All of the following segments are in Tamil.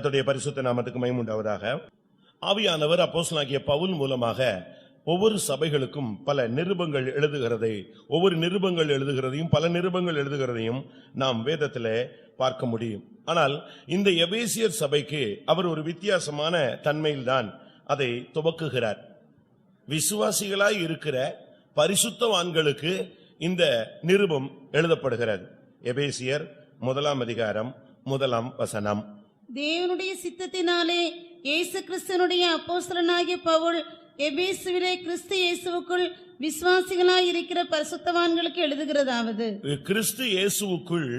கர்த்தருடைய பரிசுத்த நாமத்துக்கு மகிமை உண்டாவதாக. ஆவியானவர் அப்போஸ்தலனாகிய பவுல் மூலமாக ஒவ்வொரு சபைகளுக்கும் பல நிருபங்கள் எழுதுகிறதையும் பல நிருபங்கள் எழுதுகிறதையும் நாம் வேதத்திலே பார்க்க முடியும். ஆனால் இந்த எபேசியர் சபைக்கு அவர் ஒரு வித்தியாசமான தன்மையில்தான் அதை துவக்குகிறார். விசுவாசிகளாய் இருக்கிற பரிசுத்தவான்களுக்கு இந்த நிருபம் எழுதப்படுகிறது. எபேசியர் 1 அதிகாரம் 1 வசனம். தேவனுடைய சித்தத்தினாலே இயேசு கிறிஸ்துவினுடைய அப்போஸ்தலனாகிய பவுல் எபேசுவிலே கிறிஸ்து இயேசுவுக்குள் விசுவாசிகளாய் இருக்கிற பரிசுத்தவான்களுக்கு எழுதுகிறதாவது, கிறிஸ்து இயேசுவுக்குள்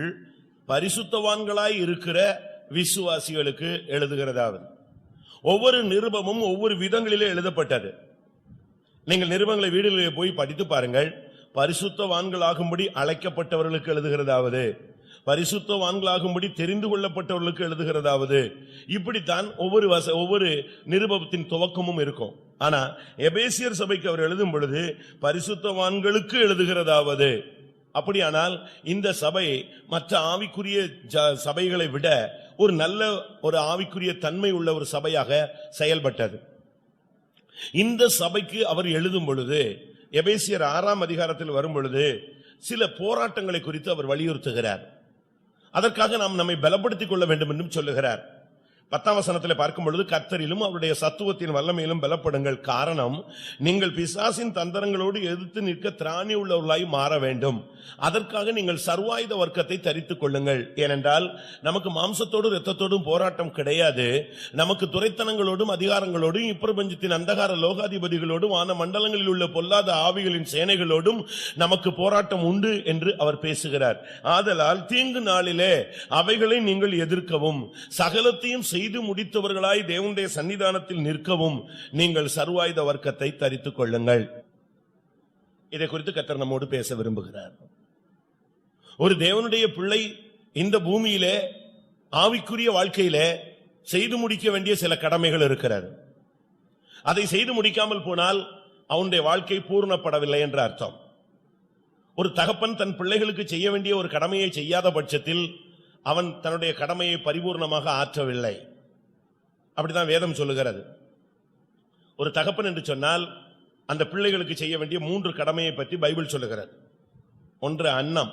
பரிசுத்தவான்களாய் இருக்கிற விசுவாசிகளுக்கு எழுதுகிறதாவது. ஒவ்வொரு நிருபமும் ஒவ்வொரு விதங்களிலே எழுதப்பட்டது. நீங்கள் நிருபங்களை வீடுகளிலே போய் படித்து பாருங்கள். பரிசுத்தவான்களாகும்படி அழைக்கப்பட்டவர்களுக்கு எழுதுகிறதாவது, பரிசுத்தவான்களாகும்படி தெரிந்து கொள்ளப்பட்டவர்களுக்கு எழுதுகிறதாவது, இப்படித்தான் ஒவ்வொரு நிருபத்தின் துவக்கமும் இருக்கும். ஆனா எபேசியர் சபைக்கு அவர் எழுதும் பொழுது பரிசுத்தவான்களுக்கு எழுதுகிறதாவது. அப்படியானால் இந்த சபை மற்ற ஆவிக்குரிய சபைகளை விட ஒரு ஆவிக்குரிய தன்மை உள்ள ஒரு சபையாக செயல்பட்டது. இந்த சபைக்கு அவர் எழுதும் பொழுது எபேசியர் 6 அதிகாரத்தில் வரும் பொழுது சில போராட்டங்களை குறித்து அவர் வலியுறுத்துகிறார். அதற்காக நாம் நம்மை பலப்படுத்திக் கொள்ள வேண்டும் என்றும் சொல்லுகிறார். 10 வசனத்தில் பார்க்கும் பொழுது, கர்த்தரிலும் அவருடைய சத்துவத்தின் வல்லமையிலும் பலப்படுங்கள். காரணம், நீங்கள் பிசாசின் தந்திரங்களோடு எதிர்த்து நிற்க திராணி உள்ளவர்களாய் மாற வேண்டும். அதற்காக நீங்கள் சர்வாயுத வர்க்கத்தை தரித்துக் கொள்ளுங்கள். ஏனென்றால் நமக்கு மாம்சத்தோடு இரத்தத்தோடும் போராட்டம் கிடையாது. நமக்கு துரைத்தனங்களோடும் அதிகாரங்களோடும் இப்பிரபஞ்சத்தின் அந்தகார லோகாதிபதிகளோடும் வான மண்டலங்களில் உள்ள பொல்லாத ஆவிகளின் சேனைகளோடும் நமக்கு போராட்டம் உண்டு என்று அவர் பேசுகிறார். ஆதலால் தீங்கு நாளிலே அவைகளை நீங்கள் எதிர்க்கவும் சகலத்தையும் செய்து முடித்தவர்களாய் தேவனுடைய சன்னிதானத்தில் நிற்கவும் நீங்கள் சர்வாயுத வர்க்கத்தை தரித்துக் கொள்ளுங்கள். இதை குறித்து கர்த்தர் நம்மோடு பேச விரும்புகிறார். ஒரு தேவனுடைய பிள்ளை இந்த பூமியிலே ஆவிக்குரிய வாழ்க்கையிலே செய்து முடிக்க வேண்டிய சில கடமைகள் இருக்கிறது. அதை செய்து முடிக்காமல் போனால் அவனுடைய வாழ்க்கை பூர்ணப்படவில்லை என்ற அர்த்தம். ஒரு தகப்பன் தன் பிள்ளைகளுக்கு செய்ய வேண்டிய ஒரு கடமையை செய்யாத பட்சத்தில் அவன் தன்னுடைய கடமையை பரிபூர்ணமாக ஆற்றவில்லை. அப்படிதான் வேதம் சொல்லுகிறது. ஒரு தகப்பன் என்று சொன்னால் அந்த பிள்ளைகளுக்கு செய்ய வேண்டிய 3 கடமையை பற்றி பைபிள் சொல்லுகிறது. 1 அன்னம்,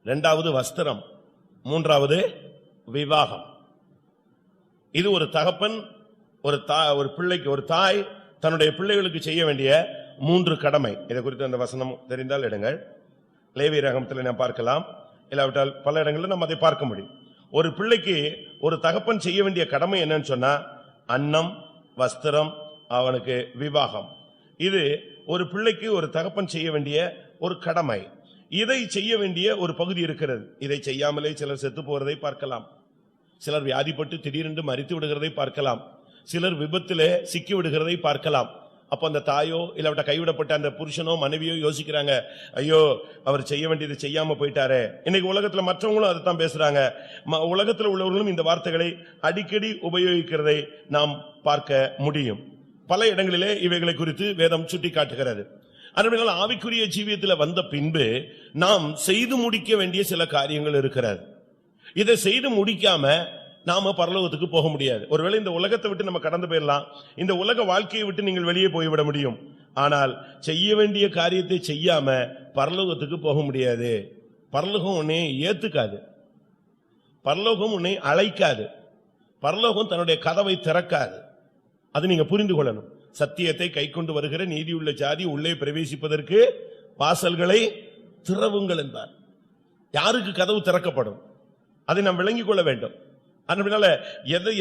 2 வஸ்திரம், 3 விவாகம். இது ஒரு தகப்பன் ஒரு பிள்ளைக்கு, ஒரு தாய் தன்னுடைய பிள்ளைகளுக்கு செய்ய வேண்டிய 3 கடமை. இதை குறித்து அந்த வசனம் தெரிந்தால் எடுங்கள். லேவியராகமத்தில் நாம் பார்க்கலாம், இல்லாவிட்டால் பல இடங்களில் நம்ம அதை பார்க்க முடியும். ஒரு பிள்ளைக்கு ஒரு தகப்பன் செய்ய வேண்டிய கடமை என்னன்னு சொன்னா அன்னம், வஸ்திரம், அவனுக்கு விவாகம். இது ஒரு பிள்ளைக்கு ஒரு தகப்பன் செய்ய வேண்டிய ஒரு கடமை. இதை செய்ய வேண்டிய ஒரு பகுதி இருக்கிறது. இதை செய்யாமலே சிலர் செத்து போறதை பார்க்கலாம். சிலர் வியாதிப்பட்டு திடீரென்று மரித்து விடுகிறதை பார்க்கலாம். சிலர் விபத்திலே சிக்கி விடுகிறதை பார்க்கலாம். அப்ப அந்த தாயோ இல்லாவிட்ட கைவிடப்பட்ட அந்த புருஷனோ மனைவியோ யோசிக்கிறாங்க, ஐயோ அவர் செய்ய வேண்டியது செய்யாம போயிட்டாரே. இன்னைக்கு உலகத்துல மற்றவங்களும் அதைத்தான் பேசுறாங்க. உலகத்தில் உள்ளவர்களும் இந்த வார்த்தைகளை அடிக்கடி உபயோகிக்கிறதை நாம் பார்க்க முடியும். பல இடங்களிலே இவைகளை குறித்து வேதம் சுட்டி காட்டுகிறது. அதனால் ஆவிக்குரிய ஜீவியத்தில் வந்த பின்பு நாம் செய்து முடிக்க வேண்டிய சில காரியங்கள் இருக்கிறது. இதை செய்து முடிக்காம நாம பரலோகத்துக்கு போக முடியாது. ஒருவேளை இந்த உலகத்தை விட்டு நம்ம கடந்து போயிடலாம், இந்த உலக வாழ்க்கையை விட்டு நீங்கள் வெளியே போய்விட முடியும். ஆனால் செய்ய வேண்டிய காரியத்தை செய்யாம பரலோகத்துக்கு போக முடியாது. பரலோகம் உன்னை ஏத்துக்காது, பரலோகம் உன்னை அழைக்காது, பரலோகம் தன்னுடைய கதவை திறக்காது. அது நீங்க புரிந்து கொள்ளணும். சத்தியத்தை கை கொண்டு வருகிற நீதியுள்ள ஜாதி உள்ளே பிரவேசிப்பதற்கு வாசல்களை திறவுங்கள் என்றார். யாருக்கு கதவு திறக்கப்படும் அதை நாம் விளங்கிக் கொள்ள வேண்டும். அதனால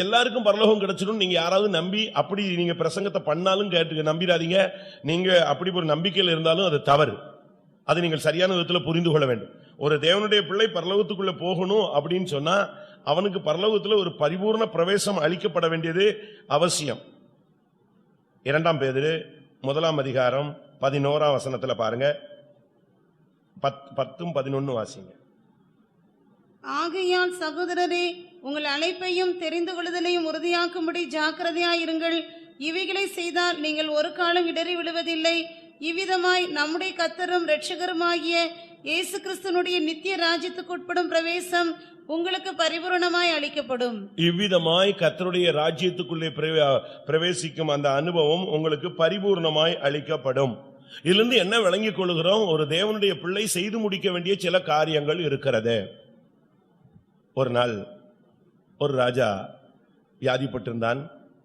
எல்லாருக்கும் பரலோகம் கிடைச்சிடும் நீங்க யாராவது நம்பி அப்படி நீங்க பிரசங்கத்தை பண்ணாலும் கேட்டு நம்பிடாதீங்க. நீங்க அப்படி ஒரு நம்பிக்கையில் இருந்தாலும் அது தவறு. அதை நீங்கள் சரியான விதத்தில் புரிந்து கொள்ள வேண்டும். ஒரு தேவனுடைய பிள்ளை பரலோகத்துக்குள்ள போகணும் அப்படின்னு சொன்னா அவனுக்கு பரலோகத்தில் ஒரு பரிபூர்ண பிரவேசம் அளிக்கப்பட வேண்டியது அவசியம். 2 பேதுரு 1 அதிகாரம் 11 வசனத்துல பாருங்க, 10, 11 வாசிங்க. ஆகையால் சகோதரரே, உங்கள் அழைப்பையும் தெரிந்து கொள்ளுதலையும் உறுதியாக்கும்படி ஜாக்கிரதையாயிருங்கள். இவைகளை செய்தால் நீங்கள் ஒரு காலம் இடறி விடுவதில்லை. இவ்விதமாய் நம்முடைய கர்த்தரும் இரட்சகருமாகிய இயேசு கிறிஸ்துவினுடைய நித்திய ராஜ்யத்துக்கு உட்படும் பிரவேசம் உங்களுக்கு பரிபூரணமாய் அளிக்கப்படும். இவ்விதமாய் கர்த்தருடைய ராஜ்யத்துக்குள்ளே பிரவேசிக்கும் அந்த அனுபவம் உங்களுக்கு பரிபூர்ணமாய் அளிக்கப்படும். இதிலிருந்து என்ன விளங்கிக் கொள்கிறோம்? ஒரு தேவனுடைய பிள்ளை செய்து முடிக்க வேண்டிய சில காரியங்கள் இருக்கிறது. ஒரு நாள் ஒரு ராஜா வியாதிப்பட்டிருந்தான்,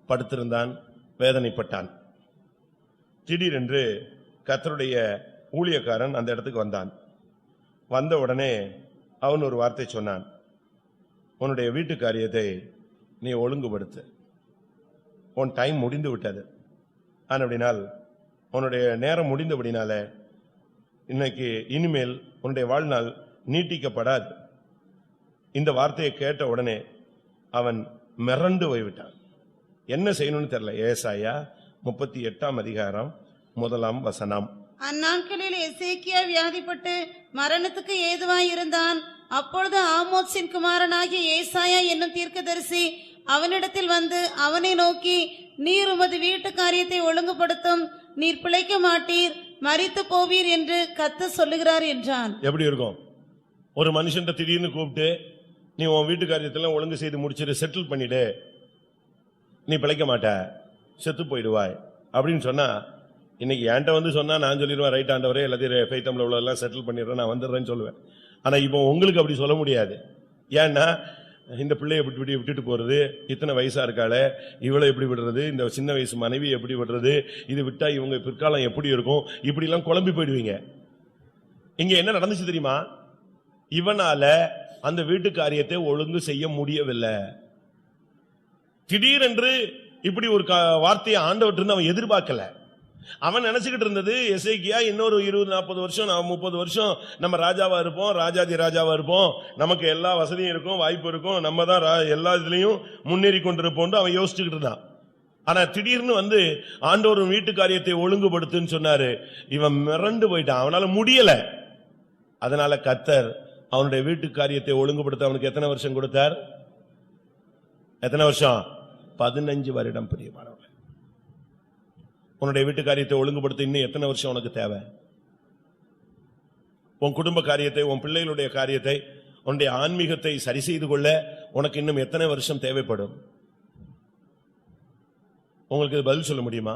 படுத்திருந்தான், வேதனைப்பட்டான். திடீரென்று கர்த்தருடைய ஊழியக்காரன் அந்த இடத்துக்கு வந்தான். வந்த உடனே அவன் ஒரு வார்த்தை சொன்னான், உன்னுடைய வீட்டு காரியத்தை நீ ஒழுங்குபடுத்து, உன் டைம் முடிந்து விட்டது. அப்படினால் உன்னுடைய நேரம் முடிந்தபடினால இன்னைக்கு இனிமேல் உன்னுடைய வாழ்நாள் நீட்டிக்கப்படாது. இந்த வார்த்தையை கேட்ட உடனே அவன் மிரண்டு போய்விட்டான். என்ன செய்யணும்னு தெரியல. ஏசாயா 38:1 அந்நாட்களில் எசேக்கியா வியாதிப்பட்டு மரணத்துக்கு ஏதுவாய் இருந்தான். அப்பொழுது ஆமோத்சின் குமாரனாகிய ஏசாயா என்னும் தீர்க்கதரிசி அவனிடத்தில் வந்து அவனை நோக்கி, நீர் உமது வீட்டு காரியத்தை ஒழுங்குபடுத்தும், நீர் பிழைக்க மாட்டீர், மரித்து போவீர் என்று கர்த்தர் சொல்லுகிறார் என்றான். எப்படி இருக்கும்? ஒரு மனுஷன் திடீர்னு கூப்பிட்டு, நீ உன் வீட்டு காரியத்தெல்லாம் ஒழுங்கு செய்து முடிச்சிட்டு செட்டில் பண்ணிடு, நீ பிழைக்க மாட்ட, செத்து போயிடுவாய் அப்படின்னு சொன்னா, இன்னைக்கு என்கிட்ட வந்து சொன்னா நான் சொல்லிடுவேன், ரைட் ஆண்டவரே எல்லாத்தையும் ஃபெய்த்தம்ல உள்ளதெல்லாம் செட்டில் பண்ணிடுறேன், நான் வந்துடுறேன்னு சொல்லுவேன். ஆனா இப்போ உங்களுக்கு அப்படி சொல்ல முடியாது. ஏன்னா இந்த பிள்ளையை விட்டுட்டு போறது, இத்தனை வயசா இருக்காளே இவளை எப்படி விடுறது, இந்த சின்ன வயசு மனைவி எப்படி விடுறது, இது விட்டா இவங்க பிற்காலம் எப்படி இருக்கும், இப்படி எல்லாம் குழம்பி போயிடுவீங்க. இங்க என்ன நடந்துச்சு தெரியுமா? இவனால அந்த வீட்டு காரியத்தை ஒழுங்கு செய்ய முடியவில்லை. திடீரென்று இப்படி ஒரு வார்த்தையை ஆண்டவர்கிட்ட அவன் எதிர்பார்க்கல. அவன் நினைச்சுக்கிட்டு இருந்தது, எசேக்கியா இன்னொரு 20-40 வருஷம் 30 வருஷம் நம்ம ராஜாவா இருப்போம், ராஜாதி ராஜாவா இருப்போம், நமக்கு எல்லா வசதியும் இருக்கும், வாய்ப்பு இருக்கும், நம்ம தான் எல்லா இதுலயும் முன்னேறி கொண்டிருப்போம் அவன் யோசிச்சுக்கிட்டு இருந்தான். ஆனா திடீர்னு வந்து ஆண்டவர் வீட்டு காரியத்தை ஒழுங்குபடுத்துன்னு சொன்னாரு. இவன் மிரண்டு போயிட்டான், அவனால முடியல. அதனால கர்த்தர் அவனுடைய வீட்டு காரியத்தை ஒழுங்குபடுத்த அவனுக்கு எத்தனை வருஷம் கொடுத்தார்? எத்தனை வருஷம்? 15 வருடம். பிரியமானவர்களே, உன்னுடைய வீட்டு காரியத்தை ஒழுங்குபடுத்த இன்னும் எத்தனை வருஷம் உனக்கு தேவை? உன் குடும்ப காரியத்தை, உன் பிள்ளைகளுடைய காரியத்தை, உன்னுடைய ஆன்மீகத்தை சரி செய்து கொள்ள உனக்கு இன்னும் எத்தனை வருஷம் தேவைப்படும்? உங்களுக்கு இது பதில் சொல்ல முடியுமா?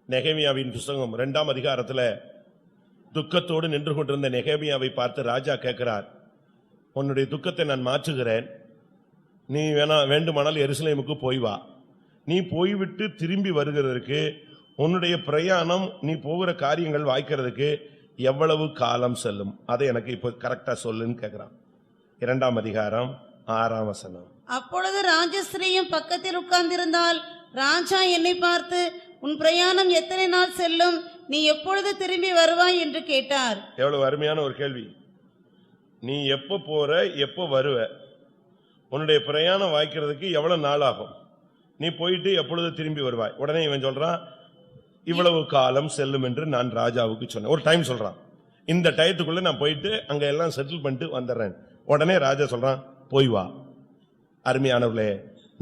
நெகேமியாவின் புத்தகம் 2ஆம் அதிகாரத்தில் துக்கத்தோடு நின்று கொண்டிருந்த நெகேமியாவை பார்த்து ராஜா கேட்கிறார், உன்னுடைய துக்கத்தை நான் மாற்றுகிறேன், நீ வேண்டுமானால் எருசலேமுக்கு போய் வா. நீ போய்விட்டு திரும்பி வருகிறதுக்கு உன்னுடைய பிரயாணம், நீ போகிற காரியங்கள் வாய்க்கிறதுக்கு எவ்வளவு காலம் செல்லும், அதை எனக்கு இப்ப கரெக்டா சொல்லுன்னு கேட்கிறான். 2ஆம் அதிகாரம் 6ஆம் வசனம். அப்பொழுது ராஜஸ்ரீயும் பக்கத்தில் உட்கார்ந்திருந்தால், ராஜா என்னை பார்த்து, உன் பிரயாணம் எத்தனை நாள் செல்லும், நீ எப்பொழுது திரும்பி வருவாய் என்று கேட்டார். எவ்வளவு அருமையான ஒரு கேள்வி. நீ எப்ப போற, எப்ப வருவ, உன்னுடைய பிரயாணம் வாய்க்கிறதுக்கு எவ்வளவு நாள் ஆகும், நீ போயிட்டு எப்பொழுது திரும்பி வருவாய். உடனே இவன் சொல்றான், இவ்வளவு காலம் செல்லும் என்று நான் ராஜாவுக்கு சொன்னேன். ஒரு டைம் சொல்றான், இந்த டயத்துக்குள்ள நான் போயிட்டு அங்க எல்லாம் செட்டில் பண்ணிட்டு வந்துடுறேன். உடனே ராஜா சொல்றான், போய் வா. அருமையானவர்களே,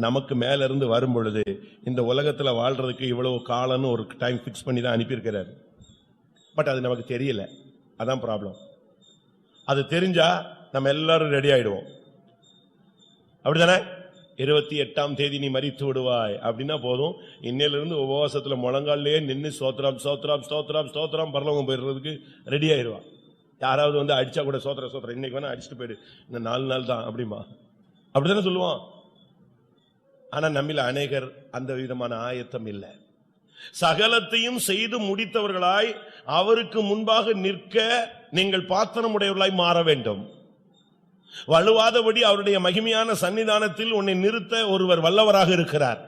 நமக்கு மேல இருந்து வரும் பொழுது இந்த உலகத்துல வாழ்றதுக்கு இவ்வளவு காலம்னு ஒரு டைம் பிக்ஸ் பண்ணி தான் அனுப்பியிருக்கிறாரு. பட் அது நமக்கு தெரியல, அதான் ப்ராப்ளம். அது தெரிஞ்சா நம்ம எல்லாரும் ரெடி ஆயிடுவோம். அப்படிதானே? 28ஆம் தேதி நீ மரித்து விடுவாய் அப்படின்னா போதும், இன்னையிலிருந்து உபவாசத்துல முழங்காலே நின்று சோத்ராம் சோத்ராம் சோத்ராம் சோத்ராம் பரலோகம் போயிடுறதுக்கு ரெடி ஆயிடுவான். யாராவது வந்து அடிச்சா கூட சோத்ர சோத்ரம், இன்னைக்கு வேணா அடிச்சுட்டு போயிடு, இந்த 4 நாள் தான் அப்படிமா, அப்படித்தானே சொல்லுவான். ஆனா நம்மில அநேகர் அந்த விதமான ஆயத்தம் இல்லை. சகலத்தையும் செய்து முடித்தவர்களாய் அவருக்கு முன்பாக நிற்க நீங்கள் பாத்திரமுடையவர்களாய் மாற வேண்டும். வலுவாதபடி அவருடைய மகிமையான சன்னிதானத்தில் உன்னை நிறுத்த ஒருவர் வல்லவராக இருக்கிறார்.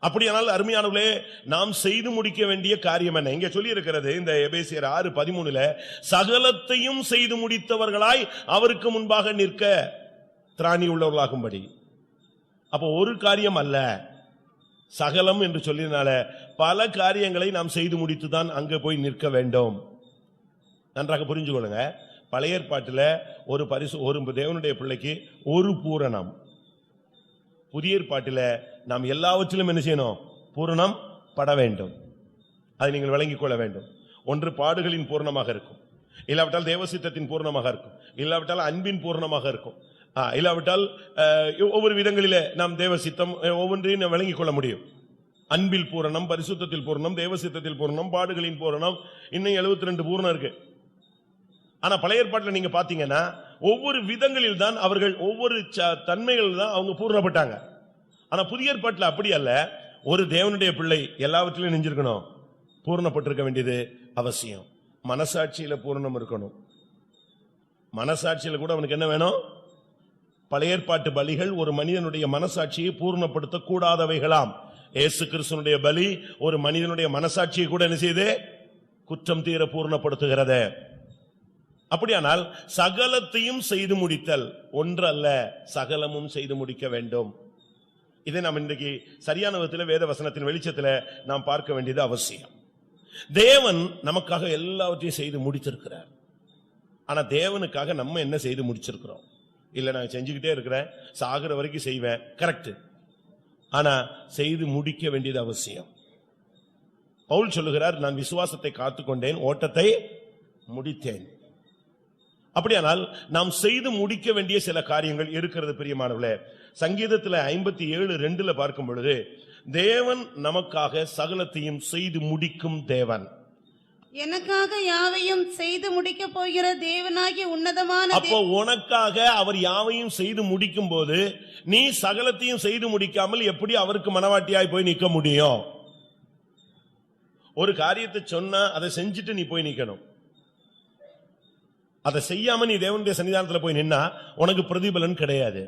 அப்படியானால் அருமையானவர்களே, நாம் செய்து முடிக்க வேண்டிய காரியம் என்ன? இங்கே சொல்லி இருக்கிறது இந்த எபேசியர் 6:13, சகலத்தையும் செய்து முடித்தவர்களாய் அவருக்கு முன்பாக நிற்க திராணி உள்ளவர்களாகும்படி. அப்போ ஒரு காரியம் அல்ல, சகலம் என்று சொல்லினால பல காரியங்களை நாம் செய்து முடித்துதான் அங்க போய் நிற்க வேண்டும். நன்றாக புரிஞ்சுக்கொள்ளுங்க. பழைய ஏற்பாட்டில் ஒரு தேவனுடைய பிள்ளைக்கு ஒரு பூரணம். புதிய ஏற்பாட்டில் நாம் எல்லாவற்றிலும் என்ன செய்யணும்? பூரணம் பட வேண்டும். அதை நீங்கள் விளங்கிக் கொள்ள வேண்டும். ஒன்று பாடுகளின் பூரணமாக இருக்கும், இல்லாவிட்டால் தேவசித்தத்தின் பூர்ணமாக இருக்கும், இல்லாவிட்டால் அன்பின் பூர்ணமாக இருக்கும், இல்லாவிட்டால் ஒவ்வொரு விதங்களிலே நாம் தேவசித்தம் ஒவ்வொன்றையும் நாம் விளங்கிக் கொள்ள முடியும். அன்பில் பூரணம், பரிசுத்தத்தில் பூரணம், தேவசித்தத்தில் பூரணம், பாடுகளின் பூரணம், இன்னும் 72 பூரணம் இருக்கு. ஆனா பழைய ஏற்பாட்டில் நீங்க பாத்தீங்கன்னா ஒவ்வொரு விதங்களில் தான் அவர்கள் ஒவ்வொரு தன்மைகள் தான் அவங்க பூர்ணப்பட்டாங்க. ஆனா புதிய ஏற்பாட்டில் அப்படி அல்ல. ஒரு தேவனுடைய பிள்ளை எல்லாவற்றிலும் நெஞ்சிருக்கணும், பூர்ணப்பட்டிருக்க வேண்டியது அவசியம். மனசாட்சியில பூரணம் இருக்கணும். மனசாட்சியில கூட அவனுக்கு என்ன வேணும்? பழைய ஏற்பாட்டு பலிகள் ஒரு மனிதனுடைய மனசாட்சியை பூர்ணப்படுத்த கூடாதவைகளாம். இயேசு கிறிஸ்துவினுடைய பலி ஒரு மனிதனுடைய மனசாட்சியை கூட என்ன செய்து குற்றம் தீர பூர்ணப்படுத்துகிறது. அப்படியானால் சகலத்தையும் செய்து முடித்தல் ஒன்றல்ல, சகலமும் செய்து முடிக்க வேண்டும். இதை நாம் இன்றைக்கு சரியான விதத்தில் வேத வசனத்தின் வெளிச்சத்தில் நாம் பார்க்க வேண்டியது அவசியம். தேவன் நமக்காக எல்லாவற்றையும் செய்து முடித்திருக்கிறார். ஆனா தேவனுக்காக நம்ம என்ன செய்து முடிச்சிருக்கிறோம்? இல்ல நான் செஞ்சுக்கிட்டே இருக்கிறேன், சாகுற வரைக்கும் செய்வேன், கரெக்ட். ஆனா செய்து முடிக்க வேண்டியது அவசியம். பவுல் சொல்லுகிறார், நான் விசுவாசத்தை காத்துக்கொண்டேன், ஓட்டத்தை முடித்தேன். அப்படியானால் நாம் செய்து முடிக்க வேண்டிய சில காரியங்கள் இருக்கிறது பிரியமானவர்களே. சங்கீதத்தில் 57:2 பார்க்கும் பொழுது, தேவன் நமக்காக சகலத்தையும் செய்து முடிக்கும் தேவன். எனக்காக யாவையும் செய்து முடிக்க போகிற தேவனாகிய உன்னதமான அப்போ உனக்காக அவர் யாவையும் செய்து முடிக்கும் போது நீ சகலத்தையும் செய்து முடிக்காமல் எப்படி அவருக்கு மனவாட்டியாய் போய் நிற்க முடியும்? ஒரு காரியத்தை சொன்னா அதை செஞ்சுட்டு நீ போய் நிக்கணும். அதை செய்யாம நீ தேவனுடைய சன்னிதானத்தில் போய் நின்னா உனக்கு பிரதிபலன் கிடையாது.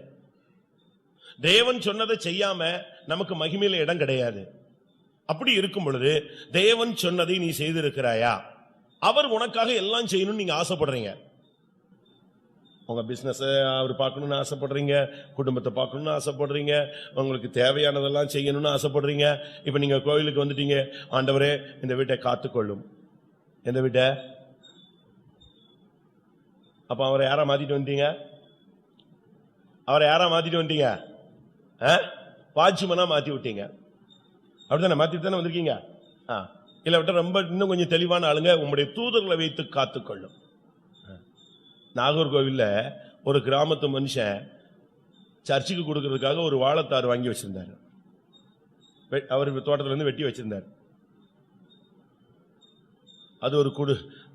தேவன் சொன்னதை செய்யாம நமக்கு மகிமையில இடம் கிடையாது. அப்படி இருக்கும் பொழுது தேவன் சொன்னதை நீ செய்திருக்கிறாயா? அவர் உனக்காக எல்லாம் செய்யணும்னு நீங்க ஆசைப்படுறீங்க. உங்க பிசினஸ் அவர் பார்க்கணும்னு ஆசைப்படுறீங்க, குடும்பத்தை பார்க்கணும்னு ஆசைப்படுறீங்க, உங்களுக்கு தேவையானதெல்லாம் செய்யணும்னு ஆசைப்படுறீங்க. இப்ப நீங்க கோயிலுக்கு வந்துட்டீங்க, ஆண்டவரே இந்த வீட்டை காத்துக்கொள்ளும். எந்த வீட்டை? அப்ப அவரை யாரா மாத்திட்டு வந்துட்டீங்க? அவரை யாரா மாத்திட்டு வந்துட்டீங்க? வாட்ச்மேனா மாத்தி விட்டீங்க. அப்படித்தானே? மாத்திட்டு தானே வந்திருக்கீங்க. இல்ல விட்ட ரொம்ப இன்னும் கொஞ்சம் தெளிவான ஆளுங்க, உங்களுடைய தூதர்களை வைத்து காத்துக்கொள்ளும். நாகர்கோவில்ல ஒரு கிராமத்து மனுஷன் சர்ச்சுக்கு கொடுக்கறதுக்காக ஒரு வாழைத்தார் வாங்கி வச்சிருந்தாரு. அவர் தோட்டத்துல இருந்து வெட்டி வச்சிருந்தார்.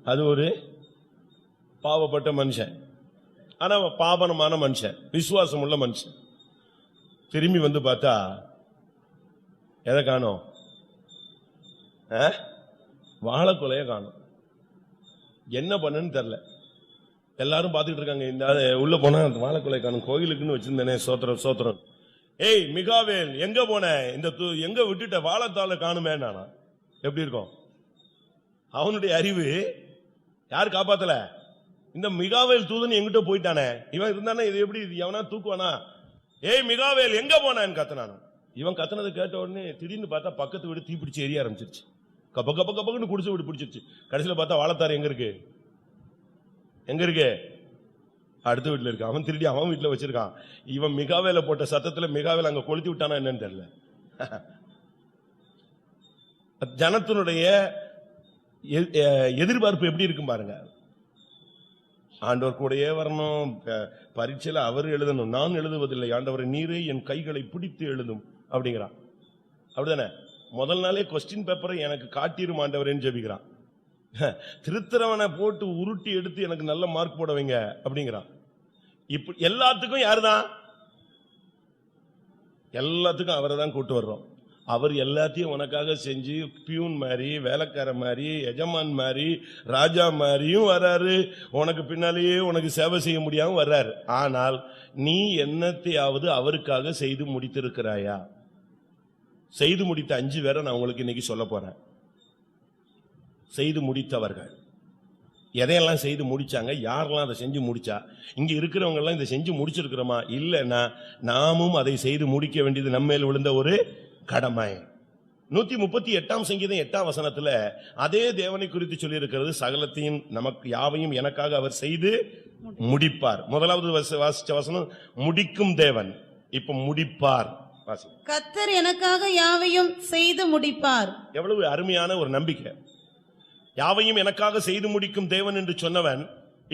அது ஒரு பாவப்பட்ட மனுஷன், ஆனா பாவனமான மனுஷன், விசுவாசம் உள்ள மனுஷன். திரும்பி வந்து பார்த்தா எதை காணோம்? வாழைக்குலைய காணோம். என்ன பண்ணுன்னு தெரியல. எல்லாரும் பார்த்துட்டு இருக்காங்க. இந்த உள்ள போனா வாழைக்குலை காணும். கோயிலுக்குன்னு வச்சிருந்தேனே, சோத்திரம் சோத்திரம். ஏய் மிகாவேல் எங்க போன? இந்த எங்க விட்டுட்ட? வாழைத்தாள காணுமே. நானா எப்படி இருக்கும்? அவனுடைய அறிவு யாரு காப்பாத்தல? இந்த மிகாவேல் தூதன் எங்கிட்ட போயிட்டானே, இவன் இருந்தானே, இது எப்படி எவனா தூக்குவானா? ஏய் மிகாவேல் எங்க போனான்னு கத்தனானோ. இவன் கத்தனதை கேட்ட உடனே திடீர்னு பார்த்தா பக்கத்து வீடு தீப்பிடிச்சு எரிய ஆரம்பிச்சிருச்சு. கப்ப கப்ப கப்பன்னு குடிச்சு வீடு பிடிச்சிருச்சு. கடைசியில் பார்த்தா வாழைத்தார் எங்க இருக்கு? அடுத்த வீட்டுல இருக்கு. அவன் திருடி அவன் வீட்டுல வச்சிருக்கான். இவன் மிகாவேல போட்ட சத்தத்துல மிகாவேல அங்க கொளுத்தி விட்டானா என்னன்னு தெரியல. ஜனத்தினுடைய எதிர்பார்ப்பு எப்படி இருக்கும் பாருங்க. ஆண்டவர் கூடயே வரணும், பரீட்சையில அவர் எழுதணும், நான் எழுதுவதில்லை, ஆண்டவரை நீரே என் கைகளை பிடித்து எழுதும் அப்படிங்கிறான். அப்படிதானே? முதல் நாளே கொஸ்டின் பேப்பரை எனக்கு காட்டிரும் ஆண்டவரேன்னு ஜெபிக்கிறான். திருத்தரவனை போட்டு உருட்டி எடுத்து எனக்கு நல்ல மார்க் போட வைங்க அப்படிங்கிறான். இப்ப எல்லாத்துக்கும் யாருதான்? எல்லாத்துக்கும் அவரை தான் கூட்டு வர்றோம். அவர் எல்லாத்தையும் உனக்காக செஞ்சு பியூன் மாதிரி, வேலைக்கார மாதிரி, எஜமான் மாதிரி, ராஜா மாதிரியும் வர்றாரு. உனக்கு பின்னாலேயே உனக்கு சேவை செய்ய முடியாம வர்றாரு. ஆனால் நீ என்னத்தையாவது அவருக்காக செய்து முடித்திருக்கிறாயா? செய்து முடித்த 5 பேரை நான் உங்களுக்கு இன்னைக்கு சொல்ல போறேன். செய்து முடித்தவர்கள் எதையெல்லாம் செய்து முடிச்சாங்க, யாரெல்லாம் அதை செஞ்சு முடிச்சா? இங்க இருக்கிறவங்க எல்லாம் இதை செஞ்சு முடிச்சிருக்கிறோமா? இல்லைன்னா நாமும் அதை செய்து முடிக்க வேண்டியது நம்ம மேல் விழுந்த ஒரு கடமை. 138 சங்கீதம் 8 வசனத்துல அதே தேவனை குறித்து சொல்லி இருக்கிறது. சகலத்தையும் நமக்கு யாவையும் எனக்காக அவர் செய்து முடிப்பார். முதலாவது வாசிச்ச வசனம் முடிக்கும் தேவன். இப்ப முடிப்பார். கர்த்தர் எனக்காக யாவையும் செய்து முடிப்பார். எவ்வளவு அருமையான ஒரு நம்பிக்கை. யாவையும் எனக்காக செய்து முடிக்கும் தேவன் என்று சொன்னவன்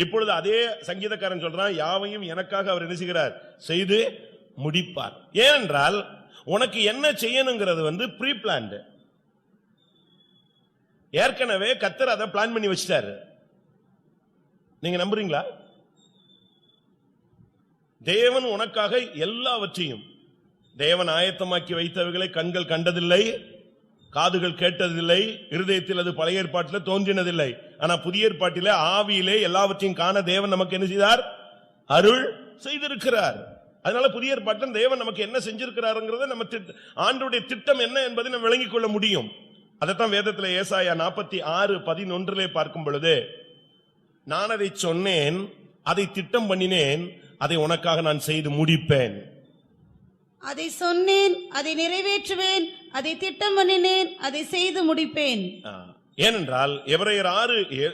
இப்பொழுது அதே சங்கீதக்காரன் சொல்றான், யாவையும் எனக்காக அவர் என்ன செய்கிறார், செய்து முடிப்பார். ஏனென்றால் உனக்கு என்ன செய்யணுங்கிறது ப்ரீ பிளான்ட். ஏற்கனவே கர்த்தர் அதை பிளான் பண்ணி வச்சிட்டாரு. நீங்க நம்புறீங்களா? தேவன் உனக்காக எல்லாவற்றையும் தேவன் ஆயத்தமாக்கி வைத்தவைகளை கண்கள் கண்டதில்லை, காதுகள் கேட்டதில்லை, இருதயத்தில் அது பழைய ஏற்பாட்டில் தோன்றினதில்லை. ஆனா புதிய ஏற்பாட்டிலே ஆவியிலே எல்லாவற்றையும் காண தேவன் நமக்கு என்ன செய்தார், அருள் செய்திருக்கிறார். அதனால புதிய ஏற்பாட்டில் தேவன் நமக்கு என்ன செஞ்சிருக்கிறாருங்கிறத நம்ம ஆண்டவருடைய திட்டம் என்ன என்பதை நம்ம விளங்கிக் கொள்ள முடியும். அதைத்தான் வேதத்தில் ஏசாயா 46:11 பார்க்கும் பொழுது, நான் அதை சொன்னேன், அதை திட்டம் பண்ணினேன், அதை உனக்காக நான் செய்து முடிப்பேன். அதை சொன்னேன், அதை நிறைவேற்றுவேன், அதை திட்டம் பண்ணினேன், அதை செய்து முடிப்பேன். ஏனென்றால் எபிரேயர்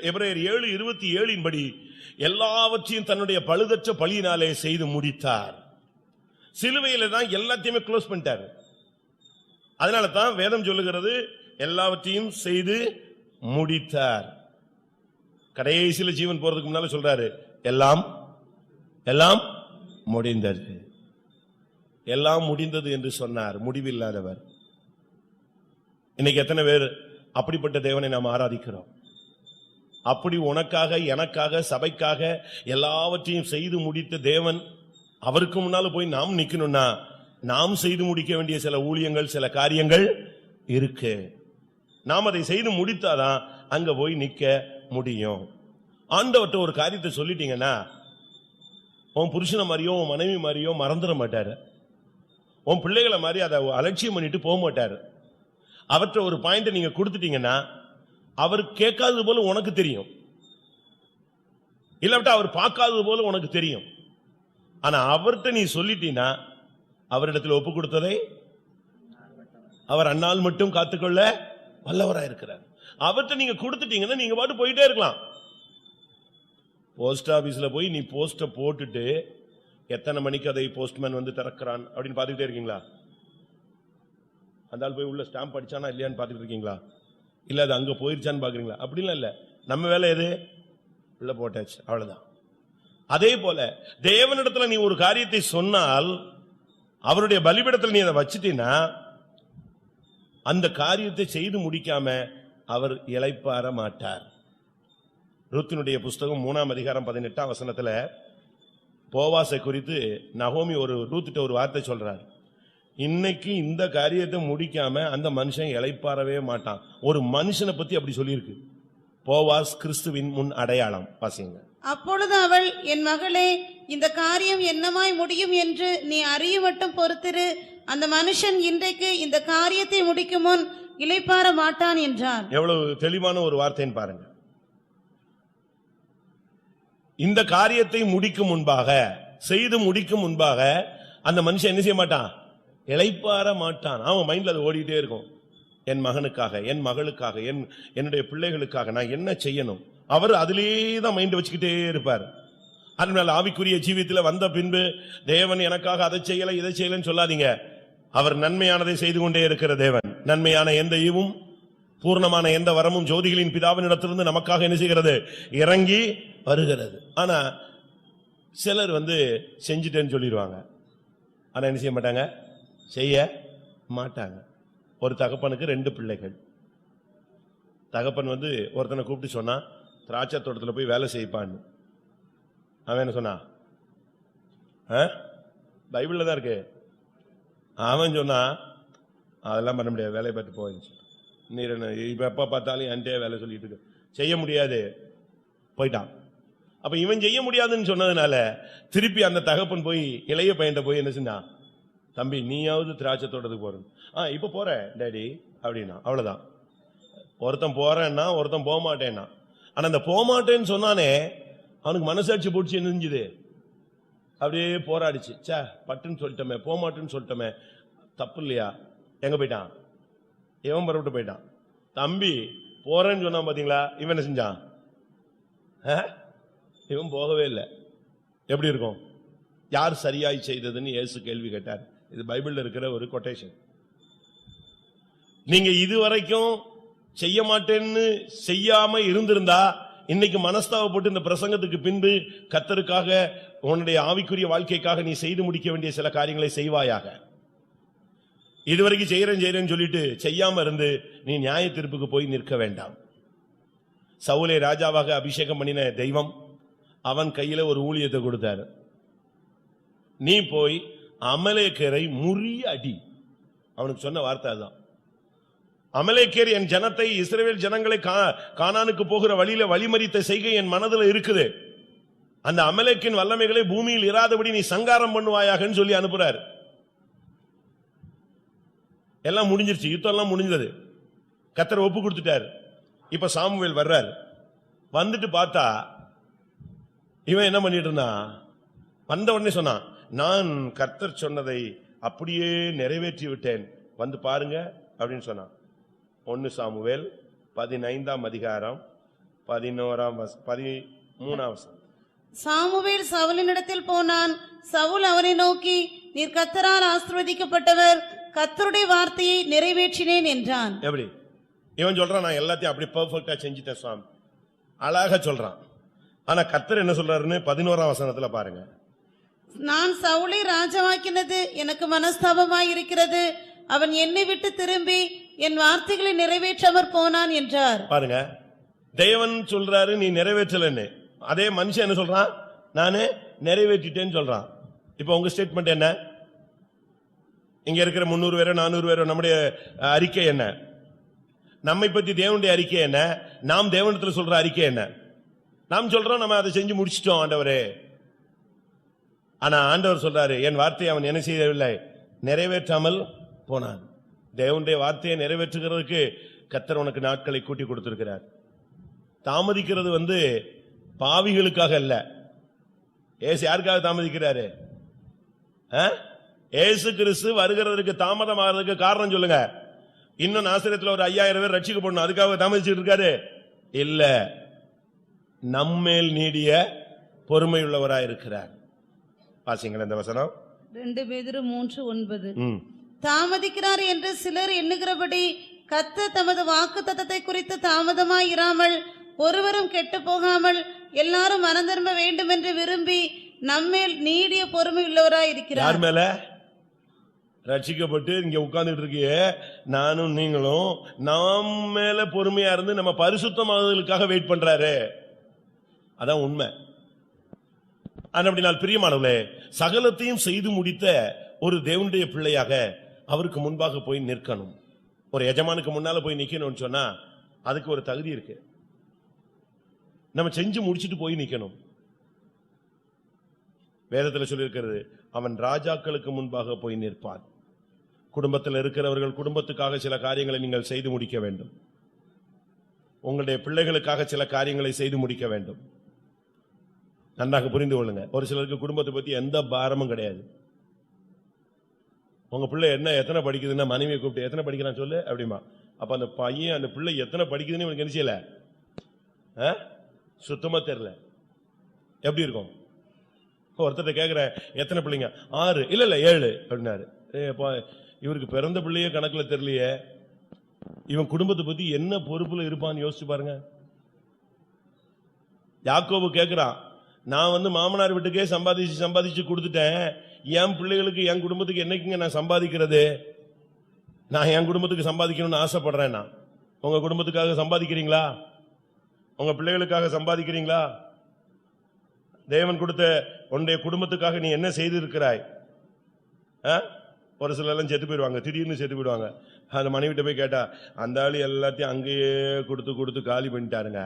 7:27 படி எல்லாவற்றையும் தன்னுடைய பழுதற்ற பழியினாலே செய்து முடித்தார். சிலுவையில தான் எல்லாத்தையுமே க்ளோஸ் பண்ணிட்டார். அதனால தான் வேதம் சொல்லுகிறது, எல்லாவற்றையும் செய்து முடித்தார். கடைசியில ஜீவன் போறதுக்கு முன்னால சொல்றாரு, எல்லாம் எல்லாம் முடிந்தது. எல்லாம் முடிந்தது என்று சொன்னார், முடிவில்லாதவர். இன்னைக்கு எத்தனை பேர் அப்படிப்பட்ட தேவனை நாம் ஆராதிக்கிறோம்? அப்படி உனக்காக, எனக்காக, சபைக்காக எல்லாவற்றையும் செய்து முடித்த தேவன், அவருக்கு முன்னால போய் நாம் நிக்கணும்னா நாம் செய்து முடிக்க வேண்டிய சில ஊழியங்கள், சில காரியங்கள் இருக்கு. நாம் அதை செய்து முடித்தாதான் அங்க போய் நிக்க முடியும். ஆண்டவர்ட்ட ஒரு காரியத்தை சொல்லிட்டீங்கன்னா உன் புருஷனை மாதிரியோ உன் மனைவி மாதிரியோ மறந்துட மாட்டாரு. உன் பிள்ளைகளை மாதிரி அதை அலட்சியம் பண்ணிட்டு போக மாட்டாரு. அவற்றை ஒரு பாயிண்ட் நீங்க கொடுத்துட்டீங்கன்னா அவர் கேட்காதது போல உனக்கு தெரியும், இல்லாவிட்டா அவர் பார்க்காதது போல உனக்கு தெரியும். ஆனா அவர்கிட்ட நீ சொல்லிட்டீன்னா அவரிடத்தில் ஒப்பு கொடுத்ததை அவர் அந்நாள் மட்டும் காத்துக்கொள்ள வல்லவராயிருக்கிறார். அவர்கிட்ட நீங்க கொடுத்துட்டீங்கன்னா நீங்க பாட்டு போயிட்டே இருக்கலாம். போஸ்ட் ஆபீஸ்ல போய் நீ போஸ்ட போட்டுட்டு எத்தனை மணிக்கு அதை போஸ்ட்மேன் திறக்கிறான் அப்படின்னு பாத்துக்கிட்டே இருக்கீங்களா? அந்த ஆள் போய் உள்ள ஸ்டாம்ப் அடிச்சானா இல்லையான்னு பாத்துக்கிட்டு இருக்கீங்களா? இல்ல அது அங்க போயிருச்சான்னு பாக்குறீங்களா? அப்படிலாம் இல்ல. நம்ம வேலை எது? உள்ள போட்டாச்சு, அவ்வளவுதான். அதே போல தேவனிடத்துல நீ ஒரு காரியத்தை சொன்னால் அவருடைய பலிபீடத்தில் நீ அதை வச்சிட்டீன்னா அந்த காரியத்தை செய்து முடிக்காம அவர் இளைப்பாற மாட்டார். ரூத்தினுடைய புஸ்தகம் 3:18 போவாசை குறித்து நகோமி ரூத்திட்ட ஒரு வார்த்தை சொல்றார். இன்னைக்கு இந்த காரியத்தை முடிக்காம அந்த மனுஷன் இளைப்பாறவே மாட்டான். ஒரு மனுஷனை பத்தி அப்படி சொல்லியிருக்கு. போவாஸ் கிறிஸ்துவின் முன் அடையாளம். வாசிங்க. அப்பொழுது அவள், என் மகளே, இந்த காரியம் என்னமாய் முடியும் என்று நீ அறிய மட்டும் பொறுத்திரு. அந்த மனுஷன் இன்றைக்கு இந்த காரியத்தை முடிக்கும் முன் இளைப்பாற மாட்டான் என்றார். எவ்வளவு தெளிவான ஒரு வார்த்தைன்னு பாருங்க. இந்த காரியத்தை முடிக்கும் முன்பாக, செய்து முடிக்கும் முன்பாக அந்த மனுஷன் என்ன செய்ய மாட்டான்? இளைப்பாற மாட்டான். அவன் மைண்ட்ல அது ஓடிட்டே இருக்கும். என் மகனுக்காக, என் மகளுக்காக, என்னுடைய பிள்ளைகளுக்காக நான் என்ன செய்யணும்? அவர் அதிலேயே தான் மைண்ட் வச்சுக்கிட்டே இருப்பார். அதனால ஆவிக்குரிய ஜீவியத்தில் வந்த பின்பு தேவன் எனக்காக அதை செய்யல இதை செய்யலன்னு சொல்லாதீங்க. அவர் நன்மையானதை செய்து கொண்டே இருக்கிற தேவன். நன்மையான எந்த ஈவும் பூர்ணமான எந்த வரமும் ஜோதிகளின் பிதாவினிடத்திலிருந்து நமக்காக என்ன செய்கிறது? இறங்கி வருகிறது. ஆனா சிலர் செஞ்சிட்டேன்னு சொல்லிடுவாங்க. ஆனா என்ன செய்ய மாட்டாங்க? செய்ய மாட்டாங்க. ஒரு தகப்பனுக்கு 2 பிள்ளைகள். தகப்பன் ஒருத்தனை கூப்பிட்டு சொன்னா, திராட்சை தோட்டத்தில் போய் வேலை செய்ப்பான்னு. அவன் என்ன சொன்னா? பைபிள்ல தான் இருக்கு. அவன் சொன்னா, அதெல்லாம் பண்ண முடியாது, வேலையை பார்த்து போயிடுச்சு. நீர் இப்ப எப்ப பார்த்தாலும் என்கிட்ட வேலை சொல்லிட்டு இருக்கு, செய்ய முடியாது, போயிட்டான். அப்ப இவன் செய்ய முடியாதுன்னு சொன்னதுனால திருப்பி அந்த தகப்பன் போய் இளைய பையன்ட்ட போய் என்ன செஞ்சா, தம்பி நீயாவது திராட்சை தோட்டத்துக்கு போறேன். இப்ப போற டேடி அப்படின்னா. அவ்வளவுதான். ஒருத்தன் போறேன்னா ஒருத்தன் போக மாட்டேன்னா. ஆனா அந்த போக மாட்டேன்னு சொன்னானே அவனுக்கு மனசாட்சி போச்சு. என்ன செஞ்சுது? அப்படியே போராடிச்சு. சே, பட்டுன்னு சொல்லிட்டோமே, போக மாட்டேன்னு சொல்லிட்டோமே, தப்பு இல்லையா? எங்க போயிட்டான்? இவன் பரவிட்டு போயிட்டான். தம்பி போறேன்னு சொன்னான் பாத்தீங்களா? இவன் என்ன செஞ்சான்? இவன் போகவே இல்லை. எப்படி இருக்கும்? யார் சரியாய் செய்ததுன்னு இயேசு கேள்வி கேட்டார். இது பைபிள்ல இருக்கிற ஒரு கொட்டேஷன். நீங்க இதுவரைக்கும் செய்ய மாட்டேன்னு செய்யாம இருந்திருந்தா இன்னைக்கு மனஸ்தாபப்பட்டு இந்த பிரசங்கத்துக்கு பின்பு கர்த்தருக்காக உன்னுடைய ஆவிக்குரிய வாழ்க்கைக்காக நீ செய்து முடிக்க வேண்டிய சில காரியங்களை செய்வாயாக. இதுவரைக்கும் செய்யறேன்னு சொல்லிட்டு செய்யாம இருந்து நீ நியாய தீர்ப்புக்கு போய் நிற்க வேண்டாம். சவுலை ராஜாவாக அபிஷேகம் பண்ணின தெய்வம் அவன் கையில ஒரு ஊழியத்தை கொடுத்தாரு. நீ போய் அமலேக்கரை முறியடி. அவனுக்கு சொன்ன வார்த்தை அதுதான். அமலேக்கர் என் ஜனத்தை இஸ்ரவேல் ஜனங்களை கானானுக்கு போகிற வழியில வழிமறித்த செய்கை என் மனதில் இருக்குது. அந்த அமலேக்கின் வல்லமைகளை பூமியில் இராதபடி நீ சங்காரம் பண்ணுவாயாகன்னு சொல்லி அனுப்புறாரு. எல்லாம் முடிஞ்சிருச்சு, யுத்தம் எல்லாம் முடிஞ்சது, கர்த்தர் ஒப்பு கொடுத்துட்டாரு. இப்ப சாமுவேல் வர்றாரு. வந்துட்டு பார்த்தா இவன் என்ன பண்ணிட்டு இருந்தான்? வந்த உடனே சொன்னான், நான் கர்த்தர் சொன்னதை அப்படியே நிறைவேற்றி விட்டேன், வந்து பாருங்க அப்படின்னு சொன்னான். 1 சாமுவேல் 15ஆம் அதிகாரம் 13ஆம் வசனம். சாமுவேல் சவுலினிடத்தில் போனான். சவுல் அவனை நோக்கி, நீர் கர்த்தரால் ஆசீர்வதிக்கப்பட்டவர், கர்த்தருடைய வார்த்தையை நிறைவேற்றினேன் என்றான். எப்படி இவன் சொல்றான்? நான் எல்லாத்தையும் அப்படி பெர்ஃபெக்ட்டா செஞ்சுட்டேன் சுவாமி, அழகா சொல்றான். ஆனா கர்த்தர் என்ன சொல்றாருன்னு 11ஆம் வசனத்துல பாருங்க. நான் சவுலை ராஜாவாக்கினது எனக்கு மனஸ்தாபமாயிருக்கிறது, அவன் என்னை விட்டு திரும்பி என் வார்த்தைகளை நிறைவேற்றாமற் போனான் என்றார். பாருங்க, தேவன் சொல்றாரு நீ நிறைவேற்றலன்னு, அதே மனுஷன் என்ன சொல்றான்? நானு நிறைவேற்றிட்டேன்னு சொல்றான். இப்ப உங்க ஸ்டேட்மெண்ட் என்ன? இங்க இருக்கிற 300 பேரோ 400 பேரோ நம்முடைய அறிக்கை என்ன? நம்மை பத்தி தேவனுடைய அறிக்கை என்ன? நாம் தேவனிடத்துல சொல்ற அறிக்கை என்ன? நாம் சொல்றோம் நம்ம அதை செஞ்சு முடிச்சிட்டோம் ஆண்டவரே. ஆனா ஆண்டவர் சொல்றாரு, என் வார்த்தையை அவன் என்ன செய்யவில்லை, நிறைவேற்றாமல் போனான். தேவனுடைய வார்த்தையை நிறைவேற்றுகிறதுக்கு கர்த்தர் உனக்கு நாட்களை கூட்டி கொடுத்திருக்கிறார். தாமதிக்கிறது பாவிகளுக்காக அல்ல. ஏசு யாருக்காக தாமதிக்கிறாரு? ஏசு கிறிஸ்து வருகிறதுக்கு தாமதமாகிறதுக்கு காரணம் சொல்லுங்க. இன்னும் நாசரேத்துல ஒரு 5000 பேர் ரட்சிக்கப்படணும், அதுக்காக தாமதிச்சுட்டு இருக்காரு? இல்ல, நம்மேல் நீடிய பொறுமையுள்ளவராய் இருக்கிறார். வாசிங்களேன் இந்த வசனம். 2 பேதுரு 3:9. தாமதிக்கிறார் என்று சிலர் எண்ணுகிறபடி கர்த்தர் தமது வாக்குத்தத்தத்தை குறித்து தாமதமாயிராமல் ஒருவரும் கெட்டு போகாமல் எல்லாரும் மனம் திரும்ப வேண்டும் என்று விரும்பி நம்மேல் நீடிய பொறுமை உள்ளவராய் இருக்கிறார். யார் மேல? ரட்சிக்கப்பட்டு இங்க உட்கார்ந்துட்டு இருக்கிய நானும் நீங்களும் நாம் மேல பொறுமையா இருந்து நம்ம பரிசுத்தமானதுக்காக வெயிட் பண்றாரு. அதான் உண்மை. அப்படினால் பிரியமானவர்களே, சகலத்தையும் செய்து முடித்த ஒரு தேவனுடைய பிள்ளையாக அவருக்கு முன்பாக போய் நிற்கணும். ஒரு எஜமானுக்கு முன்னால போய் நிக்கணும்னு சொன்னா அதுக்கு ஒரு தகுதி இருக்கு. நம்ம செஞ்சு முடிச்சிட்டு போய் நிக்கணும். வேதத்தில் சொல்லியிருக்கிறது, அவன் ராஜாக்களுக்கு முன்பாக போய் நிற்பான். குடும்பத்தில் இருக்கிறவர்கள் குடும்பத்துக்காக சில காரியங்களை நீங்கள் செய்து முடிக்க வேண்டும். உங்களுடைய பிள்ளைகளுக்காக சில காரியங்களை செய்து முடிக்க வேண்டும். நன்றாக புரிந்து கொள்ளுங்க. ஒரு சிலருக்கு குடும்பத்தை பத்தி எந்த பாரமும் கிடையாது. உங்க பிள்ளை எத்தனை படிக்குதுன்னா மனைவியை கூப்பிட்டு எத்தனை படிக்கிறான்னு சொல்லு அப்படிமா. அப்ப அந்த பையன் அந்த பிள்ளை எத்தனை படிக்குதுன்னு எனக்கு என்ன செய்யல, சுத்தமா தெரியல. எப்படி இருக்கும்? ஒருத்தர் கேக்குற எத்தனை பிள்ளைங்க? 6. இல்ல 7 அப்படின்னாரு. இவருக்கு பிறந்த பிள்ளையே கணக்குல தெரியலையே, இவன் குடும்பத்தை பத்தி என்ன பொறுப்புல இருப்பான்னு யோசிச்சு பாருங்க. யாக்கோபு கேக்குறான், நான் மாமனார் வீட்டுக்கே சம்பாதிச்சு கொடுத்துட்டேன், என் பிள்ளைகளுக்கு என் குடும்பத்துக்கு என்னைக்குங்க நான் சம்பாதிக்கிறது? நான் என் குடும்பத்துக்கு சம்பாதிக்கணும்னு ஆசைப்படுறேன். நான் உங்க குடும்பத்துக்காக சம்பாதிக்கிறீங்களா? உங்க பிள்ளைகளுக்காக சம்பாதிக்கிறீங்களா? தேவன் கொடுத்த உன்னுடைய குடும்பத்துக்காக நீ என்ன செய்து இருக்கிறாய்? ஒரு சில எல்லாம் செத்து போயிடுவாங்க, திடீர்னு செத்து போயிடுவாங்க. அந்த மனைவிட்ட போய் கேட்டா, அந்த ஆளு எல்லாத்தையும் அங்கேயே கொடுத்து காலி பண்ணிட்டாருங்க,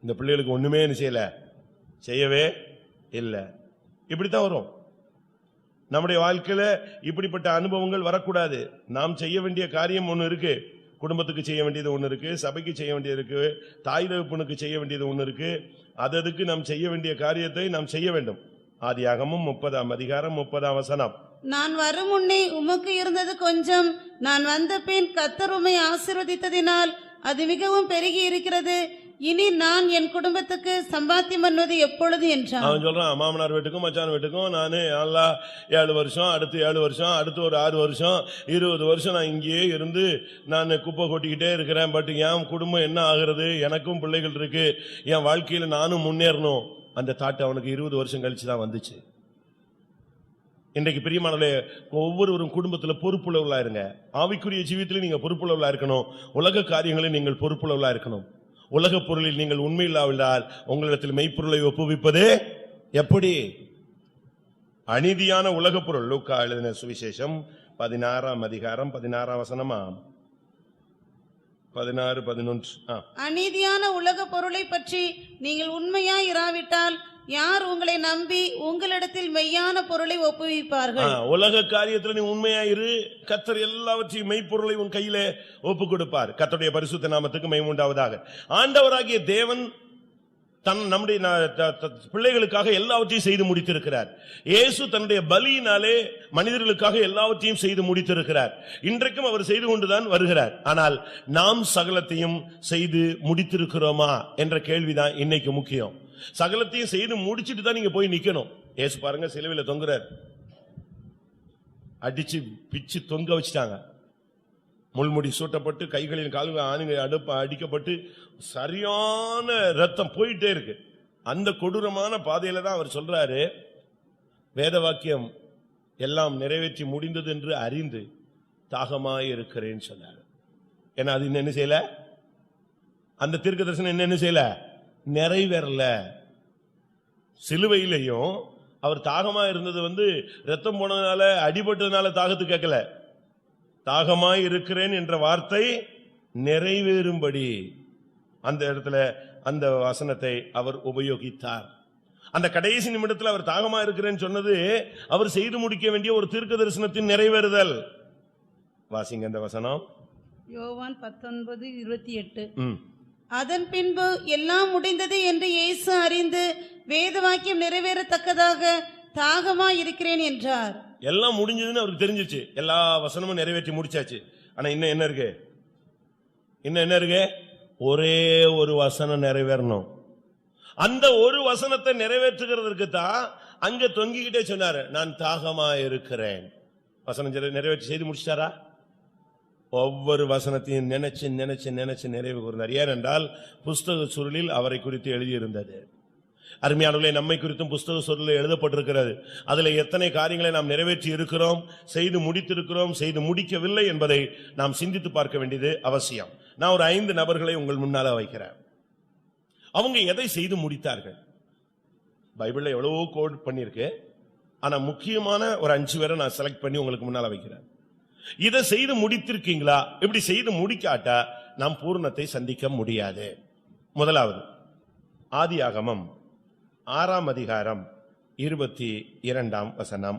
இந்த பிள்ளைகளுக்கு ஒண்ணுமே என்ன செய்யவே இல்லை. இப்படித்தான் வரும். நம்முடைய வாழ்க்கையில இப்படிப்பட்ட அனுபவங்கள் வரக்கூடாது. நாம் செய்ய வேண்டிய காரியம் ஒண்ணு இருக்கு. குடும்பத்துக்கு செய்ய வேண்டியது ஒண்ணு இருக்கு, சபைக்கு செய்ய வேண்டியது இருக்கு, தாய் தகப்பனுக்கு செய்ய வேண்டியது ஒண்ணு இருக்கு. அதுக்கு நாம் செய்ய வேண்டிய காரியத்தை நாம் செய்ய வேண்டும். ஆதியாகமம் 30ஆம் அதிகாரம் 30ஆம் வசனம். நான் வரும் முன்னே உமக்கு இருந்தது கொஞ்சம், நான் வந்த பின் கர்த்தர் உம்மை ஆசீர்வதித்ததினால் அது மிகவும் பெருகி இருக்கிறது. இனி நான் என் குடும்பத்துக்கு சம்பாத்தியம் பண்ணுவது எப்பொழுது என்றான். அவன் சொல்றான், மாமனார் வீட்டுக்கும் மச்சான் வீட்டுக்கும் நானு நல்லா 7 வருஷம், அடுத்து 7 வருஷம், அடுத்து ஒரு 6 வருஷம், 20 வருஷம் நான் இங்கேயே இருந்து நான் குப்பை கொட்டிக்கிட்டே இருக்கிறேன். பட் என் குடும்பம் என்ன ஆகுறது, எனக்கும் பிள்ளைகள் இருக்கு, என் வாழ்க்கையில நானும் முன்னேறணும். அந்த தாட் அவனுக்கு 20 வருஷம் கழிச்சுதான் வந்துச்சு. இன்றைக்கு பிரியமானவர்களே, ஒவ்வொருவரும் குடும்பத்துல பொறுப்புள்ளவர்களா இருங்க. ஆவிக்குரிய ஜீவியத்திலே நீங்க பொறுப்புள்ளவர்களா இருக்கணும். உலக காரியங்களில் நீங்கள் பொறுப்புள்ளவர்களா இருக்கணும். உலக பொருளில் நீங்கள் உண்மை இல்லாவிட்டால் உங்களிடத்தில் மெய்ப்பொருளை ஒப்புவிப்பது எப்படி? அநீதியான உலக பொருள். லூக்கா எழுதின சுவிசேஷம் 16ஆம் அதிகாரம் 16ஆம் வசனமா 16, 11. அநீதியான உலக பொருளை பற்றி நீங்கள் உண்மையாய் இராவிட்டால் யார் உங்களை நம்பி உங்களிடத்தில் மெய்யான பொருளை ஒப்புவிப்பார்கள்? உலக காரியத்துல நீ உண்மையாயிரு, கர்த்தர் எல்லாவற்றையும் மெய்ப்பொருளை உன் கையில ஒப்பு கொடுப்பார். கர்த்தருடைய பரிசுத்த நாமத்துக்கு மகிமை உண்டாவதாக. ஆண்டவராகிய தேவன் நம்முடைய பிள்ளைகளுக்காக எல்லாவற்றையும் செய்து முடித்திருக்கிறார். இயேசு தன்னுடைய பலியினாலே மனிதர்களுக்காக எல்லாவற்றையும் செய்து முடித்திருக்கிறார். இன்றைக்கும் அவர் செய்து கொண்டுதான் வருகிறார். ஆனால் நாம் சகலத்தையும் செய்து முடித்திருக்கிறோமா என்ற கேள்விதான் இன்னைக்கு முக்கியம். சகலத்தையும் செய்து முடிச்சிட்டு தான் நீங்க போய் நிக்கணும். இயேசு பாருங்க, சிலுவையில தொங்குறார், அடிச்சு பிச்சு தொங்க வச்சுட்டாங்க. முள்முடி சூட்டப்பட்டு கைகளின் கால்கள் ஆணுங்க அடிக்கப்பட்டு சரியான ரத்தம் போயிட்டே இருக்கு. அந்த கொடூரமான பாதையில தான் அவர் சொல்றாரு, வேத வாக்கியம் எல்லாம் நிறைவேற்றி முடிந்தது என்று அறிந்து தாகமாய் இருக்கிறேன்னு சொன்னார். ஏன்னா அது என்ன செய்யல, அந்த தீர்க்க தரிசனம் என்ன செய்யல, நிறைவேறல. சிலுவையிலையும் அவர் தாகமா இருந்தது ரத்தம் போனதுனால, அடிபட்டதுனால தாகத்து கேட்கல. தாகமாய் இருக்கிறேன் என்ற வார்த்தை நிறைவேறும்படி அந்த இடத்துல அந்த வசனத்தை அவர் உபயோகித்தார். அந்த கடைசி நிமிடத்தில் அவர் தாகமா இருக்கிறேன்னு சொன்னது அவர் செய்து முடிக்க வேண்டிய ஒரு தீர்க்க தரிசனத்தின் நிறைவேறுதல். வாசிங்க அந்த வசனம். யோவான் 19:28. அதன் பின்பு எல்லாம் முடிந்தது என்று இயேசு அறிந்து வேத வாக்கியம் நிறைவேறத்தக்கதாக தாகமாய் இருக்கிறேன் என்றார். எல்லாம் முடிஞ்சதுன்னு அவருக்கு தெரிஞ்சிச்சு. எல்லா வசனமும் நிறைவேற்றி முடிச்சாச்சு. ஆனா இன்னும் என்ன இருக்கு? இன்னும் என்ன இருக்கு? ஒரே ஒரு வசனம் நிறைவேறணும். அந்த ஒரு வசனத்தை நிறைவேற்றுகிறதுக்கு தான் அங்க தொங்கிக்கிட்டே சொன்னாரு, நான் தாகமா இருக்கிறேன். வசனம் நிறைவேற்றி செய்து முடிச்சிட்டாரா? ஒவ்வொரு வசனத்தையும் நினைச்சு நினைச்சு நினைச்சு நிறைவு கூர்ந்தார். ஏனென்றால் புஸ்தக சுருளில் அவரை குறித்து எழுதியிருந்தது. அருமையானவர்களே, நம்மை குறித்தும் புஸ்தக சுருளில் எழுதப்பட்டிருக்கிறது. அதுல எத்தனை காரியங்களை நாம் நிறைவேற்றி இருக்கிறோம், செய்து முடித்திருக்கிறோம், செய்து முடிக்கவில்லை என்பதை நாம் சிந்தித்து பார்க்க வேண்டியது அவசியம். நான் ஒரு 5 நபர்களை உங்கள் முன்னால வைக்கிறேன். அவங்க எதை செய்து முடித்தார்கள்? பைபிள்ல எவ்வளவோ கோட் பண்ணிருக்கு. ஆனா முக்கியமான ஒரு 5 பேரை நான் செலக்ட் பண்ணி உங்களுக்கு முன்னால வைக்கிறேன். இதை செய்து முடித்திருக்கீங்களா? இப்படி செய்து முடிக்காட்டா நாம் பூர்ணத்தை சந்திக்க முடியாது. முதலாவது ஆதியாகமம் 6ஆம் அதிகாரம் 22ஆம் வசனம்.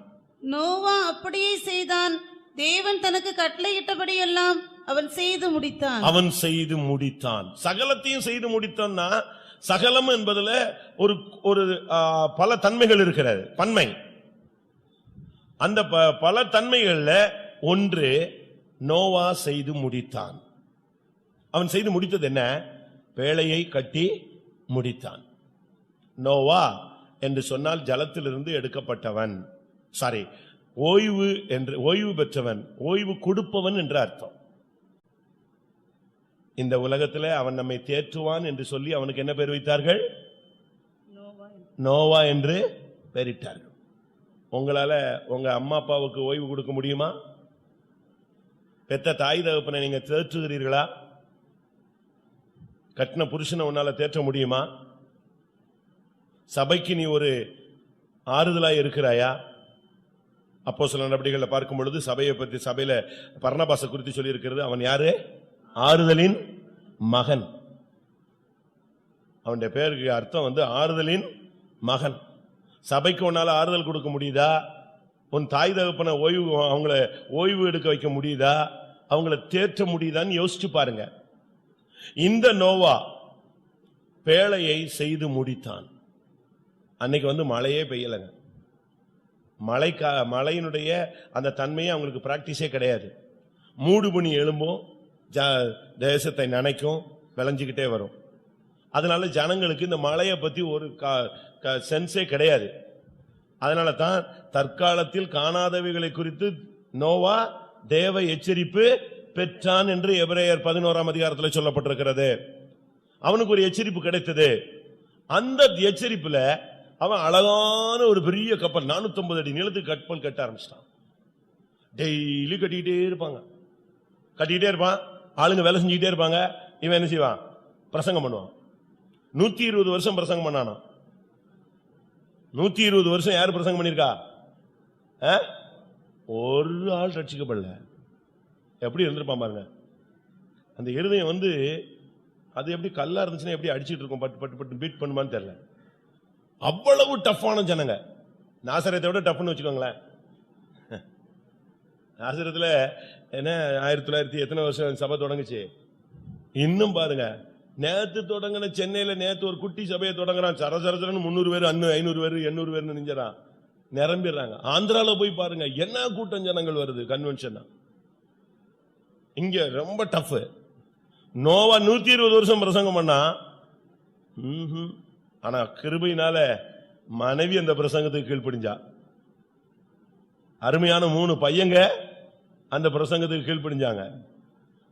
நோவா அப்படியே செய்தான், தேவன் தனக்கு கட்டளையிட்டபடி எல்லாம் அவன் செய்து முடித்தான். அவன் செய்து முடித்தான். சகலத்தையும் செய்து முடித்தான்னா, சகலம் என்பதுல ஒரு பல தன்மைகள் இருக்கிறது. பன்மை. அந்த பல தன்மைகள்ல ஒன்று நோவா செய்து முடித்தான். அவன் செய்து முடித்தது என்ன? பேழையை கட்டி முடித்தான். நோவா என்று சொன்னால் ஜலத்திலிருந்து எடுக்கப்பட்டவன், சாரி, ஓய்வு பெற்றவன், ஓய்வு கொடுப்பவன் என்ற அர்த்தம். இந்த உலகத்தில் அவன் நம்மை தேற்றுவான் என்று சொல்லி அவனுக்கு என்ன பெயர் வைத்தார்கள்? நோவா என்று பெயரிட்டார்கள். உங்களால உங்க அம்மா அப்பாவுக்கு ஓய்வு கொடுக்க முடியுமா? பெத்த தாய் தகப்பனை நீங்க தேற்றுகிறீர்களா? கட்டின புருஷனை உன்னால தேற்ற முடியுமா? சபைக்கு நீ ஒரு ஆறுதலாய் இருக்கிறாயா? அப்போஸ்தலர் நடவடிக்கைகளை பார்க்கும் பொழுது சபையை பற்றி, சபையில பர்னபாசை குறித்து சொல்லி இருக்கிறது. அவன் யாரு? ஆறுதலின் மகன். அவனுடைய பேருக்கு அர்த்தம் ஆறுதலின் மகன். சபைக்கு உன்னால ஆறுதல் கொடுக்க முடியுதா? உன் தாய் தகப்பனை அவங்கள ஓய்வு எடுக்க வைக்க முடியுதா? அவங்கள தேற்ற முடியுதான்னு யோசிச்சு பாருங்க. இந்த நோவா பேழையை செய்து முடித்தான். அன்னைக்கு மழையே பெய்யலங்க. மழையினுடைய அந்த தன்மையை அவங்களுக்கு பிராக்டிஸே கிடையாது. மூடு பனி எழும்பும், தேசத்தை நனைக்கும், விளைஞ்சுக்கிட்டே வரும். அதனால ஜனங்களுக்கு இந்த மழையை பத்தி ஒரு சென்ஸே கிடையாது. அதனால தான் தற்காலத்தில் காணாதவைகளை குறித்து நோவா தேவ எச்சரிப்பு பெற்றான் என்று எபிரேயர் 11ஆம் அதிகாரத்தில் சொல்லப்பட்டிருக்கிறது. அவனுக்கு ஒரு எச்சரிப்பு கிடைத்தது. அந்த எச்சரிப்புல அவன் அழகான ஒரு பெரிய கப்பல் 450 அடி நீளத்துக்கு கப்பல் கட்ட ஆரம்பிச்சிட்டான். டெய்லி கட்டிக்கிட்டே இருப்பான். ஆளுங்க வேலை செஞ்சுக்கிட்டே இருப்பாங்க. இவன் என்ன செய்வான்? பிரசங்கம் பண்ணுவான். 120 வருஷம் பிரசங்கம் பண்ணானா? 120 வருஷம் யாரு பிரசங்கம் பண்ணிருக்கா? ஒரு ஆள் ரட்சிக்கப்படல. எப்படி இருந்திருப்பான் பாருங்க. அந்த இருதயம் அது எப்படி கல்லா இருந்துச்சுன்னா எப்படி அடிச்சுட்டு இருக்கும், பட்டு பட்டு பட்டு பீட் பண்ணுமான்னு தெரியல. அவ்வளவு டஃப்பான ஜனங்க. நாசரத்தை விட டஃப்னு வச்சுக்கோங்களேன். நாசரத்துல என்ன 1900 எத்தனை வருஷம் சபை தொடங்குச்சு? இன்னும் பாருங்க, நேத்து தொடங்கின சென்னையில நேத்து ஒரு குட்டி சபையை தொடங்குறான். சரசரசரன்னு 300 பேர், 500 பேர், 800 பேர் நிஞ்சான், நிரம்பிடுறாங்க. ஆந்திரால போய் பாருங்க, என்ன கூட்டம் ஜனங்கள் வருது கன்வென்ஷன். இங்க ரொம்ப டஃப். நோவா 120 வருஷம் பிரசங்கம் பண்ணா. ஆனா கிருபையினால மனைவி அந்த பிரசங்கத்துக்கு கீழ்ப்படிஞ்சா. அருமையான 3 பையங்க அந்த பிரசங்கத்துக்கு கீழ்ப்படிஞ்சாங்க.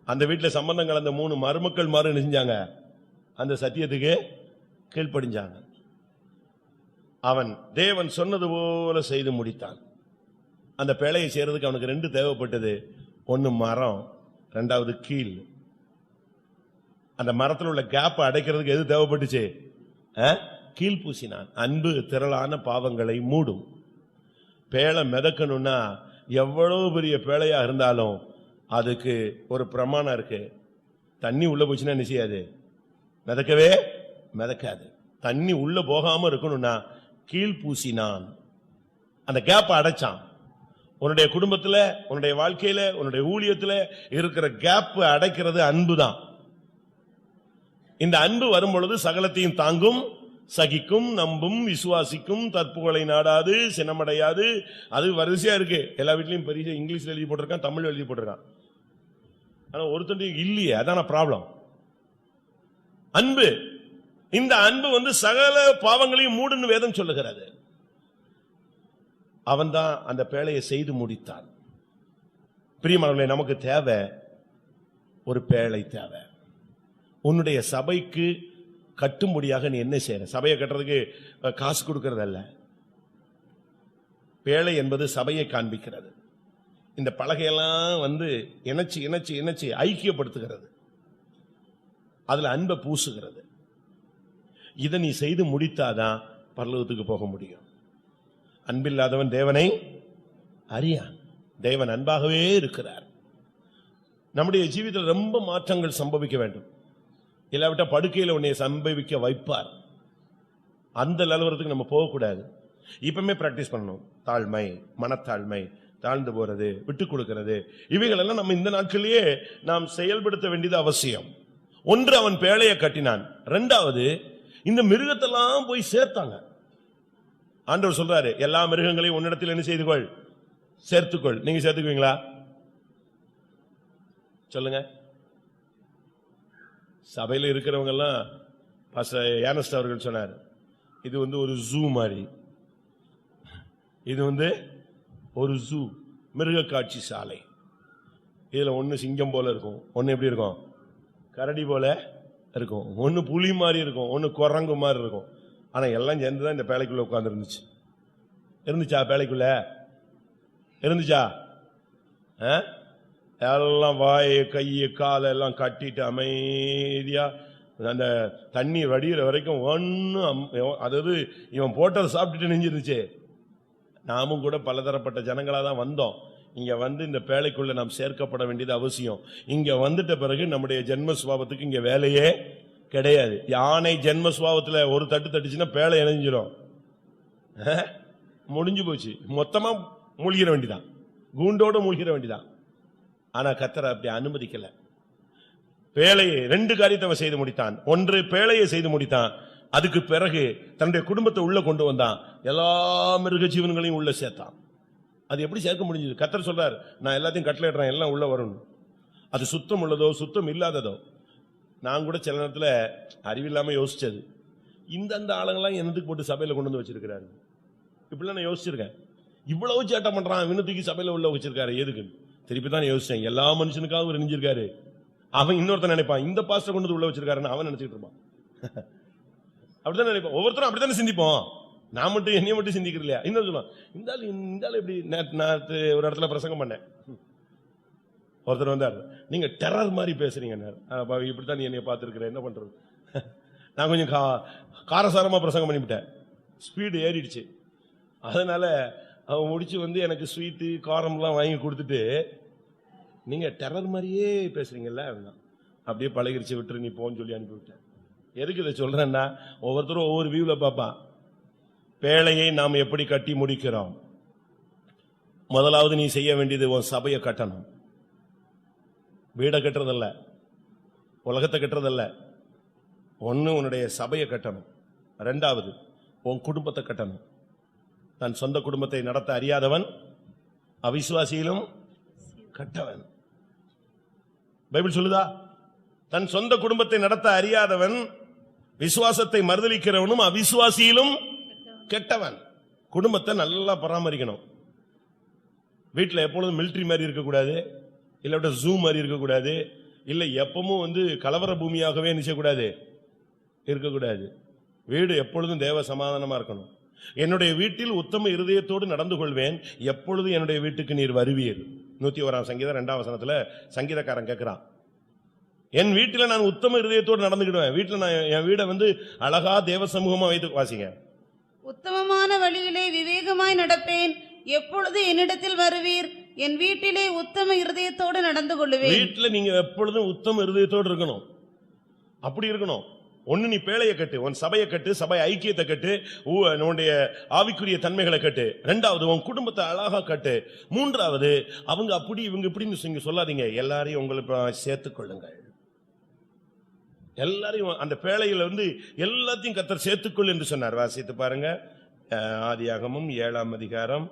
அந்த வீட்டுல சம்பந்தம் கலந்த 3 மருமக்கள் மாறு செஞ்சாங்க, அந்த சத்தியத்துக்கு கீழ்ப்படிஞ்சாங்க. அவன் தேவன் சொன்னது போல செய்து முடித்தான். அந்த பேழையை செய்யறதுக்கு அவனுக்கு 2 தேவைப்பட்டது. ஒன்னு மரம், 2வது கீழ். அந்த மரத்தில் உள்ள கேப் அடைக்கிறதுக்கு எது தேவைப்பட்டுச்சு? கீழ் பூசினான். அன்பு திரளான பாவங்களை மூடும். பேழை மிதக்கணும்னா எவ்வளவு பெரிய பேழையா இருந்தாலும் அதுக்கு ஒரு பிரமாணம் இருக்கு. தண்ணி உள்ள போச்சுன்னா என்ன செய்யாது? மிதக்கவே மிதக்காது. தண்ணி உள்ள போகாம இருக்கணும்னா கீழ் பூசினான். அந்த கேப் அடைச்சான். உன்னுடைய குடும்பத்துல, உன்னுடைய வாழ்க்கையில, உன்னுடைய ஊழியத்துல இருக்கிற கேப் அடைக்கிறது அன்புதான். இந்த அன்பு வரும் பொழுது சகலத்தையும் தாங்கும், சகிக்கும், நம்பும், விசுவாசிக்கும், தற்புகளை நாடாது, சினமடையாது. அது வரிசையா இருக்கு. எல்லா வீட்லயும் பெரிய இங்கிலீஷ்ல எழுதி போட்டிருக்கான், தமிழ் எழுதி போட்டிருக்கான். ஆனா ஒருத்தன் இல்லையே, அதான ப்ராப்ளம். அன்பு, இந்த அன்பு சகல பாவங்களையும் மூடுன்னு வேதம் சொல்லுகிறது. அவன் தான் அந்த பேழையை செய்து முடித்தான். பிரியமானவர்களே, நமக்கு தேவை ஒரு பேழை தேவை. உன்னுடைய சபைக்கு கட்டும்படியாக நீ என்ன செய்யற? சபையை கட்டுறதுக்கு காசு கொடுக்கறது அல்ல. பேழை என்பது சபையை காண்பிக்கிறது. இந்த பலகையெல்லாம் இணைச்சு இணைச்சு இணைச்சு ஐக்கியப்படுத்துகிறது. அதுல அன்பை பூசுகிறது. இதை நீ செய்து முடித்தாதான் பரலோகத்துக்கு போக முடியும். அன்பில்லாதவன் தேவனை அறியான். தேவன் அன்பாகவே இருக்கிறார். நம்முடைய ஜீவிதத்தில் ரொம்ப மாற்றங்கள் சம்பவிக்க வேண்டும். இல்லாவிட்டா படுக்கையில் உன்னை சம்பவிக்க வைப்பார். அந்த நிலவரத்துக்கு நம்ம போகக்கூடாது. இப்பவுமே பிராக்டிஸ் பண்ணணும். தாழ்மை, மனத்தாழ்மை, தாழ்ந்து போறது, விட்டு கொடுக்கிறது, இவைகள் எல்லாம் நம்ம இந்த நாட்களிலேயே நாம் செயல்படுத்த வேண்டியது அவசியம். ஒன்று, அவன் பேழையை கட்டினான். 2வது, இந்த மிருகத்தெல்லாம் போய் சேர்த்தாங்க. ஆண்டவர் சொல்றாரு, எல்லா மிருகங்களையும் உன்னிடத்தில் என்ன செய்து கொள்? சேர்த்துக்கொள். நீங்க சேர்த்துக்குவீங்களா? சொல்லுங்க. சபையில் இருக்கிறவங்க எல்லாம் ஏனஸ்ட் அவர்கள் சொன்னார், இது ஒரு ஜூ மாதிரி. இது ஒரு ஜூ, மிருக காட்சி சாலை. இதுல ஒன்னு சிங்கம் போல இருக்கும், ஒன்னு எப்படி இருக்கும்? கரடி போல இருக்கும், ஒன்னு புலி மாதிரி இருக்கும், ஒன்னு குரங்கு மாதிரி இருக்கும். ஆனா எல்லாம் சேர்ந்துதான் இந்த பேழைக்குள்ள உட்கார்ந்து இருந்துச்சு. இருந்துச்சா? பேழைக்குள்ள இருந்துச்சா? எல்லாம் வாயை, கையை, காலை எல்லாம் கட்டிட்டு அமைதியா அந்த தண்ணி வடிகிற வரைக்கும் ஒன்னும், அதாவது இவன் போட்டதை சாப்பிட்டுட்டு நெஞ்சிருந்துச்சு. நாமும் கூட பலதரப்பட்ட ஜனங்களா தான் வந்தோம். இங்க இந்த பேழைக்குள்ள நாம் சேர்க்கப்பட வேண்டியது அவசியம். இங்க வந்துட்ட பிறகு நம்முடைய ஜென்ம சுபாவத்துக்கு இங்க வேலையே கிடையாது. யானை ஜென்ம சுபாவத்துல ஒரு தட்டு தட்டுச்சுன்னா பேழை இணைஞ்சிடும், முடிஞ்சு போச்சு. மொத்தமா மூழ்கிற வேண்டிதான், கூண்டோட மூழ்கிற வேண்டிதான். ஆனா கர்த்தர் அப்படி அனுமதிக்கல. பேழையை 2 காரியத்தை அவன் செய்து முடித்தான். ஒன்று, பேழையை செய்து முடித்தான். அதுக்கு பிறகு தன்னுடைய குடும்பத்தை உள்ள கொண்டு வந்தான். எல்லா மிருக ஜீவன்களையும் உள்ள சேர்த்தான். அது எப்படி சேர்க்க முடிஞ்சது? கர்த்தர் சொல்றார், நான் எல்லாத்தையும் கட்டளையிடுறேன், எல்லாம் உள்ள வரணும். அது சுத்தம் உள்ளதோ சுத்தம் இல்லாததோ, நான் கூட சில நேரத்துல அறிவில்லாம யோசிச்சது, இந்த ஆளுங்கெல்லாம் என்னத்துக்கு போட்டு சபையில கொண்டு வந்து வச்சிருக்கிறாரு இப்படிலாம் நான் யோசிச்சிருக்கேன். இவ்வளவு சேட்டை பண்றான் வினத்துக்கு சபையில உள்ள வச்சிருக்காரு எதுக்கு திருப்பி தான் யோசிச்சேன். எல்லா மனுஷனுக்காகவும் ஒரு நெஞ்சிருக்காரு. அவன் இன்னொருத்தன் நினைப்பான் இந்த பாஸ்டர் கொண்டு வந்து உள்ள வச்சிருக்காருன்னு அவன் நினைச்சிட்டு இருப்பான். அப்படிதான் நினைப்பான். ஒவ்வொருத்தரும் அப்படித்தானே சிந்திப்போம். நான் மட்டும் என்னைய மட்டும் சிந்திக்கிறது இல்லையா. இன்னொரு சொல்லுவான் இந்த ஆள் எப்படி. நேற்று ஒரு இடத்துல பிரசங்கம் பண்ணேன். ஒருத்தர் வந்தார், நீங்க டெரர் மாதிரி பேசுறீங்க. இப்படித்தான் நீ என்னைய பார்த்துருக்கிறேன், என்ன பண்றது. நான் கொஞ்சம் காரசாரமா பிரசங்கம் பண்ணிவிட்டேன், ஸ்பீடு ஏறிடுச்சு. அதனால அவன் முடிச்சு வந்து எனக்கு ஸ்வீட்டு காரம்லாம் வாங்கி கொடுத்துட்டு நீங்க டெரர் மாதிரியே பேசுறீங்கல்ல, அப்படியே பழகிருச்சு, விட்டுரு நீ போன்னு சொல்லி அனுப்பிவிட்டேன். எதுக்கு இதை சொல்றேன்னா, ஒவ்வொருத்தரும் ஒவ்வொரு வியூல பார்ப்பான். பேழையை நாம் எப்படி கட்டி முடிக்கிறோம். முதலாவது நீ செய்ய வேண்டியது உன் சபையை கட்டணும். வீடை கட்டுறதல்ல, உலகத்தை கட்டுறதல்ல. ஒன்னு உன்னுடைய சபையை கட்டணும். ரெண்டாவது உன் குடும்பத்தை கட்டணும். தன் சொந்த குடும்பத்தை நடத்த அறியாதவன் அவிசுவாசியிலும் கட்டவன். பைபிள் சொல்லுதா? தன் சொந்த குடும்பத்தை நடத்த அறியாதவன் விசுவாசத்தை மறுதலிக்கிறவனும் அவிசுவாசியிலும் கெட்டவன். குடும்பத்தை நல்லா பராமரிக்கணும். வீட்டில் எப்பொழுதும் மிலிட்டரி மாதிரி இருக்கக்கூடாது, இல்லாட்ட ஜூ மாதிரி இருக்கக்கூடாது, இல்லை எப்பவும் வந்து கலவர பூமியாகவே நிச்சயக்கூடாது, இருக்கக்கூடாது. வீடு எப்பொழுதும் தேவ சமாதானமா இருக்கணும். என்னுடைய வீட்டில் உத்தம இருதயத்தோடு நடந்து கொள்வேன், எப்பொழுது என்னுடைய வீட்டுக்கு நீர் வருவீர். 101 சங்கீதம் 2ஆம் வசனத்துல சங்கீதக்காரன் கேட்கிறான், என் வீட்டுல நான் உத்தம இருதயத்தோடு நடந்துக்கிடுவேன். வீட்டுல நான் என் வீடை வந்து அழகா தேவ சமூகமா வைத்து வாசிங்க. உத்தமமான வழியிலே விவேகமாய் நடப்பேன், எப்பொழுது என்னிடத்தில் வருவீர். என் வீட்டிலே உத்தம இருதயத்தோடு நடந்து கொள்ளுவேன். வீட்டுல நீங்க எப்பொழுதும் உத்தம இருதயத்தோடு இருக்கணும். அப்படி இருக்கணும். ஒன்னு நீ பேழையை கட்டு, உன் சபையை கட்டு, சபை ஐக்கியத்தை கட்டு, உன்னுடைய ஆவிக்குரிய தன்மைகளை கட்டு. ரெண்டாவது உன் குடும்பத்தை அழகா கட்டு. மூன்றாவது அவங்க அப்படி இவங்க இப்படின்னு சொல்லாதீங்க, எல்லாரையும் உங்களுக்கு சேர்த்துக் கொள்ளுங்கள். எல்லாரையும் அந்த பேழையில வந்து எல்லாத்தையும் கர்த்தர் சேர்த்துக்கொள் என்று சொன்னார். வாசித்து பாருங்க, ஆதியாகமம் 7ஆம் அதிகாரம்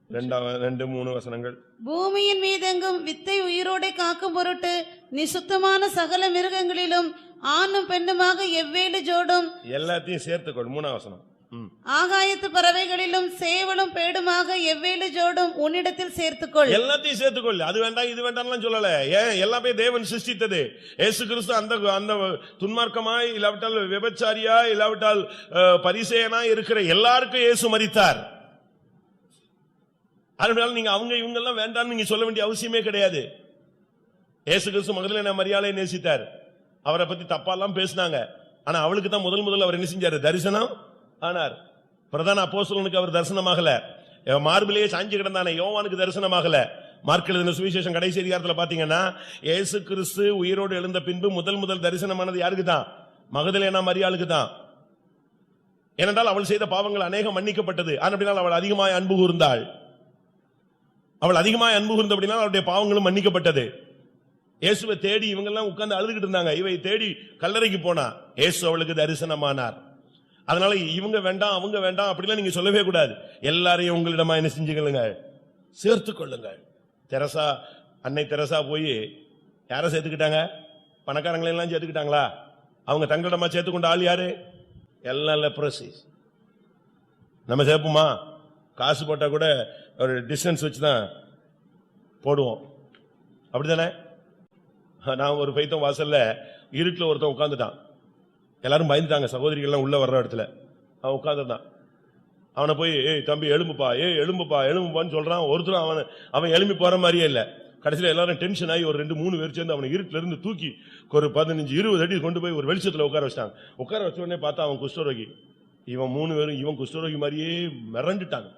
2-3 வசனங்கள். பூமியின் மீதெங்கும் வித்தை உயிரோடே காக்கும் பொருட்டு நீ சுத்தமான சகல மிருகங்களிலும் ஆணும் பெண்ணுமாக எவ்வேலு ஜோடும் எல்லாத்தையும் சேர்த்துக்கொள். 3ஆம் வசனம். ஆகாயத்து பறவைகளிலும் சேவலும் பேடுமாக எவ்வேலு ஜோடும் உன்னிடத்தில் சேர்த்துக்கொள். எல்லாத்தையும் சேர்த்துக்கொள். அது வேண்டாம் இது வேண்டாம் சொல்லல. ஏன்? எல்லாமே தேவன் சிருஷ்டித்தது. இயேசு கிறிஸ்து அந்த துன்மார்க்கமாய் இல்லாவிட்டால் விபச்சாரியா இல்லாவிட்டால் பரிசேயனா இருக்கிற எல்லாருக்கும் இயேசு மரித்தார். அதனால நீங்க அவங்க இவங்க எல்லாம் வேண்டாம்னு நீங்க சொல்ல வேண்டிய அவசியமே கிடையாது. இயேசு கிறிஸ்து மகதலேனா மரியாளை நேசித்தார். அவரை பத்தி தப்பாலாம் பேசினாங்க. ஆனா அவளுக்கு தான் முதல் அவர் என்ன செஞ்சாரு? தரிசனம் ஆனார். பிரதான அப்போஸ்தலனுக்கு அவர் தரிசனமாகல, மார்பிலேயே சாஞ்சி கிடந்தானே யோவானுக்கு தரிசனமாகல. மார்க் எழுதின சுவிசேஷம் கடைசி அதிகாரத்துல பாத்தீங்கன்னா, இயேசு கிறிஸ்து உயிரோடு எழுந்த பின்பு முதல் தரிசனமானது யாருக்கு தான்? மகதலேனா மரியாளுக்கு தான். ஏனென்றால் அவள் செய்த பாவங்கள் அநேகம் மன்னிக்கப்பட்டது. அப்படினால் அவள் அதிகமாய் அன்பு கூர்ந்தாள். அவள் அதிகமாய் அன்பு கூர்ந்தபடினால் அவளுடைய பாவங்களும் மன்னிக்கப்பட்டது. இயேசுவை தேடி இவங்க எல்லாம் உட்கார்ந்து அழுதுகிட்டு இருந்தாங்க. இவை தேடி கல்லறைக்கு போனா இயேசு அவளுக்கு தரிசனமானார். அதனால இவங்க வேண்டாம் அவங்க வேண்டாம் அப்படிலாம் நீங்க சொல்லவே கூடாது. எல்லாரையும் உங்களிடமா என்ன செஞ்சுக்கொள்ளுங்க, சேர்த்துக் கொள்ளுங்கள். தெரசா, அன்னை தெரசா போய் யாரை சேர்த்துக்கிட்டாங்க? பணக்காரங்களை எல்லாம் சேர்த்துக்கிட்டாங்களா? அவங்க தங்களிடமா சேர்த்துக்கொண்ட ஆள் யாரு? எல்லாம் லெப்ரசி. நம்ம சேர்ப்போமா? காசு போட்டா கூட ஒரு டிஸ்டன்ஸ் வச்சுதான் போடுவோம், அப்படித்தானே? நான் ஒரு பைத்தம் வாசல்ல இருட்டுல ஒருத்தன் உட்கார்ந்துட்டான். எல்லாரும் பயந்துட்டாங்க, சகோதரிகள்லாம் உள்ள வர்ற இடத்துல. அவன் உட்கார்ந்துட்டான். அவனை போய் ஏய் தம்பி எழும்புப்பா, எழும்புப்பான்னு சொல்றான். ஒருத்தரும் அவன் எழும்பி போற மாதிரியே இல்ல. கடைசியில எல்லாரும் டென்ஷன் ஆகி ஒரு 2-3 பேர் சேர்ந்து அவனை இருட்டுல இருந்து தூக்கி ஒரு 15-20 அடி கொண்டு போய் ஒரு வெளிச்சத்துல உட்கார வச்சிட்டாங்க. உட்கார வச்ச உடனே பார்த்தா அவன் குஷ்டரோகி. இவன் 3 பேரும் இவன் குஷ்டரோகி மாதிரியே மிரண்டுட்டாங்க.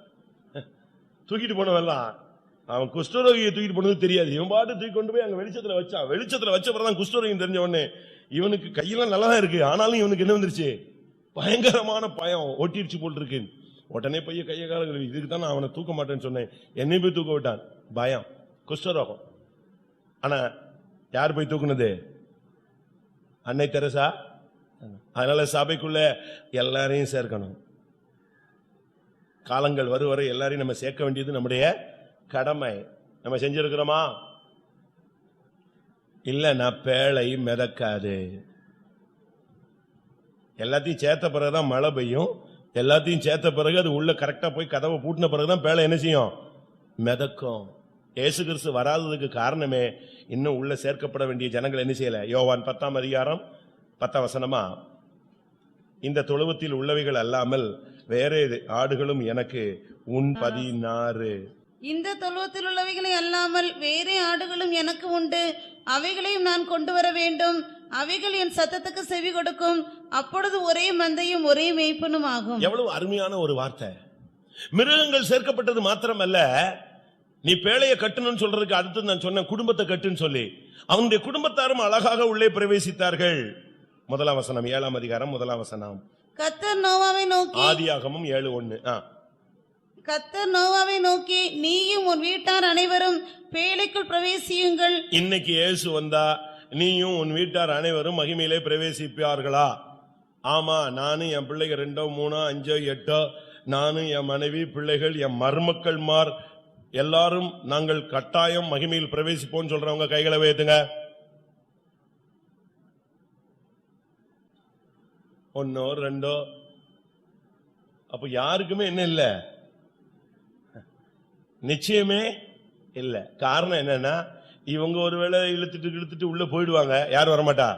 தூக்கிட்டு போனவெல்லாம் அவன் குஷ்டரோகியை தூக்கிட்டு போனது தெரியாது. இவன் பாட்டு தூக்கி கொண்டு போய் அங்க வெளிச்சத்துல வச்சான். வெளிச்சத்துல வச்ச பிறதான் குஷ்டரோகி தெரிஞ்ச உடனே இவனுக்கு கையெல்லாம் நல்லாதான் இருக்கு, ஆனாலும் இவனுக்கு என்ன வந்துருச்சு? பயங்கரமான பயம் ஓட்டிடுச்சு போல் இருக்கு. உடனே பைய கைய காலங்கள், இதுக்கு தான் நான் அவனை தூக்க மாட்டேன்னு சொன்னேன், என்னை போய் தூக்க விட்டான். பயம், குஷ்டரோகம். ஆனா யார் போய் தூக்குனது? அன்னை தெரசா. அதனால சபைக்குள்ள எல்லாரையும் சேர்க்கணும். காலங்கள் வரும் வரை எல்லாரையும் நம்ம சேர்க்க வேண்டியது நம்முடைய கடமை. நம்ம செஞ்சிருக்கிறோமா? இல்லன்னா பேழை மிதக்காது. எல்லாத்தையும் சேர்த்த பிறகுதான் மழை பெய்யும். எல்லாத்தையும் சேர்த்த பிறகு அது உள்ள கரெக்டா போய் கதவை பூட்டின பிறகுதான் பேழை என்ன செய்யும்? மிதக்கும். இயேசு கிறிஸ்து வராததுக்கு காரணமே இன்னும் உள்ள சேர்க்கப்பட வேண்டிய ஜனங்கள் என்ன செய்யல. யோவான் 10ஆம் அதிகாரம் 10ஆம் வசனமா, இந்த தொழுவத்தில் உள்ளவைகள் அல்லாமல் வேற ஆடுகளும் எனக்கு உன் 16. இந்த தொழுவத்தில் உள்ளவைகளை அல்லாமல் வேறே ஆடுகளும் எனக்கு உண்டு, அவைகளையும் நான் கொண்டு வர வேண்டும். அவைகள் என் சத்தத்துக்கு செவி கொடுக்கும். அப்பொழுது ஒரே மந்தையும் ஒரே மேய்ப்பனும் ஆகும். எவ்வளவு அருமையான ஒரு வார்த்தை. மிருகங்கள் சேர்க்கப்பட்டது மாத்திரமல்ல, நீ பேழையை கட்டணும்னு சொல்றதுக்கு அடுத்து நான் சொன்ன குடும்பத்தை கட்டுன்னு சொல்லி அவனுடைய குடும்பத்தாரும் அழகாக உள்ளே பிரவேசித்தார்கள். 1ஆம் வசனம் 7ஆம் அதிகாரம் 1ஆம் வசனம். கர்த்தர் நோவாவை நோக்கி, ஆதியாகமம் 7:1. கர்த்தர் நோவாவை நோக்கி, நீயும் உன் வீட்டார் அனைவரும் பேழைக்குள் பிரவேசியுங்கள். இன்னைக்கு இயேசு வந்தா நீயும் உன் வீட்டார் அனைவரும் மகிமையிலே பிரவேசிப்பார்களா? ஆமா, நானும் என் பிள்ளைகள் 2, 3, 5, 8, நானும் என் மனைவி, பிள்ளைகள், என் மருமக்கள்மார் எல்லாரும் நாங்கள் கட்டாயம் மகிமையில் பிரவேசிப்போம் சொல்றவங்க கைகளை வைத்துங்க. 1, 2. அப்ப யாருக்குமே என்ன இல்ல, நிச்சயமே இல்ல. காரணம் என்னன்னா, இவங்க ஒருவேளை இழுத்துட்டு உள்ள போயிடுவாங்க. யார் வரமாட்டா?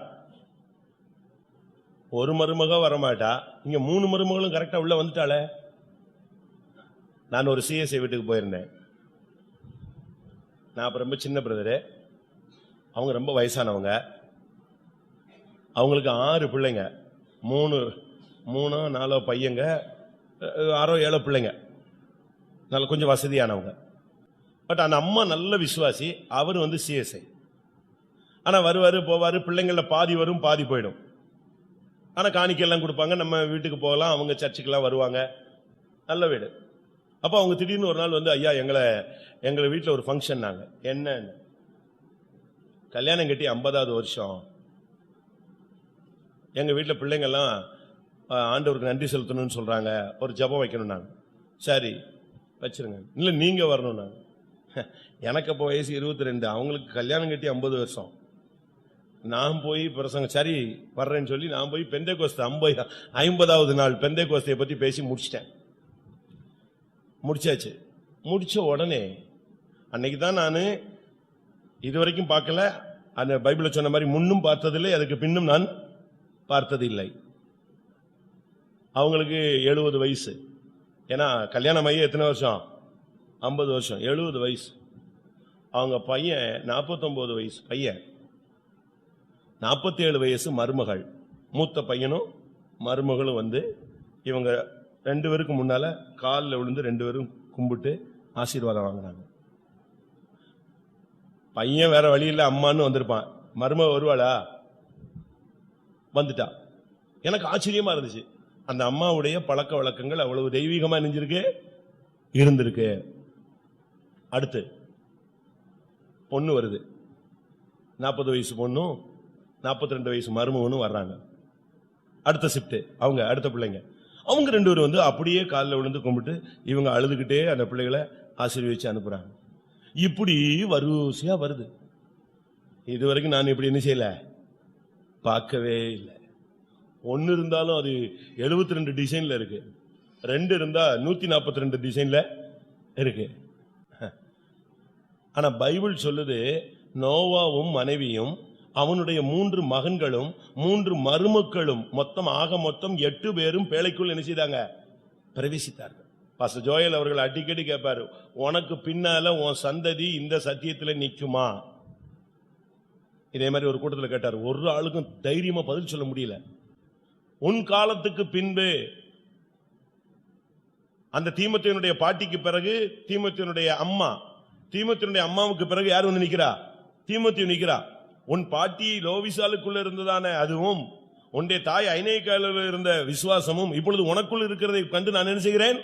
ஒரு மருமக வரமாட்டா. இங்க 3 மருமகளும் கரெக்டா உள்ள வந்துட்டாளே. நான் ஒரு சிஎஸ்ஐ வீட்டுக்கு போயிருந்தேன். நான் அப்ப ரொம்ப சின்ன பிரதரு, அவங்க ரொம்ப வயசானவங்க. அவங்களுக்கு 6 பிள்ளைங்க, 3, 4 பையங்க, 6, 7 பிள்ளைங்க, நல்ல கொஞ்சம் வசதியானவங்க. பட் அந்த அம்மா நல்ல விசுவாசி, அவர் சிஎஸ்ஐ. ஆனா வருவாரு போவாரு, பிள்ளைங்கள பாதி வரும் பாதி போயிடும். ஆனா காணிக்கையெல்லாம் கொடுப்பாங்க, நம்ம வீட்டுக்கு போகலாம், அவங்க சர்ச்சுக்கெல்லாம் வருவாங்க, நல்ல வீடு. அப்ப அவங்க திடீர்னு ஒரு நாள் ஐயா எங்களை வீட்டுல ஒரு ஃபங்க்ஷன். நாங்க என்ன கல்யாணம் கட்டி 50வது வருஷம், எங்க வீட்டுல பிள்ளைங்கெல்லாம் ஆண்டவருக்கு நன்றி செலுத்தணும்னு சொல்றாங்க, ஒரு ஜெபம் வைக்கணும். நாங்க சரி வச்சிருங்க, இல்ல நீங்க வரணும். நாங்க எனக்கு அப்போ வயசு 22, அவங்களுக்கு கல்யாணம் கட்டி 50 வருஷம். நான் போய் பிரசங்க சரி வர்றேன்னு சொல்லி நான் போய் பெந்தேகோஸ்தே 50வது நாள் பெந்தேகோஸ்தையை பத்தி பேசி முடிச்சாச்சு. முடிச்ச உடனே அன்னைக்கு தான் நான் இதுவரைக்கும் பார்க்கல, அந்த பைபிள சொன்ன மாதிரி முன்னும் பார்த்ததில்லை, அதுக்கு பின்னும் நான் பார்த்ததில்லை. அவங்களுக்கு 70 வயசு. ஏன்னா கல்யாணம் ஆகி எத்தனை வருஷம்? 50 வருஷம். 70 வயசு. அவங்க பையன் 49 வயசு பையன், 47 வயசு மருமகள். மூத்த பையனும் மருமகளும் இவங்க 2 பேருக்கு முன்னால காலில் விழுந்து 2 பேரும் கும்பிட்டு ஆசீர்வாதம் வாங்கினாங்க. பையன் வேற வழி இல்ல, அம்மான்னு வந்திருப்பான். மருமக வருவாளா? வந்துட்டா. எனக்கு ஆச்சரியமா இருந்துச்சு. அந்த அம்மாவுடைய பழக்க வழக்கங்கள் அவ்வளவு தெய்வீகமா இருந்திருக்கு. அடுத்து பொண்ணு வருது, 40 வயசு பொண்ணும் 42 வயசு மருமகனும் வர்றாங்க. அடுத்த ஷிப்ட் அவங்க அடுத்த பிள்ளைங்க, அவங்க 2 பேரும் அப்படியே காலில் விழுந்து கும்பிட்டு இவங்க அழுதுகிட்டே அந்த பிள்ளைகளை ஆசீர்வதிச்சு அனுப்புறாங்க. இப்படி வரிசையா வருது. இதுவரைக்கும் நான் இப்படி என்ன செய்யல, பார்க்கவே இல்லை. 1 இருந்தாலும் அது 72 டிசைன்ல இருக்கு, 2 இருந்தா 142 டிசைன்ல இருக்கு. ஆனா பைபிள் சொல்லுது, நோவாவும் மனைவியும் அவனுடைய 3 மகன்களும் 3 மருமக்களும் மொத்தம் 8 பேரும் பேழைக்குள் என்ன செய்தாங்க, பிரவேசித்தார்கள். பாஸ்டர் ஜோயல் அவர்கள் அடிக்கடி கேட்பாரு, உனக்கு பின்னால உன் சந்ததி இந்த சத்தியத்துல நிக்குமா? இதே மாதிரி ஒரு கூட்டத்தில் கேட்டார். ஒரு ஆளுக்கும் தைரியமா பதில் சொல்ல முடியல. உன் காலத்துக்கு பின்பு அந்த தீமோத்தேயுடைய பாட்டிக்கு பிறகு தீமோத்தேயுடைய அம்மாவுக்கு பிறகு யார் நிக்கிறா? தீமோத்தேயு நிக்கிறா. உன் பாட்டி லோவிசாலுக்குள்ள இருந்ததான அதுவும் உன்னுடைய தாய் ஐனேக்கால இருந்த விசுவாசமும் இப்பொழுது உனக்குள் இருக்கிறதை கண்டு நான் என்ன செய்கிறேன்,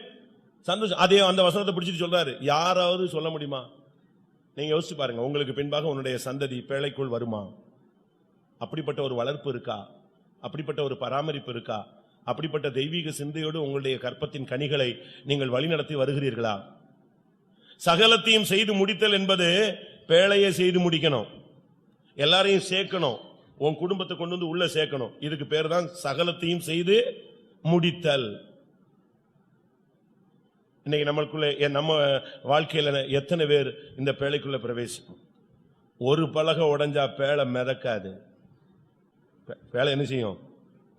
சந்தோஷம். அதே அந்த வசனத்தை பிடிச்சிட்டு சொல்றாரு. யாராவது சொல்ல முடியுமா? நீங்க யோசிச்சு பாருங்க, உங்களுக்கு பின்பாக உன்னுடைய சந்ததி பேழைக்குள் வருமா? அப்படிப்பட்ட ஒரு வளர்ப்பு இருக்கா? அப்படிப்பட்ட ஒரு பராமரிப்பு இருக்கா? அப்படிப்பட்ட தெய்வீக சிந்தையோடு உங்களுடைய கற்பத்தின் கனிகளை நீங்கள் வழிநடத்தி வருகிறீர்களா? சகலத்தையும் செய்து முடித்தல் என்பது பேழையை செய்து முடிக்கணும். எல்லாரையும் சேர்க்கணும், உன் குடும்பத்தை கொண்டு வந்து உள்ள சேர்க்கணும். இதுக்கு பேர் தான் சகலத்தையும் செய்து முடித்தல். இன்னைக்கு நம்மளுக்குள்ள நம்ம வாழ்க்கையில எத்தனை பேர் இந்த பேழைக்குள்ள பிரவேசிக்கும்? ஒரு பலகை உடைஞ்சா பேழை மிதக்காது, பேழை என்ன செய்யும்?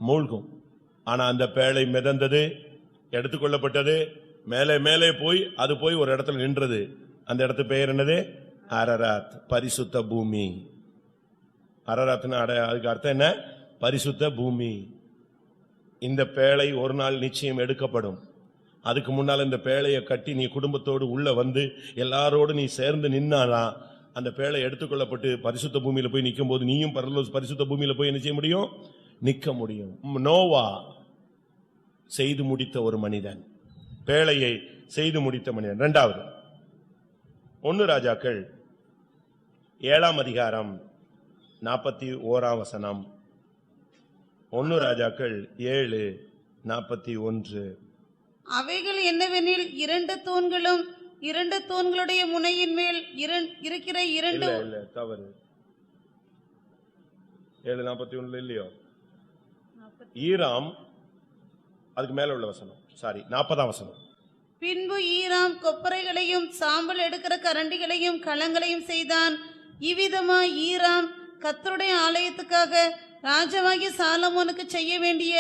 மூழ்கும். ஆனா அந்த பேழை மிதந்தது, எடுத்துக்கொள்ளப்பட்டது, மேலே மேலே போய் அது போய் ஒரு இடத்துல நின்றது. அந்த இடத்து பெயர் என்னது? அரராத், பரிசுத்த பூமி. அரராத்னா அதுக்கு அர்த்தம் என்ன? பரிசுத்த பூமி. இந்த பேழை ஒரு நாள் நிச்சயம் எடுக்கப்படும். அதுக்கு முன்னால் இந்த பேழையை கட்டி நீ குடும்பத்தோடு உள்ள வந்து எல்லாரோடு நீ சேர்ந்து நின்னானா அந்த பேழை எடுத்துக்கொள்ளப்பட்டு பரிசுத்த பூமியில போய் நிற்கும் போது நீயும் பரிசுத்த பூமியில போய் என்ன செய்ய முடியும்? நிற்க முடியும். நோவா செய்து முடித்த ஒரு மனிதன், பேழையை செய்து முடித்த மனிதன். இரண்டாவது 1 ராஜாக்கள் 7ஆம் அதிகாரம் 41ஆம் வசனம். 1 ராஜாக்கள் 7:41. அவைகள் என்னவெனில் 2 தூண்களும் 2 தூண்களுடைய முனையின் மேல் இருக்கிற 2 இல்ல தவறு. 7:41 இல்லையோ? ஈராம் அதுக்கு மேல உள்ள வசனம், சாரி 40ஆம் வசனம். பின்பு ஈராம் கொப்பரைகளையும் சாம்பல் எடுக்கிற கரண்டிகளையும் களங்களையும் செய்தான். இவ்விதமாய் ஈராம் கர்த்தருடைய ஆலயத்துக்காக ராஜாவாகிய சாலமோனுக்கு செய்ய வேண்டிய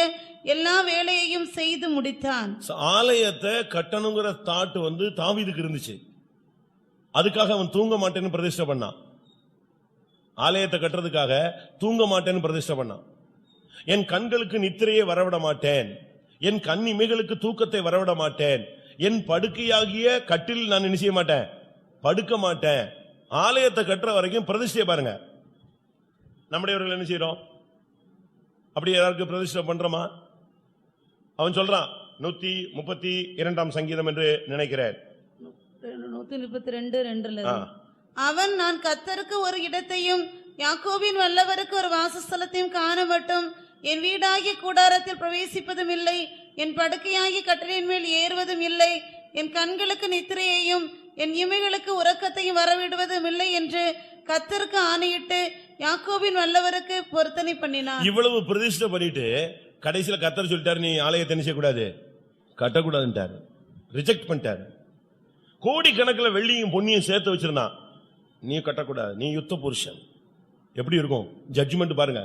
எல்லா வேலையையும் செய்து முடித்தான். ஆலயத்தை கட்டணுங்கிற தாட் தாவீதுக்கு இருந்துச்சு. அதுக்காக அவன் தூங்க மாட்டேன்னு பிரதிஷ்டை பண்ணான். ஆலயத்தை கட்டுறதுக்காக தூங்க மாட்டேன்னு பிரதிஷ்டை பண்ணான். என் கண்களுக்கு நித்திரையை வரவிட மாட்டேன், என் கண் இமைகளுக்கு தூக்கத்தை வரவிட மாட்டேன், என் படுக்கையாகிய கட்டில் நான் என்ன செய்ய மாட்டேன், படுக்க மாட்டேன். ஆலயத்தை கட்டுற வரைக்கும் பிரதிஷ்டையை பாருங்க. நம்முடையவர்கள் என்ன செய்யறோம்? அப்படி யாருக்கு பிரதிஷ்டை பண்றோமா? அவன் சொல்றான் 132ஆம் சங்கீதம் என்று நினைக்கிறேன். 132:2. அவன் நான் கர்த்தருக்கு ஒரு இடத்தையும் யாக்கோபின் வல்லவருக்கு ஒரு வாசஸ்தலத்தையும் காண மட்டும் என் வீடாகிய கூடாரத்தில் பிரவேசிப்பதும் இல்லை, என் படுக்கையாகிய கட்டிலின் மேல் ஏறுவதும் இல்லை, என் கண்களுக்கு நித்திரையையும் என் இமைகளுக்கு உறக்கத்தையும் வரவிடுவதும் இல்லை என்று கர்த்தருக்கு ஆணையிட்டு யாக்கோபின் வல்லவருக்கு பொருத்தனை பண்ணினான். இவ்வளவு பிரதிஷ்டை பண்ணிட்டு கடைசியில கர்த்தர் சொல்லிட்டாரு, நீ ஆலயத்தை என்ன செய்யக்கூடாது, கட்டக்கூடாதுன்ட்டாரு, ரிஜெக்ட் பண்ணிட்டாரு. கோடிக்கணக்கில் வெள்ளியும் பொன்னியும் சேர்த்து வச்சிருந்தான். நீ கட்டக்கூடாது, நீ யுத்த புருஷன். எப்படி இருக்கும் ஜட்ஜ்மெண்ட் பாருங்க.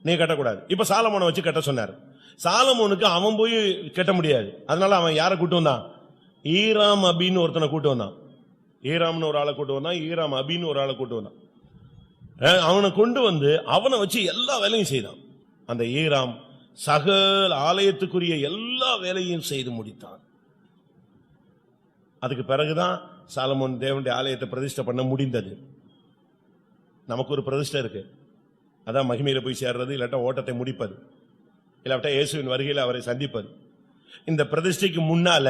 நீ கட்டக்கூடாது. இப்ப சாலமோனை வச்சு கட்ட சொன்னார். சாலமோனுக்கு அவன் போய் கட்ட முடியாது. அதனால அவன் யாரை கூட்டு வந்தான்? ஈராம் அபின்னு ஒருத்தனை கூட்டு வந்தான். ஈராம்னு ஒரு ஆளை கூட்டு வந்தான், ஈராம் அபின்னு ஒரு ஆளை கூட்டு வந்தான். அவனை கொண்டு வந்து அவனை வச்சு எல்லா வேலையும் செய்தான். அந்த ஈராம் சகல ஆலயத்துக்குரிய எல்லா வேலையும் செய்து முடித்தான். அதுக்கு பிறகுதான் சாலமோன் தேவனுடைய ஆலயத்தை பிரதிஷ்டை பண்ண முடிந்தது. நமக்கு ஒரு பிரதிஷ்டை இருக்கு, அதான் மகிமையில போய் சேர்றது, இல்லாட்டா ஓட்டத்தை முடிப்பது, இல்லாட்டா இயேசுவின் வருகையில் அவரை சந்திப்பது. இந்த பிரதிஷ்டைக்கு முன்னால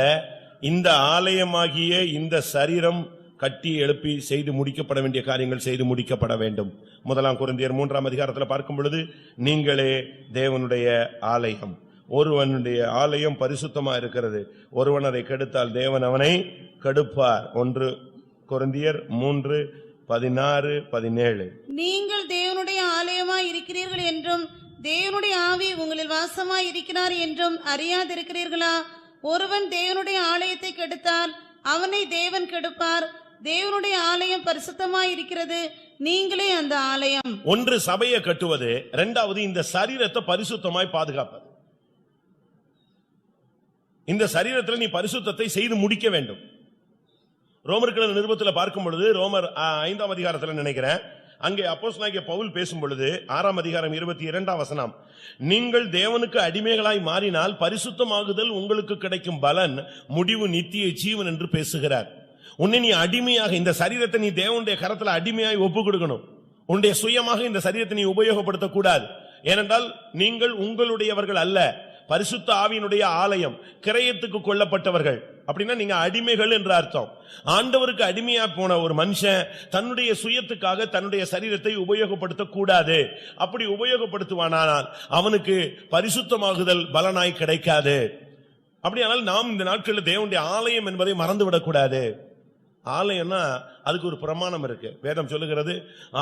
இந்த ஆலயமாகிய இந்த சரீரம் கட்டி எழுப்பி செய்து முடிக்கப்பட வேண்டிய காரியங்கள் செய்து முடிக்கப்பட வேண்டும். 1 கொரிந்தியர் 3ஆம் அதிகாரத்தில் பார்க்கும் பொழுது, நீங்களே தேவனுடைய ஆலயம், ஒருவனுடைய ஆலயம் பரிசுத்தமா இருக்கிறது, ஒருவன் அதை கெடுத்தால் தேவன் அவனை கெடுப்பார். 1 கொரிந்தியர் 3:16-17. நீங்கள் தேவனுடைய ஆலயமாய் இருக்கிறீர்கள் என்றும் தேவனுடைய ஆவி உங்களில் வாசமாய் இருக்கிறார் என்றும் அறியாதிருக்கிறீர்களா? ஒருவன் தேவனுடைய ஆலயத்தை கெடுத்தால் அவனை தேவன் கெடுப்பார். தேவனுடைய ஆலயம் பரிசுத்தமாய் இருக்கிறது, நீங்களே அந்த ஆலயம். ஒன்று சபையை கட்டுவது, இரண்டாவது இந்த சரீரத்தை பரிசுத்தமாய் பாதுகாப்பது. இந்த சரீரத்தில் நீ பரிசுத்தத்தை செய்து முடிக்க வேண்டும். ரோமர்கள் நிருபத்தில் பார்க்கும் பொழுது, ரோமர் 5ஆம் அதிகாரத்தில் நினைக்கிறேன், அங்கே அப்போஸ்தலனாகிய பவுல் பேசும் பொழுது 6ஆம் அதிகாரம் 22ஆம் வசனம், நீங்கள் தேவனுக்கு அடிமைகளாய் மாறினால் பரிசுத்தமாகுதல் உங்களுக்கு கிடைக்கும் பலன் முடிவு நித்திய ஜீவன் என்று பேசுகிறார். உன்னை நீ அடிமையாக, இந்த சரீரத்தை நீ தேவனுடைய கரத்துல அடிமையாய் ஒப்பு கொடுக்கணும். உன்னுடைய சுயமாக இந்த சரீரத்தை நீ உபயோகப்படுத்த கூடாது. ஏனென்றால் நீங்கள் உங்களுடையவர்கள் அல்ல, பரிசுத்த ஆவியினுடைய ஆலயம், கிரயத்துக்கு கொள்ளப்பட்டவர்கள். அப்படின்னா நீங்க அடிமைகள் என்ற அர்த்தம். ஆண்டவருக்கு அடிமையா போன ஒரு மனுஷன் தன்னுடைய சுயத்துக்காக தன்னுடைய சரீரத்தை உபயோகப்படுத்த கூடாது. அப்படி உபயோகப்படுத்துவானால் அவனுக்கு பரிசுத்தமாகுதல் பலனாய் கிடைக்காது. அப்படியானால் நாம் இந்த நாட்களில் தேவனுடைய ஆலயம் என்பதை மறந்துவிடக் கூடாது. ஆலயம்னா அதுக்கு ஒரு பிரமாணம் இருக்கு. வேதம் சொல்லுகிறது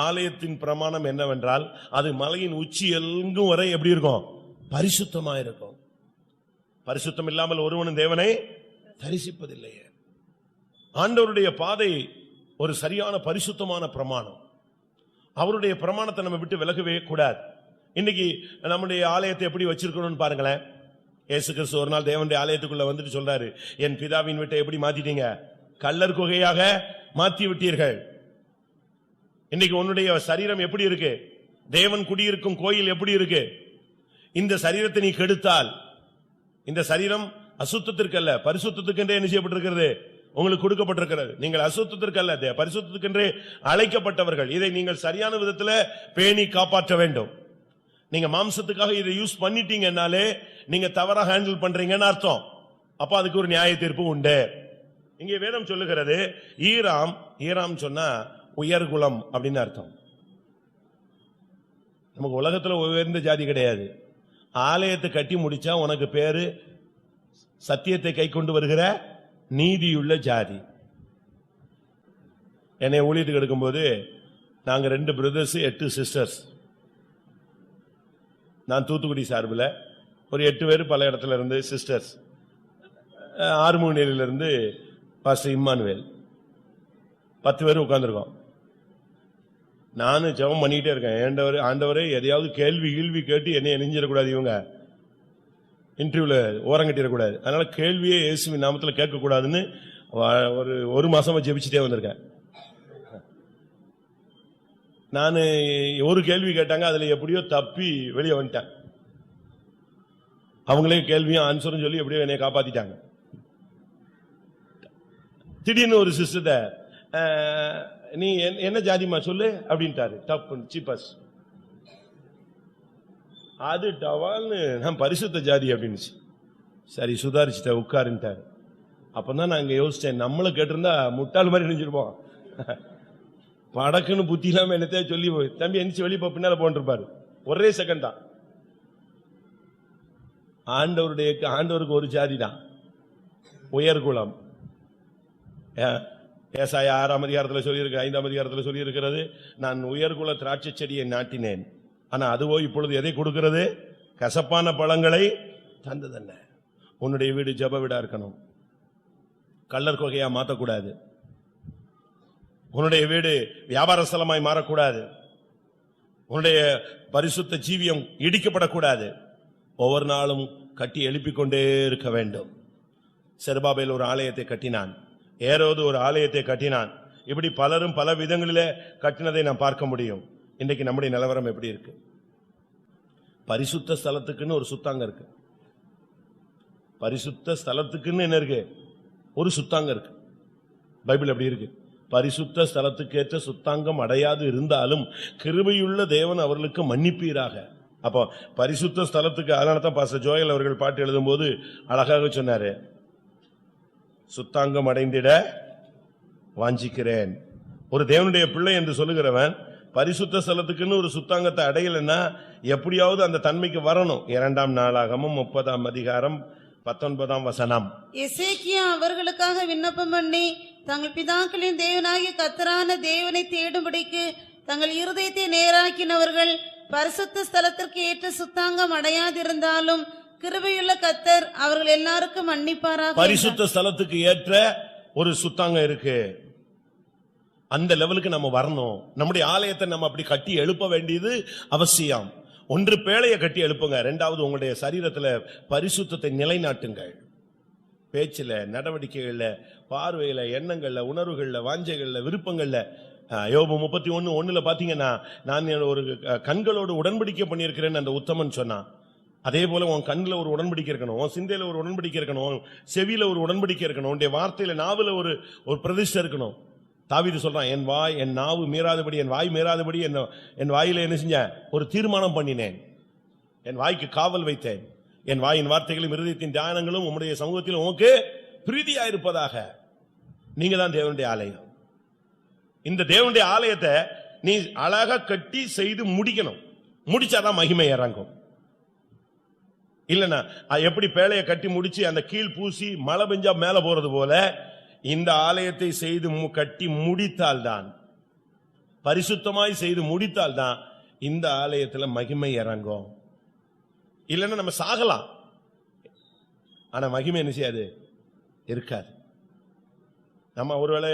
ஆலயத்தின் பிரமாணம் என்னவென்றால் அது மலையின் உச்சி எங்கும் வரை எப்படி இருக்கும்? பரிசுத்தமா இருக்கும். பரிசுத்தம் இல்லாமல் ஒருவனும் தேவனை தரிசிப்பதில்லையே. ஆண்டவருடைய பாதை ஒரு சரியான பரிசுத்தமான பிரமாணம். அவருடைய பிரமாணத்தை நம்ம விட்டு விலகவே கூடாது. இன்னைக்கு நம்முடைய ஆலயத்தை எப்படி வச்சிருக்கணும்னு பாருங்களேன். இயேசு கிறிஸ்து ஒரு நாள் தேவனுடைய ஆலயத்துக்குள்ள வந்துட்டு சொல்றாரு, என் பிதாவின் வீட்டை எப்படி மாத்திட்டீங்க? கள்ளர் குகையாக மாத்தி விட்டீர்கள். இன்னைக்கு உன்னுடைய சரீரம் எப்படி இருக்கு? தேவன் குடியிருக்கும் கோயில் எப்படி இருக்கு? இந்த சரீரத்தை நீ கெடுத்தால், இந்த சரீரம் அசுத்தத்திற்கு அல்ல பரிசுத்தத்துக்கென்றே என்ன செய்யப்பட்டிருக்கிறது? உங்களுக்கு கொடுக்கப்பட்டிருக்கிறது. நீங்கள் அசுத்தத்திற்கு அல்ல பரிசுத்தத்துக்கென்றே அழைக்கப்பட்டவர்கள். இதை நீங்கள் சரியான விதத்துல பேணி காப்பாற்ற வேண்டும். நீங்க மாம்சத்துக்காக இதை யூஸ் பண்ணிட்டீங்கன்னாலே நீங்க தவறா ஹேண்டில் பண்றீங்கன்னு அர்த்தம். அப்ப அதுக்கு ஒரு நியாய தீர்ப்பு உண்டு. இங்கே வேதம் சொல்லுகிறது ஈராம் சொன்னா உயர்குலம் அப்படின்னு அர்த்தம். நமக்கு உலகத்துல உயர்ந்த ஜாதி கிடையாது. ஆலயத்தை கட்டி முடிச்சா உனக்கு பேரு சத்தியத்தை கை கொண்டு வருகிற நீதியுள்ள ஜாதி. என்னை ஊழியத்துக்கு எடுக்கும்போது நாங்க 2 பிரதர்ஸ் 8 சிஸ்டர்ஸ். நான் தூத்துக்குடி சார்பில் ஒரு 8 பேர் பல இடத்துல இருந்து சிஸ்டர்ஸ். ஆறுமூனியில இருந்து பாஸ்டர் இம்மானுவேல் 10 பேர் உட்கார்ந்துருக்கோம். நானும் ஜெபம் பண்ணிக்கிட்டே இருக்கேன். ஆண்டவரே எதையாவது கேள்வி கேட்டு என்னை நெஞ்சிடக்கூடாது, இவங்க இன்டர்வியூல ஓரங்கட்டிடக்கூடாது. அதனால கேள்வியே இயேசுவின் நாமத்துல கேட்கக்கூடாதுன்னு ஒரு மாசமா ஜெபிச்சுட்டே வந்திருக்கேன். நான் ஒரு கேள்வி கேட்டாங்க, அதுல எப்படியோ தப்பி வெளியே வந்துட்டேன். அவங்களே கேள்வியும் ஆன்சரும் சொல்லி எப்படியோ என்னை காப்பாத்திட்டாங்க. திடீர்னு ஒரு சிஸ்டர், நீ என்ன ஜாதிமா சொல்லு அப்படின்ட்டாரு. தப்பு சீப்பஸ் அது டவால்னு நான் பரிசுத்த ஜாதி அப்படின்னு. சரி சுதாரிச்சுட்ட உட்காருன்ட்டாரு. அப்பதான் நான் இங்க யோசிச்சேன், நம்மள கேட்டிருந்தா முட்டாள் மாதிரி நினைச்சிருப்போம். படக்குன்னு புத்தி இல்லாம என்னத்தையா சொல்லி தம்பி எந்திரிச்சு வெளியே பின்னால போன்றிருப்பாரு. ஒரே செகண்ட் தான். ஆண்டவருக்கு ஒரு ஜாதி தான், உயர்குலம். ஏசாயா 6ஆம் அதிகாரத்தில் சொல்லியிருக்கு, 5ஆம் அதிகாரத்தில் சொல்லி இருக்கிறது, நான் உயர்குல திராட்சை செடியை நாட்டினேன். ஆனா அதுவோ இப்பொழுது எதை கொடுக்கிறது? கசப்பான பழங்களை தந்ததென்ன. உன்னுடைய வீடு ஜெப வீடா இருக்கணும், கள்ளர் குகையா மாற்றக்கூடாது. உன்னுடைய வீடு வியாபார ஸ்தலமாய் மாறக்கூடாது. உன்னுடைய பரிசுத்த ஜீவியம் இடிக்கப்படக்கூடாது. ஒவ்வொரு நாளும் கட்டி எழுப்பிக் கொண்டே இருக்க வேண்டும். செருபாபேல் ஒரு ஆலயத்தை கட்டினான், ஏரோது ஒரு ஆலயத்தை கட்டினான். இப்படி பலரும் பல விதங்களிலே கட்டினதை நாம் பார்க்க முடியும். இன்றைக்கு நம்முடைய நிலவரம் எப்படி இருக்கு? பரிசுத்த ஸ்தலத்துக்குன்னு ஒரு சுத்தாங்க இருக்கு. பரிசுத்த ஸ்தலத்துக்குன்னு என்ன இருக்கு? ஒரு சுத்தாங்க இருக்கு. பைபிள் எப்படி இருக்கு? பரிசுத்த ஸ்தலத்துக்கு ஏற்ற சுத்தாங்கம் அடையாது இருந்தாலும் கிருபையுள்ள தேவன் அவர்களுக்கு மன்னிப்பீராக. அப்போ பரிசுத்த ஸ்தலத்துக்கு, அதனாலதான் பாஸ்டர் ஜோயல் அவர்கள் பாட்டு எழுதும் போது அழகாக சொன்னாரு, சுத்தாங்கம் அடைந்திட வாஞ்சிக்கிறேன். ஒரு தேவனுடைய பிள்ளை என்று சொல்லுகிறவன் பரிசுத்த ஸ்தலத்துக்குன்னு ஒரு சுத்தாங்கத்தை அடையலைன்னா எப்படியாவது அந்த தன்மைக்கு வரணும். 2ஆம் நாளாகமம் 30ஆம் அதிகாரம் 19ஆம் வசனம். எசேக்கியா அவர்களுக்காக விண்ணப்பம் பண்ணி தங்கள் பிதாக்களின் தேவனாகிய கர்த்தரான தேவனை தேடும்படிக்கு தங்கள் இருதயத்தை நேராக்கினவர்கள் பரிசுத்த ஸ்தலத்திற்கு ஏற்ற சுத்தாங்கம் அடையாதிருந்தாலும் கிருபையுள்ள கர்த்தர் அவர்கள் எல்லாருக்கும் மன்னிப்பாராக. பரிசுத்த ஸ்தலத்துக்கு ஏற்ற ஒரு சுத்தாங்கம் இருக்கு. அந்த லெவலுக்கு நம்ம வரணும். நம்முடைய ஆலயத்தை நம்ம அப்படி கட்டி எழுப்ப வேண்டியது அவசியம். ஒன்று பேழையை கட்டி எழுப்புங்க, 2வது உங்களுடைய சரீரத்துல பரிசுத்தத்தை நிலைநாட்டுங்கள். பேச்சுல, நடவடிக்கைகள்ல, பார்வையில, எண்ணங்கள்ல, உணர்வுகள்ல, வாஞ்சைகள்ல, விருப்பங்கள்ல. யோபு 31:1 பாத்தீங்கன்னா, நான் ஒரு கண்களோடு உடன்படிக்கை பண்ணியிருக்கிறேன் அந்த உத்தமன் சொன்னான். அதே போல உன் கண்ணில் ஒரு உடன்படிக்கை இருக்கணும், உன் சிந்தையில ஒரு உடன்படிக்கை இருக்கணும், செவியில ஒரு உடன்படிக்கை இருக்கணும், உன்னுடைய வார்த்தையில, நாவுல ஒரு பிரதிஷ்டை இருக்கணும். தாவீது சொல்றான், என் நாவு மீறாதபடி, என் வாய் மீறாதபடி என் வாயில என்ன செஞ்சேன்? ஒரு தீர்மானம் பண்ணினேன், என் வாய்க்கு காவல் வைத்தேன். என் வாயின் வார்த்தைகளும் இருதயத்தின் தியானங்களும் உம்முடைய சமூகத்தில் உமக்கு பிரீதியா இருப்பதாக. நீங்க தான் தேவனுடைய ஆலயம். இந்த தேவனுடைய ஆலயத்தை நீ அழகா கட்டி செய்து முடிக்கணும். முடிச்சாதான் மகிமை இறங்கும். இல்லன்னா எப்படி பேழையை கட்டி முடிச்சு அந்த கீழ் பூசி மழை பெஞ்சா மேல போறது போல இந்த ஆலயத்தை செய்து கட்டி முடித்தால்தான், பரிசுத்தமாய் செய்து முடித்தால்தான் இந்த ஆலயத்துல மகிமை இறங்கும். இல்லைன்னா நம்ம சாகலாம், ஆனா மகிமை என்ன செய்யாது, இருக்காது. நம்ம ஒருவேளை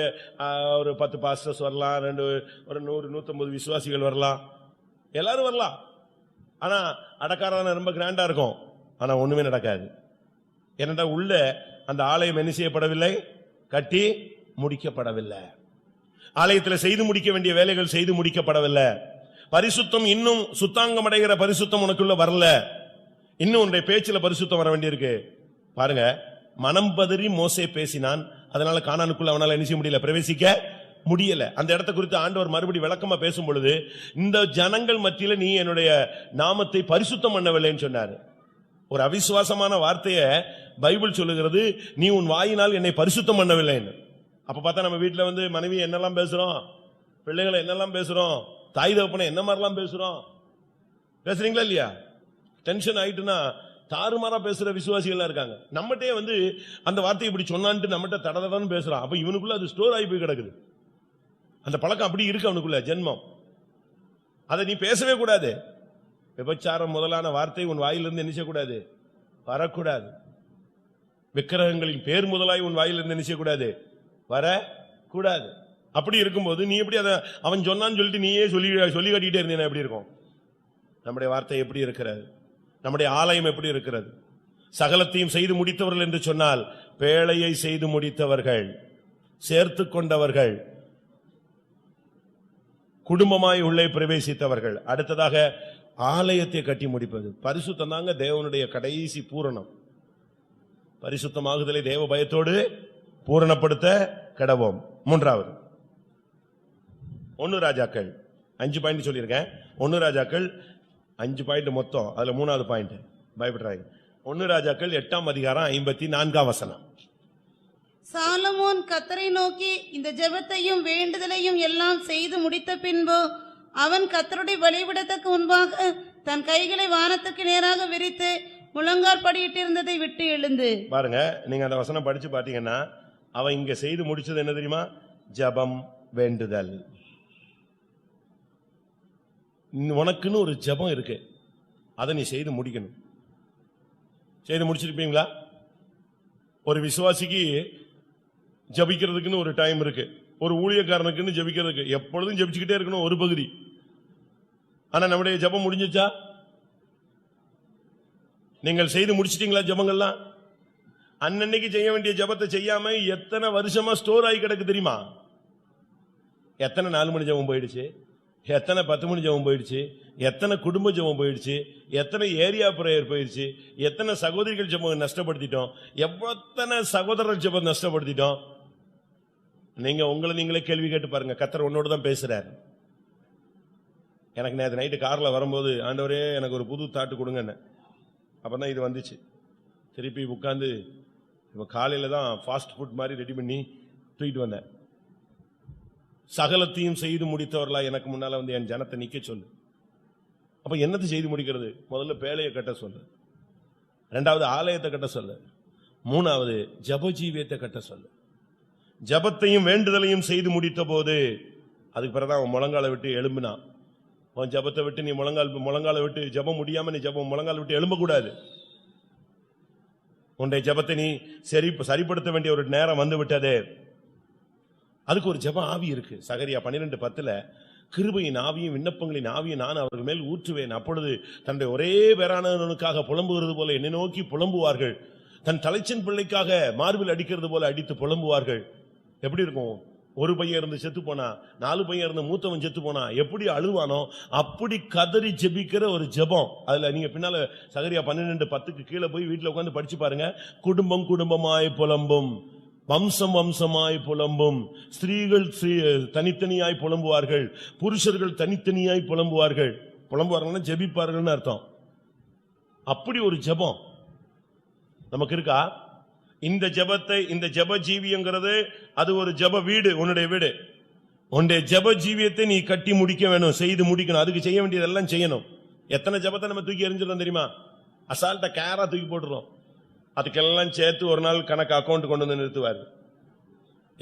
ஒரு 10 பாஸ்டர்ஸ் வரலாம், ஒரு 100-150 விசுவாசிகள் வரலாம், எல்லாரும் வரலாம். ஆனா அடக்காரான ரொம்ப கிராண்டா இருக்கும், ஆனா ஒண்ணுமே நடக்காது. ஏனென்றா உள்ள அந்த ஆலயம் என்ன செய்யப்படவில்லை, கட்டி முடிக்கப்படவில்லை. ஆலயத்தில் செய்து முடிக்க வேண்டிய வேலைகள் செய்து முடிக்கப்படவில்லை. பரிசுத்தம் இன்னும் சுத்தாங்கம் அடைகிற பரிசுத்தம் உனக்குள்ள வரல. இன்னும் உன்னுடைய பேச்சில பரிசுத்தம் வர வேண்டியிருக்கு. பாருங்க, மனம் பதறி மோசே பேசினான், அதனால கானானுக்குள்ள அவனால என்ன செய்ய முடியல, பிரவேசிக்க முடியல. அந்த இடத்தை குறித்து ஆண்டவர் மறுபடி விளக்கமா பேசும் பொழுது, இந்த ஜனங்கள் மத்தியில நீ என்னுடைய நாமத்தை பரிசுத்தம் பண்ணவில்லைன்னு சொன்னாரு. ஒரு அவிசுவாசமான வார்த்தையை பைபிள் சொல்லுகிறது, நீ உன் வாயினால் என்னை பரிசுத்தம் பண்ணவில்லைன்னு. அப்ப பார்த்தா நம்ம வீட்டுல மனைவி என்னெல்லாம் பேசுறோம், பிள்ளைகளை என்னெல்லாம் பேசுறோம், தாய் தகப்பனை என்ன மாதிரிலாம் பேசுறோம், பேசுறீங்களா இல்லையா? டென்ஷன் ஆயிட்டுனா தாறுமாறா பேசுற விசுவாசிகள் இருக்காங்க. நம்மகிட்டே அந்த வார்த்தையை இப்படி சொன்னான்ட்டு நம்மகிட்ட தடதடன்னு பேசுறான். அப்ப இவனுக்குள்ள அது ஸ்டோர் ஆகி போய் கிடக்குது. அந்த பழக்கம் அப்படி இருக்கு அவனுக்குள்ள, ஜென்மம். அதை நீ பேசவே கூடாது. விபச்சாரம் முதலான வார்த்தை உன் வாயிலிருந்து என்ன செய்யக்கூடாது, வரக்கூடாது. விக்கிரகங்களின் பேர் முதலாய் உன் வாயிலிருந்து என்ன செய்யக்கூடாது, வரக்கூடாது. அப்படி இருக்கும்போது நீ எப்படி அதை அவன் சொன்னான்னு சொல்லிட்டு நீயே சொல்லி காட்டிக்கிட்டே இருந்தீங்கன்னா எப்படி இருக்கும்? நம்முடைய வார்த்தை எப்படி இருக்கிறது, நம்முடைய ஆலயம் எப்படி இருக்கிறது? சகலத்தையும் செய்து முடித்தவர்கள் என்று சொன்னால் பேழையை செய்து முடித்தவர்கள், சேர்த்து கொண்டவர்கள், குடும்பமாய் உள்ளே பிரவேசித்தவர்கள். அடுத்ததாக ஆலயத்தை கட்டி முடிப்பது. பரிசுத்தம் தாங்க தேவனுடைய கடைசி பூரணம். பரிசுத்தமாகுதலை தேவ பயத்தோடு பூரணப்படுத்த கடவோம். மூன்றாவது 1 ராஜாக்கள் 5 பாயிண்ட் சொல்லியிருக்கேன். 1 ராஜாக்கள் 5 பாயிண்ட் மொத்தம், அதுல 3வது பாயிண்ட் பயப்படுறாங்க. 1 ராஜாக்கள் 8ஆம் அதிகாரம் 54ஆம் வசனம். சாலமோன் கர்த்தரை நோக்கி இந்த ஜெபத்தையும் வேண்டுதலையும் எல்லாம் செய்து முடித்த பின்பு அவன் கர்த்தருடைய பலிபீடத்துக்கு முன்பாக தன் கைகளை வானத்துக்கு நேராக விரித்து முழங்கால் படியிட்டிருந்ததை விட்டு எழுந்து. பாருங்க, நீங்க அந்த வசனம் படிச்சு பாத்தீங்கன்னா அவன் இங்க செய்து முடிச்சது என்ன தெரியுமா? ஜெபம், வேண்டுதல். உனக்குன்னு ஒரு ஜெபம் இருக்கு, அதை நீ செய்து முடிக்கணும். செய்து முடிச்சிருப்பீங்களா? ஒரு விசுவாசிக்கு ஜபிக்கிறதுக்குன்னு ஒரு டைம் இருக்கு, ஒரு ஊழியக்காரனுக்குன்னு ஜபிக்கிறதுக்கு எப்பொழுதும் ஜபிச்சுக்கிட்டே இருக்கணும் ஒரு பகுதி. ஆனா நம்முடைய ஜபம் முடிஞ்சிச்சா? நீங்கள் செய்து முடிச்சிட்டீங்களா ஜபங்கள்லாம்? அன்னன்னைக்கு செய்ய வேண்டிய ஜபத்தை செய்யாம எத்தனை வருஷமா ஸ்டோர் ஆகி கிடக்கு தெரியுமா? எத்தனை 4 மணி ஜபம் போயிடுச்சு, எத்தனை 10 மணி ஜபம் போயிடுச்சு, எத்தனை குடும்ப ஜபம் போயிடுச்சு, எத்தனை ஏரியா பிரேயர் போயிடுச்சு, எத்தனை சகோதரிகள் ஜபம் நஷ்டப்படுத்திட்டோம், எத்தனை சகோதரர் ஜபம் நஷ்டப்படுத்திட்டோம். நீங்க உங்களை நீங்களே கேள்வி கேட்டு பாருங்க. கர்த்தர் உன்னோடு தான் பேசுறாரு. எனக்கு நேற்று நைட்டு கார்ல வரும்போது, ஆண்டவரே எனக்கு ஒரு புது தாட்டு கொடுங்க, அப்பதான் இது வந்துச்சு. திருப்பி உட்காந்து இப்ப காலையில தான் ஃபாஸ்ட் ஃபுட் மாதிரி ரெடி பண்ணி தூக்கிட்டு வந்தேன். சகலத்தையும் செய்து முடித்தவர்களா எனக்கு முன்னால என் ஜனத்தை நிக்க சொல்லு. அப்ப என்னத்தை செய்து முடிக்கிறது? முதல்ல பேழையை கட்ட சொல்லு, 2வது ஆலயத்தை கட்ட சொல்லு, 3வது ஜப ஜீவியத்தை கட்ட சொல்லு. ஜபத்தையும் வேண்டுதலையும் செய்து முடித்த போது அதுக்கு பிறகுதான் அவன் முழங்கால விட்டு எழும்பினான். அவன் ஜபத்தை விட்டு நீ முழங்கால விட்டு ஜபம் முடியாம நீ ஜபம் முழங்கால விட்டு எழும்ப கூடாது. உன்னுடைய ஜபத்தை நீ சரிப்படுத்த வேண்டிய ஒரு நேரம் வந்து விட்டது. அதுக்கு ஒரு ஜப ஆவி இருக்கு. சகரியா 12:10 கிருபையின் ஆவியும் விண்ணப்பங்களின் ஆவியும் நான் அவர்கள் மேல் ஊற்றுவேன். அப்பொழுது தன்னுடைய ஒரே பேரானவனுக்காக புலம்புகிறது போல என்னை நோக்கி புலம்புவார்கள், தன் தலைச்சன் பிள்ளைக்காக மார்பில் அடிக்கிறது போல அடித்து புலம்புவார்கள். எப்படி இருக்கும்? ஒரு பையன் இருந்து செத்து போனா, 4 பையன் இருந்து மூத்தவன் செத்து போனா எப்படி அழுவானோ அப்படி கதறி ஜெபிக்கிற ஒரு ஜெபம். அதுல நீங்க பின்னால சகரியா 12:10 கீழே போய் வீட்டுல உட்கார்ந்து படிச்சு பாருங்க. குடும்பம் குடும்பமாய் புலம்பும், வம்சம் வம்சமாய் புலம்பும், ஸ்திரீகள் தனித்தனியாய் புலம்புவார்கள், புருஷர்கள் தனித்தனியாய் புலம்புவார்கள். புலம்புவார்கள் ஜெபிப்பார்கள் அர்த்தம். அப்படி ஒரு ஜெபம் நமக்கு இருக்கா? இந்த ஜெபத்தை, இந்த ஜெப ஜீவியங்கிறது அது ஒரு ஜெப வீடு. உன்னுடைய வீடு, உன்னுடைய ஜெப ஜீவியத்தை நீ கட்டி முடிக்க வேணும், செய்து முடிக்கணும். அதுக்கு செய்ய வேண்டியதெல்லாம் செய்யணும். எத்தனை ஜெபத்தை நம்ம தூக்கி எறிஞ்சிடறோம் தெரியுமா? அசால்ட்டா கேரா தூக்கி போட்டுறோம். அதுக்கெல்லாம் சேர்த்து ஒரு நாள் கணக்கு அக்கௌண்ட் கொண்டு வந்து நிறுத்துவார்.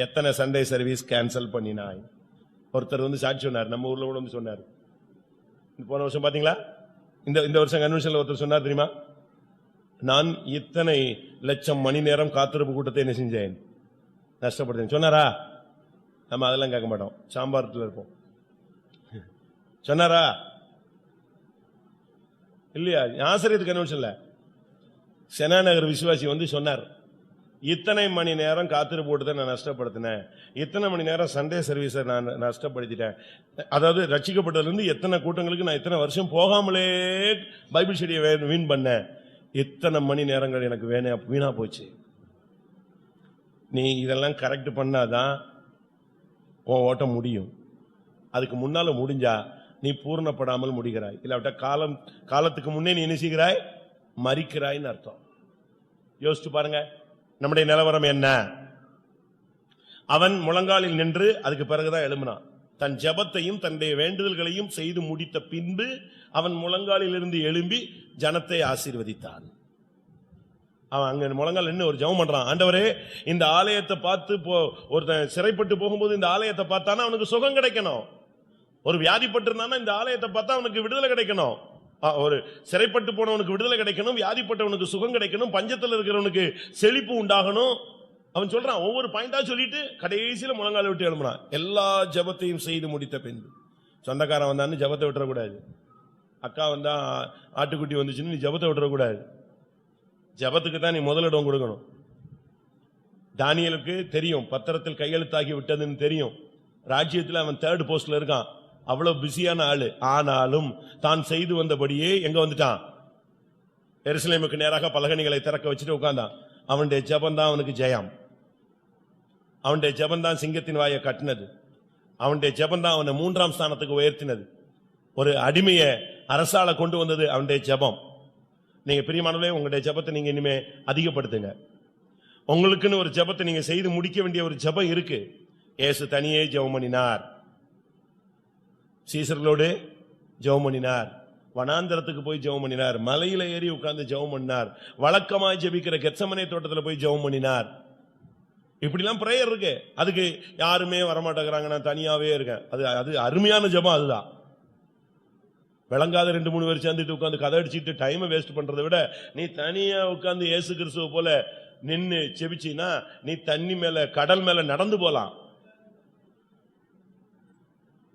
எத்தனை சண்டே சர்வீஸ் கேன்சல் பண்ணினாய்? ஒருத்தர் வந்து சாட்சி சொன்னார், நம்ம ஊர்ல கூட வந்து சொன்னார். போன வருஷம் பாத்தீங்களா? இந்த வருஷம் கன்வென்ஷன்ல ஒருத்தர் சொன்னார் தெரியுமா? நான் இத்தனை லட்சம் மணி நேரம் காத்திருப்பு கூட்டத்தை என்ன செஞ்சேன், நஷ்டப்படுத்தேன் சொன்னாரா? நம்ம அதெல்லாம் கேட்க மாட்டோம், சாம்பாரத்தில் இருப்போம். சொன்னாரா இல்லையா? ஆசிரியர் கன்வென்ஷன்ல செனா நகர் விசுவாசி வந்து சொன்னார், இத்தனை மணி நேரம் காத்திருப்பு கூட்டத்தை நான் நஷ்டப்படுத்தினேன், இத்தனை மணி நேரம் சண்டே சர்வீஸை நான் நஷ்டப்படுத்திட்டேன். அதாவது ரட்சிக்கப்பட்டதுல இருந்து எத்தனை கூட்டங்களுக்கு நான் இத்தனை வருஷம் போகாமலே பைபிள் ஸ்டடியை வீண் பண்ணேன், இத்தனை மணி நேரங்கள் எனக்கு வீணா போச்சு. நீ இதெல்லாம் கரெக்ட் பண்ணாதான் உன் ஓட்டம் முடியும். அதுக்கு முன்னால முடிஞ்சா நீ பூர்ணப்படாமல் முடிகிறாய். இல்லாவிட்டா காலத்துக்கு முன்னே நீ என்ன செய்கிறாய், மரிக்கிறாய்ன்னு அர்த்தம். யோசிச்சு பாருங்க நம்முடைய நிலவரம் என்ன. அவன் முழங்காலில் நின்று அதுக்கு பிறகுதான் எழும்பினான். தன் ஜெபத்தையும் தன்னுடைய வேண்டுதல்களையும் செய்து முடித்த பின்பு அவன் முழங்காலில் இருந்து எழும்பி ஜனத்தை ஆசீர்வதித்தான். அவன் அங்க முழங்கால் நின்று ஒரு ஜெபம் பண்றான், ஆண்டவரே இந்த ஆலயத்தை பார்த்து ஒருத்தன் சிறைப்பட்டு போகும்போது இந்த ஆலயத்தை பார்த்தானா அவனுக்கு சுகம் கிடைக்கணும். ஒரு வியாதிப்பட்டு இருந்தானா இந்த ஆலயத்தை பார்த்தா அவனுக்கு விடுதலை கிடைக்கணும். ஒரு சிறைப்பட்டு போனவனுக்கு விடுதலை கிடைக்கணும், வியாதிப்பட்டவனுக்கு சுகம் கிடைக்கணும், பஞ்சத்தில் இருக்கிறவனுக்கு செழிப்பு உண்டாகணும். அவன் சொல்றான், ஒவ்வொரு பாயிண்டா சொல்லிட்டு கடைசியில முழங்கால விட்டு எழுப்பினான். எல்லா ஜெபத்தையும் செய்து முடித்த பின்பு. சொந்தக்காரன் வந்தான்னு ஜெபத்தை விட்டுறக்கூடாது, அக்கா வந்தா ஆட்டுக்குட்டி வந்துச்சுன்னு நீ ஜெபத்தை விட்டுறக்கூடாது. ஜெபத்துக்கு தான் நீ முதலிடம் கொடுக்கணும். தானியேலுக்கு தெரியும் பத்திரத்தில் கையெழுத்தாகி விட்டதுன்னு தெரியும். ராஜ்யத்தில் அவன் 3rd போஸ்ட்ல இருக்கான், அவ்வளவு பிஸியான ஆளு. ஆனாலும் தான் செய்து வந்தபடியே எங்க வந்துட்டான், எருசலேமுக்கு நேராக பலகணிகளை திறக்க வச்சுட்டு உட்கார்ந்தான். அவனுடைய ஜெபந்தான் அவனுக்கு ஜெயம். அவனுடைய ஜெபந்தான் சிங்கத்தின் வாயை கட்டினது. அவனுடைய ஜெபந்தான் அவனை 3ஆம் ஸ்தானத்துக்கு உயர்த்தினது. ஒரு அடிமைய அரசால கொண்டு வந்தது அவனுடைய ஜெபம். நீங்க பிரியமானவர்களே, உங்களுடைய ஜெபத்தை நீங்க இனிமே அதிகப்படுத்துங்க. உங்களுக்குன்னு ஒரு ஜெபத்தை நீங்க செய்து முடிக்க வேண்டிய ஒரு ஜெபம் இருக்கு. இயேசு தனியே ஜெபம் பண்ணினார், சீசர்களோடு ஜெபம் பண்ணினார், வனாந்தரத்துக்கு போய் ஜெபம் பண்ணினார், மலையில ஏறி உட்கார்ந்து ஜெபம் பண்ணார், வழக்கமாய் ஜெபிக்கிற கெத்சமனே தோட்டத்தில் போய் ஜெபம் பண்ணினார். இப்படிலாம் பிரேயர் இருக்கு. அதுக்கு யாருமே வரமாட்டேங்கிறாங்க, நான் தனியாவே இருக்கேன். அது அருமையான ஜெபம். அதுதான் விளங்காத 2-3 பேர் சேர்ந்துட்டு உட்கார்ந்து கதை அடிச்சுட்டு டைமை வேஸ்ட் பண்றதை விட நீ தனியா உட்கார்ந்து இயேசு கிறிஸ்துவ போல நின்னு செபிச்சினா நீ தண்ணி மேல கடல் மேல நடந்து போலாம்.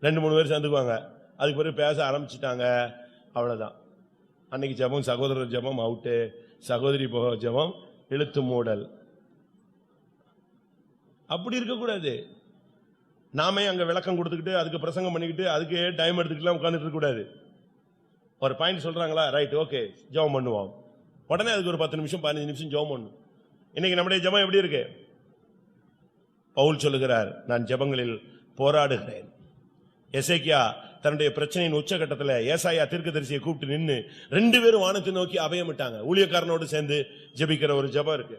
2-3 பேர் சேர்ந்துக்குவாங்க, அதுக்கு பிறகு பேச ஆரம்பிச்சுட்டாங்க, அவ்வளவுதான். அன்னைக்கு ஜெபம் சகோதரர் ஜெபம் அவுட்டு, சகோதரி போக ஜெபம் இழுத்து மூடல். அப்படி இருக்கக்கூடாது. நாமே அங்க விளக்கம் கொடுத்துக்கிட்டு அதுக்கு பிரசங்கம் பண்ணிக்கிட்டு அதுக்கு டைம் எடுத்துக்கலாம் உட்கார்ந்துட்டு இருக்க கூடாது. ஒரு பாயிண்ட் சொல்றாங்களா, ரைட், ஓகே, ஜெபம் பண்ணுவோம். உடனே அதுக்கு ஒரு 10 நிமிஷம் 15 நிமிஷம் ஜெபம் பண்ணும். இன்னைக்கு நம்முடைய ஜெபம் எப்படி இருக்கு? பவுல் சொல்லுகிறார், நான் ஜெபங்களில் போராடுகிறேன். எசேக்கியா தன்னுடைய பிரச்சனையின் உச்சகட்டத்தில் ஏசாயா தீர்க்கதரிசியை கூப்பிட்டு நின்று 2 பேரும் வானத்தை நோக்கி அபயமிட்டாங்க. ஊழியக்காரனோடு சேர்ந்து ஜெபிக்கிற ஒரு ஜெபம் இருக்கு,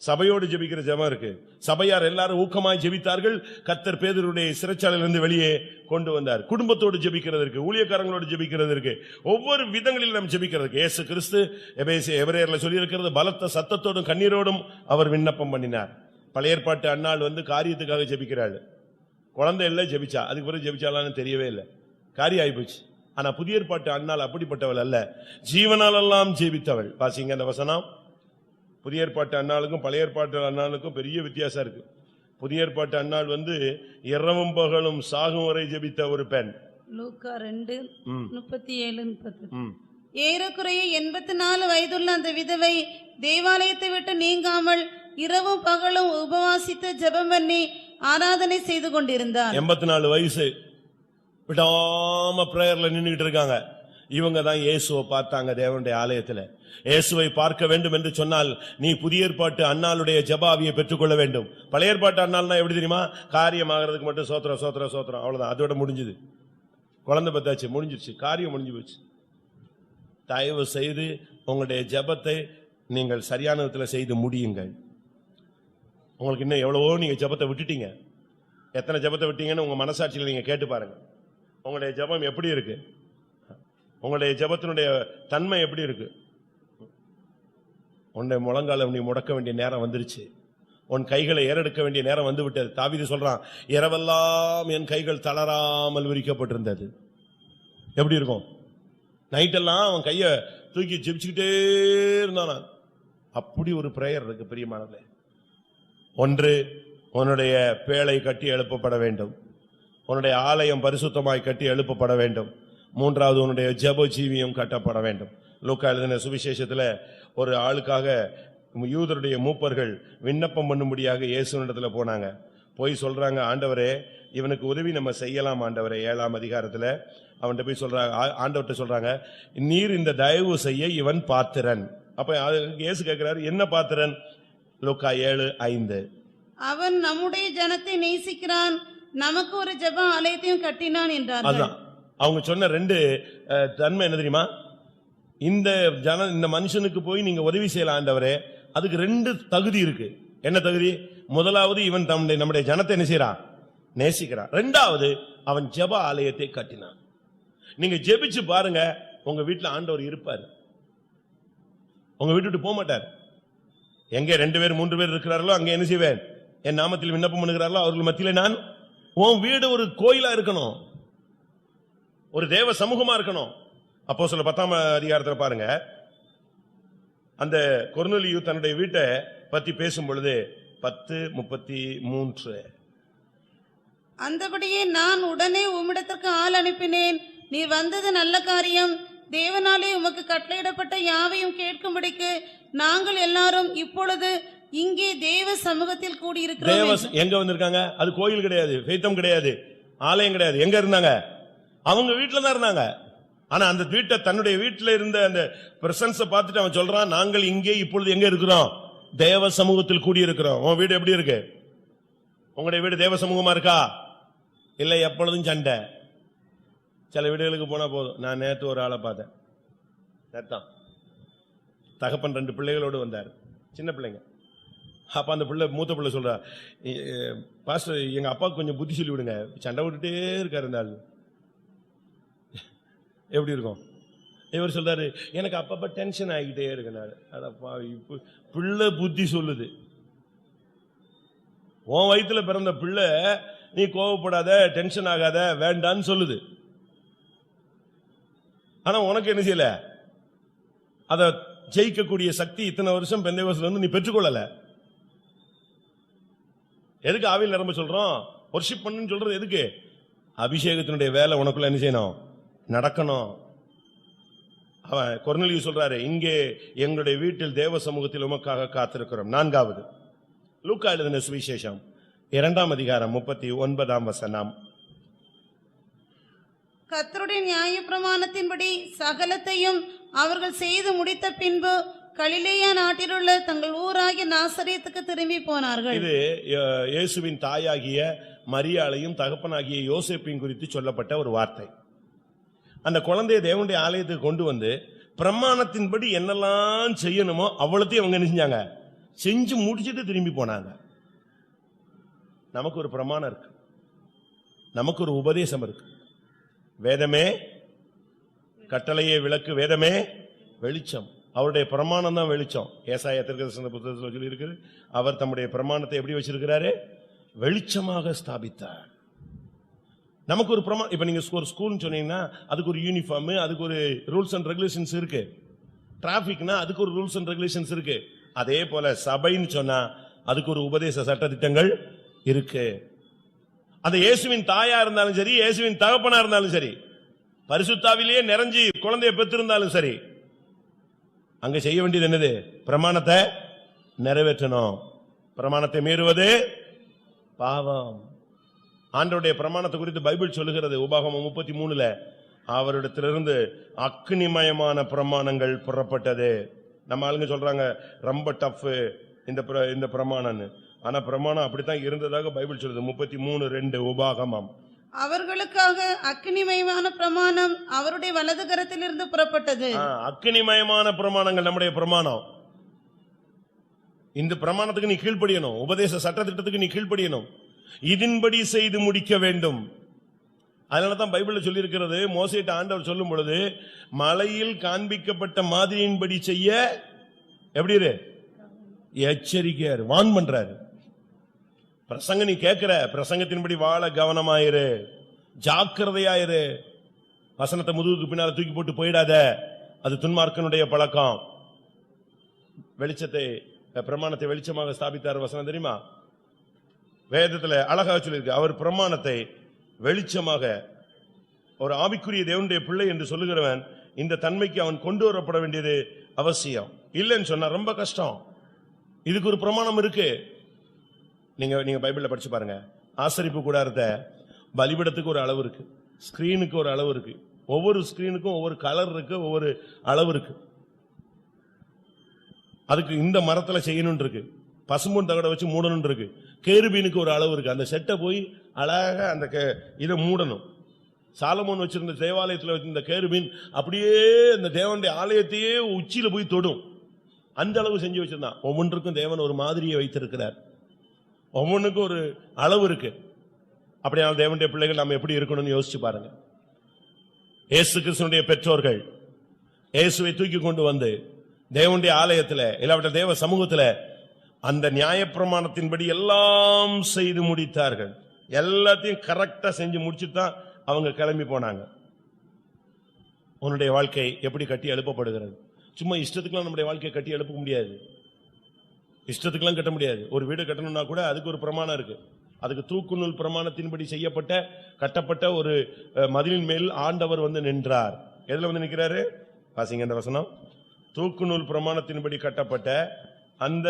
சபையோடு ஜெபிக்கிற ஜெபம் இருக்கு. சபையார் எல்லாரும் ஊக்கமாய் ஜெபித்தார்கள். கர்த்தர் பேதுருடைய சிறைச்சாலையிலிருந்து வெளியே கொண்டு வந்தார். குடும்பத்தோடு ஜெபிக்கிறது இருக்கு, ஊழியக்காரங்களோடு ஜெபிக்கிறது இருக்கு, ஒவ்வொரு விதங்களில் நாம் ஜெபிக்கிறதுக்கு. இயேசு கிறிஸ்து எபிரேயர்ல சொல்லி இருக்கிறது, பலத்த சத்தத்தோடும் கண்ணீரோடும் அவர் விண்ணப்பம் பண்ணினார். பழைய ஏற்பாட்டு அன்னாள் வந்து காரியத்துக்காக ஜெபிக்கிறாள். குழந்தை இல்லை ஜெபிச்சா, அதுக்கு பிறகு ஜெபிச்சாலான்னு தெரியவே இல்லை, காரியம் ஆயிப்போச்சு. ஆனா புதிய ஏற்பாட்டு அன்னாள் அப்படிப்பட்டவள் அல்ல, ஜீவனாலெல்லாம் ஜெபித்தவள். வாசிங்க அந்த வசனம். புதிய ஏற்பாட்டு அன்னாளுக்கும் பழைய ஏற்பாட்டு அன்னாளுக்கும் பெரிய வித்தியாசம் இருக்கு. புதிய ஏற்பாட்டு அன்னாள் வந்து இரவும் பகலும் சாகும் வரை ஜெபித்த ஒரு பெண். லூக்கா 2:37-40. ஏறக்குறைய 84 வயதுள்ள அந்த விதவை தேவாலயத்தை விட்டு நீங்காமல் இரவும் பகலும் உபவாசித்து ஜெபம் பண்ணி ஆராதனை செய்து கொண்டிருந்தார். 84 வயசு, விடாம பிரேயர்ல நின்றுட்டு இருக்காங்க. இவங்க தான் இயேசுவை பார்த்தாங்க தேவனுடைய ஆலயத்துல. இயேசுவை பார்க்க வேண்டும் என்று சொன்னால் நீ புதிய ஏற்பாட்டு அன்னாளுடைய ஜெபாவியை பெற்றுக்கொள்ள வேண்டும். பழைய ஏற்பாட்டு அன்னாள்னா எப்படி தெரியுமா, காரியமாகிறதுக்கு மட்டும் சோத்திரம் சோத்திரம் சோத்திரம், அவ்வளவுதான், அதோட முடிஞ்சது. குழந்தை பத்தாச்சு, முடிஞ்சிருச்சு, காரியம் முடிஞ்சு போச்சு. தயவு செய்து உங்களுடைய ஜெபத்தை நீங்கள் சரியான விதத்துல செய்து முடியுங்கள். உங்களுக்கு இன்னும் எவ்வளவோ நீங்க ஜெபத்தை விட்டுட்டீங்க. எத்தனை ஜெபத்தை விட்டீங்கன்னு உங்க மனசாட்சியில் நீங்க கேட்டு பாருங்க. உங்களுடைய ஜெபம் எப்படி இருக்கு, உங்களுடைய ஜெபத்தினுடைய தன்மை எப்படி இருக்கு. உன்னுடைய முழங்கால நீ முடக்க வேண்டிய நேரம் வந்துருச்சு. உன் கைகளை ஏறெடுக்க வேண்டிய நேரம் வந்து விட்டது. தாவீது சொல்றான், இரவெல்லாம் என் கைகள் தளராமல் விரிக்கப்பட்டிருந்தது. எப்படி இருக்கும்? நைட்டெல்லாம் அவன் கைய தூக்கி ஜெபிச்சுக்கிட்டே இருந்தானா. அப்படி ஒரு பிரேயர் இருக்கு பிரியமானவர்களே. ஒன்று, உன்னுடைய பேழை கட்டி எழுப்பப்பட வேண்டும். உன்னுடைய ஆலயம் பரிசுத்தமாய் கட்டி எழுப்பப்பட வேண்டும். மூன்றாவது, உன்னுடைய ஜெப ஜீவியம் கட்டப்பட வேண்டும். லூக்கா எழுதின சுவிசேஷத்துல ஒரு ஆளுக்காக யூதருடைய மூப்பர்கள் விண்ணப்பம் பண்ணும்படியாக இயேசுவினிடத்துல போனாங்க. போய் சொல்றாங்க, ஆண்டவரே இவனுக்கு உதவி நம்ம செய்யலாம் ஆண்டவரே. 7ஆம் அதிகாரத்துல அவன்கிட்ட போய் சொல்றாங்க, ஆண்டவர்கிட்ட சொல்றாங்க, நீர் இந்த தயவு செய்ய இவன் பாத்திரன். அப்ப இயேசு கேட்கிறாரு, என்ன பாத்திரன்? லூக்கா 7:5. அவன் நம்முடைய ஜனத்தை நேசிக்கிறான், நமக்கு ஒரு ஜெப ஆலயத்தையும் கட்டினான் என்றார்கள். அதான் அவங்க சொன்ன ரெண்டு தன்மை என்ன தெரியுமா? இந்த மனுஷனுக்கு போய் நீங்க உதவி செய்யலாம் ஆண்டவரே, அதுக்கு ரெண்டு தகுதி இருக்கு. என்ன தகுதி? முதலாவது, இவன் நம்முடைய ஜனத்தை என்ன செய்யறான்? நேசிக்கிறான். இரண்டாவது, அவன் ஜெப ஆலயத்தை கட்டினான். நீங்க ஜெபிச்சு பாருங்க, உங்க வீட்டுல ஆண்டவர் இருப்பார். உங்க வீட்டு விட்டு போக மாட்டார். எங்க 2 பேர் 3 பேர் இருக்கிறார்களோ அங்க என்ன செய்வேன்? என் நாமத்தில் விண்ணப்பம் பண்ணுகிறார்களோ அவர்கள் மத்தியில நான். உன் வீடு ஒரு கோயிலா இருக்கணும், ஒரு தேவ சமூகமா இருக்கணும். அப்போஸ்தலர் 10ஆம் அதிகாரத்துல பாருங்க, அந்த கொர்நேலியு தன்னுடைய வீட்டை பத்தி பேசும் பொழுது 10:33, அந்தபடியே நான் உடனே உம்மிடத்திற்கு ஆள் அனுப்பினேன், நீர் வந்தது நல்ல காரியம். தேவனாலே உமக்கு கட்டளையிடப்பட்ட யாவையும் கேட்கும்படிக்கு நாங்கள் எல்லாரும் இப்பொழுது இங்கே தேவ சமூகத்தில் கூடியிருக்கிறோம். எங்க வந்திருக்காங்க? அது கோயில் கிடையாது, ஃபெய்த்தம் கிடையாது, ஆலயம் கிடையாது. எங்க இருந்தாங்க? அவங்க வீட்டுல தான் இருந்தாங்க. ஆனா அந்த வீட்டை, தன்னுடைய வீட்டுல இருந்த அந்த பிரசன்ஸை பார்த்துட்டு அவன் சொல்றான், நாங்கள் இங்கே இப்பொழுது எங்க இருக்கிறோம்? தேவ சமூகத்தில் கூடியிருக்கிறோம். உன் வீடு எப்படி இருக்கு? உங்களுடைய வீடு தேவ சமூகமா இருக்கா? இல்லை எப்பொழுதும் சண்டை. சில வீடுகளுக்கு போனா போதும். நான் நேற்று ஒரு ஆளை பார்த்தேன். நேத்தான் தகப்பன் 2 பிள்ளைகளோடு வந்தார், சின்ன பிள்ளைங்க. அப்ப அந்த பிள்ளை, மூத்த பிள்ளை சொல்றா, பாஸ்டர் எங்க அப்பாவுக்கு கொஞ்சம் புத்தி சொல்லி விடுங்க, சண்டை விட்டுட்டே இருக்காரு இந்த ஆளு. எப்படி இருக்கும்? இவர் சொல்றாரு, எனக்கு அப்பப்ப டென்ஷன் ஆகிட்டே இருக்கனாரு. அதப்பா, இப்ப பிள்ளை புத்தி சொல்லுது. உன் வயிற்றுல பிறந்த பிள்ளை நீ கோவப்படாத, டென்ஷன் ஆகாத, வேண்டான்னு சொல்லுது. ஆனா உனக்கு என்ன செய்யல? அத ஜெயிக்கக்கூடிய சக்தி இத்தனை வருஷம் பெந்தேகோஸ்துல இருந்து நீ பெற்றுக்கொள்ளல. எதுக்கு ஆவியில் நிரம்ப சொல்றோம்? வொர்ஷிப் பண்ணுன்னு சொல்றது எதுக்கு? அபிஷேகத்தினுடைய வேலை உனக்குள்ள என்ன செய்யணும்? நடக்கணும். அவன் கொர்நேலியு சொல்றாரு, இங்கே எங்களுடைய வீட்டில் தேவ சமூகத்தில் உமக்காக காத்திருக்கிறோம். 4வது, லூக்கா எழுதின சுவிசேஷம் 2ஆம் அதிகாரம் 39ஆம் வசனம். கர்த்தருடைய நியாயப்பிரமாணத்தின்படி சகலத்தையும் அவர்கள் செய்து முடித்த பின்பு கலிலேயா நாட்டிலுள்ள தங்கள் ஊராகிய நாசரேத்துக்கு திரும்பி போனார்கள். இது இயேசுவின் தாயாகிய மரியாளையும் தகப்பனாகிய யோசேப்பையும் குறித்து சொல்லப்பட்ட ஒரு வார்த்தை. அந்த குழந்தையை தேவனுடைய ஆலயத்துக்கு கொண்டு வந்து பிரமாணத்தின்படி என்னெல்லாம் செய்யணுமோ அவ்வளத்தையும் அவங்க என்ன செஞ்சாங்க? செஞ்சு முடிச்சுட்டு திரும்பி போனாங்க. நமக்கு ஒரு பிரமாணம் இருக்கு, நமக்கு ஒரு உபதேசம் இருக்கு. வேதமே கட்டளையே விளக்கு, வேதமே வெளிச்சம். அவருடைய பிரமாணம் தான் வெளிச்சம். ஏசாயா தீர்க்கதரிசன புத்தகத்தில் சொல்லி இருக்குது, அவர் தம்முடைய பிரமாணத்தை எப்படி வச்சிருக்கிறாரு? வெளிச்சமாக ஸ்தாபித்தார். நமக்கு ஒரு பிரமாணம். இப்ப நீங்க ஒரு ஸ்கூல் சொன்னீங்கன்னா அதுக்கு ஒரு யூனிஃபார்ம், அதுக்கு ஒரு ரூல்ஸ் அண்ட் ரெகுலேஷன்ஸ் இருக்கு. டிராபிக்னா அதுக்கு ஒரு ரூல்ஸ் அண்ட் ரெகுலேஷன்ஸ் இருக்கு. அதே போல சபைன்னு சொன்னா அதுக்கு ஒரு உபதேச சட்ட திட்டங்கள் இருக்கு. அந்த இயேசுவின் தாயா இருந்தாலும் சரி, இயேசுவின் தகப்பனா இருந்தாலும் சரி, பரிசுத்தாவிலேயே நிறைஞ்சி குழந்தையை பெற்றிருந்தாலும் சரி, அங்க செய்ய வேண்டியது என்னது? பிரமாணத்தை நிறைவேற்றணும். பிரமாணத்தை மீறுவது பாவம். ஆண்டவருடைய பிரமாணத்தை குறித்து பைபிள் சொல்லுகிறது. உபாகமம் 33 அவரிடத்திலிருந்து அக்னிமயமான பிரமாணங்கள் புறப்பட்டது. நம்ம ஆளுங்க சொல்றாங்க ரொம்ப டஃப் இந்த பிரமாணம். ஆனா பிரமாணம் அப்படித்தான் இருந்ததாக பைபிள் சொல்லுது. 33:2 உபாகமம். அவர்களுக்காக அக்னிமயமான பிரமாணம் அவருடைய வலது கரத்திலிருந்து புறப்பட்டது. அக்னிமயமான பிரமாணங்கள் நம்முடைய பிரமாணம். இந்த பிரமாணத்துக்கு நீ கீழ்ப்படியணும், உபதேச சட்ட திட்டத்துக்கு நீ கீழ்ப்படியணும், இதன்படி செய்து முடிக்க வேண்டும். அதனாலதான் பைபிள்ல சொல்லி இருக்கிறது, மோசேட்ட ஆண்டவர் சொல்லும் பொழுது மலையில் காண்பிக்கப்பட்ட மாதிரியின்படி செய்ய எப்படி எச்சரிக்கையார், வான் பண்றாரு. பிரசங்க நீ கேட்கிற பிரசங்கத்தின்படி வாழ கவனமாயிரு, ஜாக்கிரதையாயிரு. வசனத்தை முதுகுக்கு பின்னால தூக்கி போட்டு போயிடாத, அது துன்மார்க்கனுடைய பழக்கம். வெளிச்சத்தை பிரமாணத்தை வெளிச்சமாக ஸ்தாபித்தார் வசனம் தெரியுமா? வேதத்துல அழகா சொல்லியிருக்கு. அவர் பிரமாணத்தை வெளிச்சமாக, ஒரு ஆவிக்குரிய தேவனுடைய பிள்ளை என்று சொல்லுகிறவன் இந்த தன்மைக்கு அவன் கொண்டு வரப்பட வேண்டியது அவசியம். இல்லைன்னு சொன்னா ரொம்ப கஷ்டம். இதுக்கு ஒரு பிரமாணம் இருக்கு. நீங்க பைபிள்ல படிச்சு பாருங்க. ஆசரிப்பு கூடாரத்தை பலிபீடத்துக்கு ஒரு அளவு இருக்கு, ஸ்கிரீனுக்கு ஒரு அளவு இருக்கு, ஒவ்வொரு ஸ்கிரீனுக்கும் ஒவ்வொரு கலர் இருக்கு, ஒவ்வொரு அளவு இருக்கு. அதுக்கு இந்த மரத்துல செய்யணும் இருக்கு, பசும்பொன் தகட வச்சு மூடணும் இருக்கு, கேருபீனுக்கு ஒரு அளவு இருக்கு. அந்த செட்டை போய் அழகா அந்த இதை மூடணும். சாலமோன் வச்சிருந்த தேவாலயத்தில் வச்சிருந்த கேருபீன் அப்படியே அந்த தேவனுடைய ஆலயத்தையே உச்சியில போய் தொடும். அந்த அளவு செஞ்சு வச்சிருந்தான். ஒவ்வொன்றுக்கும் தேவன் ஒரு மாதிரியை வைத்திருக்கிறார், ஒவ்வொன்றுக்கும் ஒரு அளவு இருக்கு. அப்படியான தேவனுடைய பிள்ளைகள் நாம் எப்படி இருக்கணும்னு யோசிச்சு பாருங்க. இயேசு கிறிஸ்துவினுடைய பெற்றோர்கள் இயேசுவை தூக்கி கொண்டு வந்து தேவனுடைய ஆலயத்தில் இல்லாவிட்ட தேவ சமூகத்தில் அந்த நியாயப்பிரமாணத்தின்படி எல்லாம் செய்து முடித்தார்கள். எல்லாத்தையும் கரெக்டா செஞ்சு முடிச்சுட்டு தான் அவங்க கிளம்பி போனாங்க. உன்னுடைய வாழ்க்கை எப்படி கட்டி எழுப்பப்படுகிறது? சும்மா இஷ்டத்துக்குலாம் நம்முடைய வாழ்க்கையை கட்டி எழுப்ப முடியாது, இஷ்டத்துக்குலாம் கட்ட முடியாது. ஒரு வீடு கட்டணும்னா கூட அதுக்கு ஒரு பிரமாணம் இருக்கு. அதுக்கு தூக்குநூல் பிரமாணத்தின்படி செய்யப்பட்ட கட்டப்பட்ட ஒரு மதிலின் மேல் ஆண்டவர் வந்து நின்றார். எதுல வந்து நிற்கிறாரு? வாசிங்க அந்த வசனம். தூக்குநூல் பிரமாணத்தின்படி கட்டப்பட்ட அந்த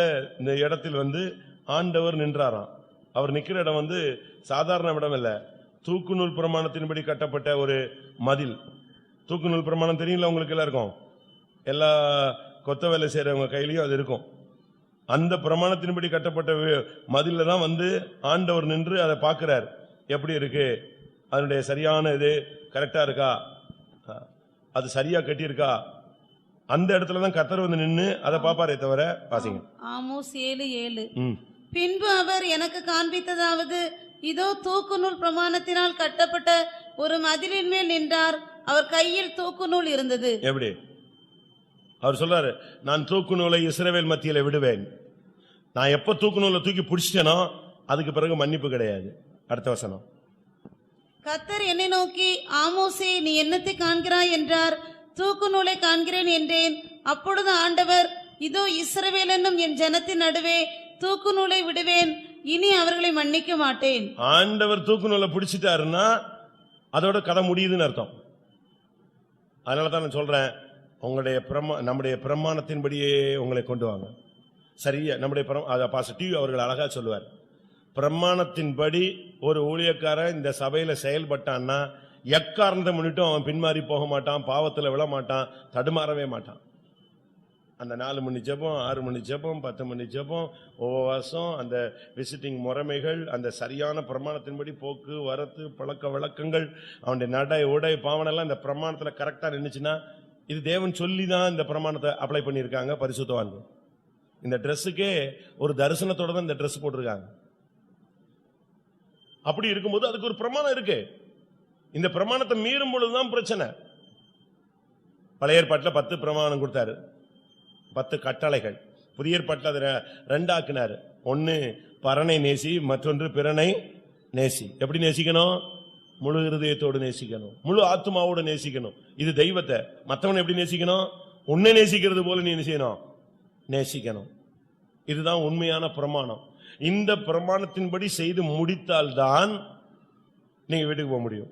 இடத்தில் வந்து ஆண்டவர் நின்றாராம். அவர் நிக்கிற இடம் வந்து சாதாரண இடம் இல்ல, தூக்குநூல் பிரமாணத்தின்படி கட்டப்பட்ட ஒரு மதில். தூக்குநூல் பிரமாணம் தெரியல உங்களுக்கு எல்லாருக்கும், எல்லா கொத்த வேலை செய்யறவங்க கையிலயும் அது இருக்கும். அந்த பிரமாணத்தின்படி கட்டப்பட்ட மதில தான் வந்து ஆண்டவர் நின்று அதை பார்க்கிறார். எப்படி இருக்கு, அதனுடைய சரியான இது கரெக்டா இருக்கா, அது சரியா கட்டியிருக்கா, அந்த இடத்துல தான் கர்த்தர் வந்து நின்னு அதை பாப்பாரே தவிர. வாசிங்க ஆமோஸ் 7:7. பின்பு அவர் எனக்கு காண்பித்ததாவது, இதோ தூக்குநூல் பிரமாணத்தினால் கட்டப்பட்ட ஒரு மதிலின் மேல் நின்றார், அவர் கையில் தூக்குநூல் இருந்தது. எப்படி அவர் சொல்றாரு, நான் தூக்குநூலை இஸ்ரவேல் மத்தியில விடுவேன். நான் எப்ப தூக்குநூலை தூக்கி பிடிச்சிட்டேனோ அதுக்கு பிறகு மன்னிப்பு கிடையாது. அடுத்த வசனம். கர்த்தர் என்னை நோக்கி, ஆமோசே நீ என்னத்தை காண்கிறாய் என்றார். தூக்குநூலை காண்கிறேன் என்றேன். அப்பொழுது ஆண்டவர், இதோ இஸ்ரவேல் என்னும் என் ஜனத்தின் நடுவே தூக்குநூலை விடுவேன், இனி அவர்களை மன்னிக்க மாட்டேன். ஆண்டவர் தூக்குநூலை பிடிச்சிட்டாருன்னா அதோட கதை முடியுதுன்னு அர்த்தம். அதனாலதான் நான் சொல்றேன், உங்களுடைய நம்முடைய பிரமாணத்தின்படியே உங்களை கொண்டு வாங்க. சரியா நம்முடைய பாசிட்டிவ் அவர்கள் அழகா சொல்லுவார். பிரமாணத்தின்படி ஒரு ஊழியக்காரன் இந்த சபையில செயல்பட்டான்னா எக்காரணத்தை முன்னிட்டும் அவன் பின்மாறி போக மாட்டான், பாவத்துல விழ மாட்டான், தடுமாறவே மாட்டான். அந்த 4 மணி ஜெபம், 6 மணி ஜெபம், 10 மணி ஜெபம், உபவாசம், அந்த விசிட்டிங் முறைமைகள், அந்த சரியான பிரமாணத்தின்படி போக்கு வரத்து பழக்க வழக்கங்கள், அவனுடைய நடை உடை பாவனெல்லாம் இந்த பிரமாணத்துல கரெக்டா நின்னுச்சுன்னா, இது தேவன் சொல்லி தான் இந்த பிரமாணத்தை அப்ளை பண்ணியிருக்காங்க பரிசுத்தவான்கள். இந்த ட்ரெஸ்ஸுக்கே ஒரு தரிசனத்தோட தான் இந்த ட்ரெஸ் போட்டிருக்காங்க. அப்படி இருக்கும்போது அதுக்கு ஒரு பிரமாணம் இருக்கு. இந்த பிரமாணத்தை மீறும் பொழுதுதான் பிரச்சனை. பழைய ஏற்பாட்டில் 10 பிரமாணம் கொடுத்தாரு, 10 கட்டளைகள். புதிய ஏற்பாட்டில் அதை 2 ஆக்கினாரு. ஒன்னு பரனை நேசி, மற்றொன்று பிறனை நேசி. எப்படி நேசிக்கணும்? முழு இருதயத்தோடு நேசிக்கணும், முழு ஆத்மாவோடு நேசிக்கணும். இது தெய்வத்தை. மற்றவன் எப்படி நேசிக்கணும்? உன்னை நேசிக்கிறது போல நீ செய்யணும், நேசிக்கணும். இதுதான் உண்மையான பிரமாணம். இந்த பிரமாணத்தின்படி செய்து முடித்தால்தான் நீங்க வீட்டுக்கு போக முடியும்.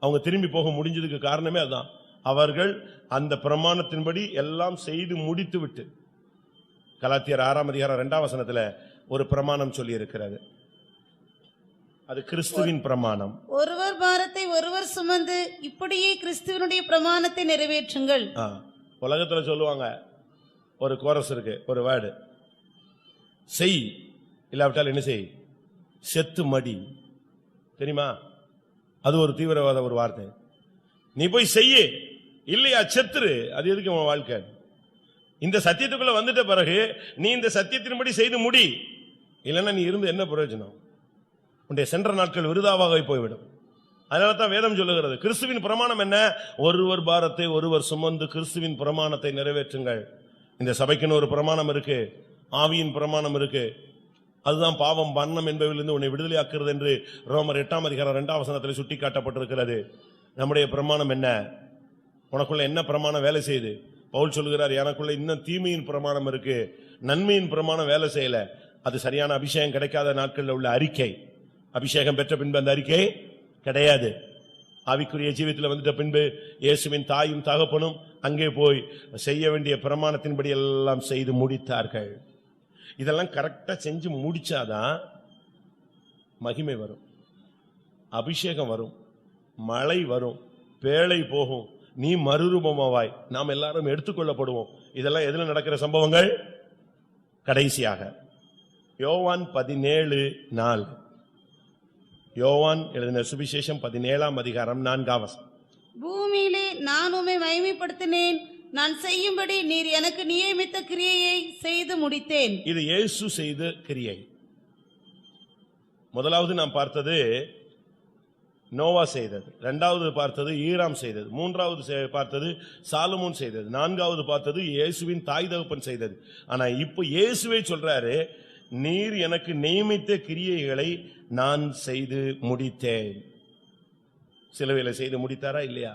அவங்க திரும்பி போக முடிஞ்சதுக்கு காரணமே அதுதான். அவர்கள் அந்த பிரமாணத்தின்படி எல்லாம் செய்து முடித்து விட்டு. கலாத்தியர் 6ஆம் அதிகாரம் 2ஆம் வசனத்துல ஒரு பிரமாணம் சொல்லி இருக்கிறது. அது கிறிஸ்துவின் பிரமாணம். ஒருவர் பாரத்தை ஒருவர் சுமந்து இப்படியே கிறிஸ்துவினுடைய பிரமாணத்தை நிறைவேற்றுங்கள். உலகத்துல சொல்லுவாங்க, ஒரு கோரஸ் இருக்கு, ஒரு வேர்டு, செய் இல்லாவிட்டால் என்ன செய், செத்து மடி. தெரியுமா? அது ஒரு தீவிரவாத ஒரு வார்த்தை. நீ போய் செய்ய, இல்லையா செத்துரு. அது எதுக்கு உன் வாழ்க்கை? இந்த சத்தியத்துக்குள்ள வந்துட்ட பிறகு நீ இந்த சத்தியத்தின்படி செய்து முடி, இல்லைன்னா நீ இருந்து என்ன பிரயோஜனம்? உன்னுடைய சென்ற நாட்கள் விருதாவாக போய்விடும். அதனால தான் வேதம் சொல்லுகிறது, கிறிஸ்துவின் பிரமாணம் என்ன? ஒருவர் பாரத்தை ஒருவர் சுமந்து கிறிஸ்துவின் பிரமாணத்தை நிறைவேற்றுங்கள். இந்த சபைக்குன்னு ஒரு பிரமாணம் இருக்கு, ஆவியின் பிரமாணம் இருக்கு. அதுதான் பாவம் மரணம் என்பதிலிருந்து உன்னை விடுதலையாக்குறது என்று ரோமர் 8ஆம் அதிகாரம் 2ஆம் வசனத்தில் சுட்டி காட்டப்பட்டிருக்கிறது. நம்முடைய பிரமாணம் என்ன? உனக்குள்ள என்ன பிரமாணம் வேலை செய்யுது? பவுல் சொல்கிறார், எனக்குள்ள இன்னும் தீமையின் பிரமாணம் இருக்கு, நன்மையின் பிரமாணம் வேலை செய்யல. அது சரியான அபிஷேகம் கிடைக்காத நாட்களில் உள்ள அறிக்கை. அபிஷேகம் பெற்ற பின்பு அந்த அறிக்கை கிடையாது. ஆவிக்குரிய ஜீவியத்தில் வந்துட்ட பின்பு இயேசுவின் தாயும் தகப்பனும் அங்கே போய் செய்ய வேண்டிய பிரமாணத்தின்படி எல்லாம் செய்து முடித்தார்கள். இதெல்லாம் கரெக்டா செஞ்சு முடிச்சாதான் மகிமை வரும், அபிஷேகம் வரும், மழை வரும், பேழை போகும், நீ மறுரூபமாவாய், நாம் எல்லாரும் எடுத்துக்கொள்ளப்படுவோம். இதெல்லாம் எதுல நடக்கிற சம்பவங்கள்? கடைசியாக யோவான் 17:4. யோவான் எழுதின சுவிசேஷம் 17ஆம் அதிகாரம் 4ஆம் வசனம். பூமியிலே நான் உம்மை மகிமைப்படுத்தினேன், நான் செய்யும்படி நீர் எனக்கு நியமித்த கிரியையை செய்து முடித்தேன். இது இயேசு செய்த கிரியை. முதலாவது நாம் பார்த்தது நோவா செய்தது, இரண்டாவது பார்த்தது ஈராம் செய்தது, மூன்றாவது பார்த்தது சாலமோன் செய்தது, நான்காவது பார்த்தது இயேசுவின் தாய் தகப்பன் செய்தது. ஆனா இப்ப இயேசுவே சொல்றாரு, நீர் எனக்கு நியமித்த கிரியைகளை நான் செய்து முடித்தேன். சிலுவையில செய்து முடித்தாரா இல்லையா?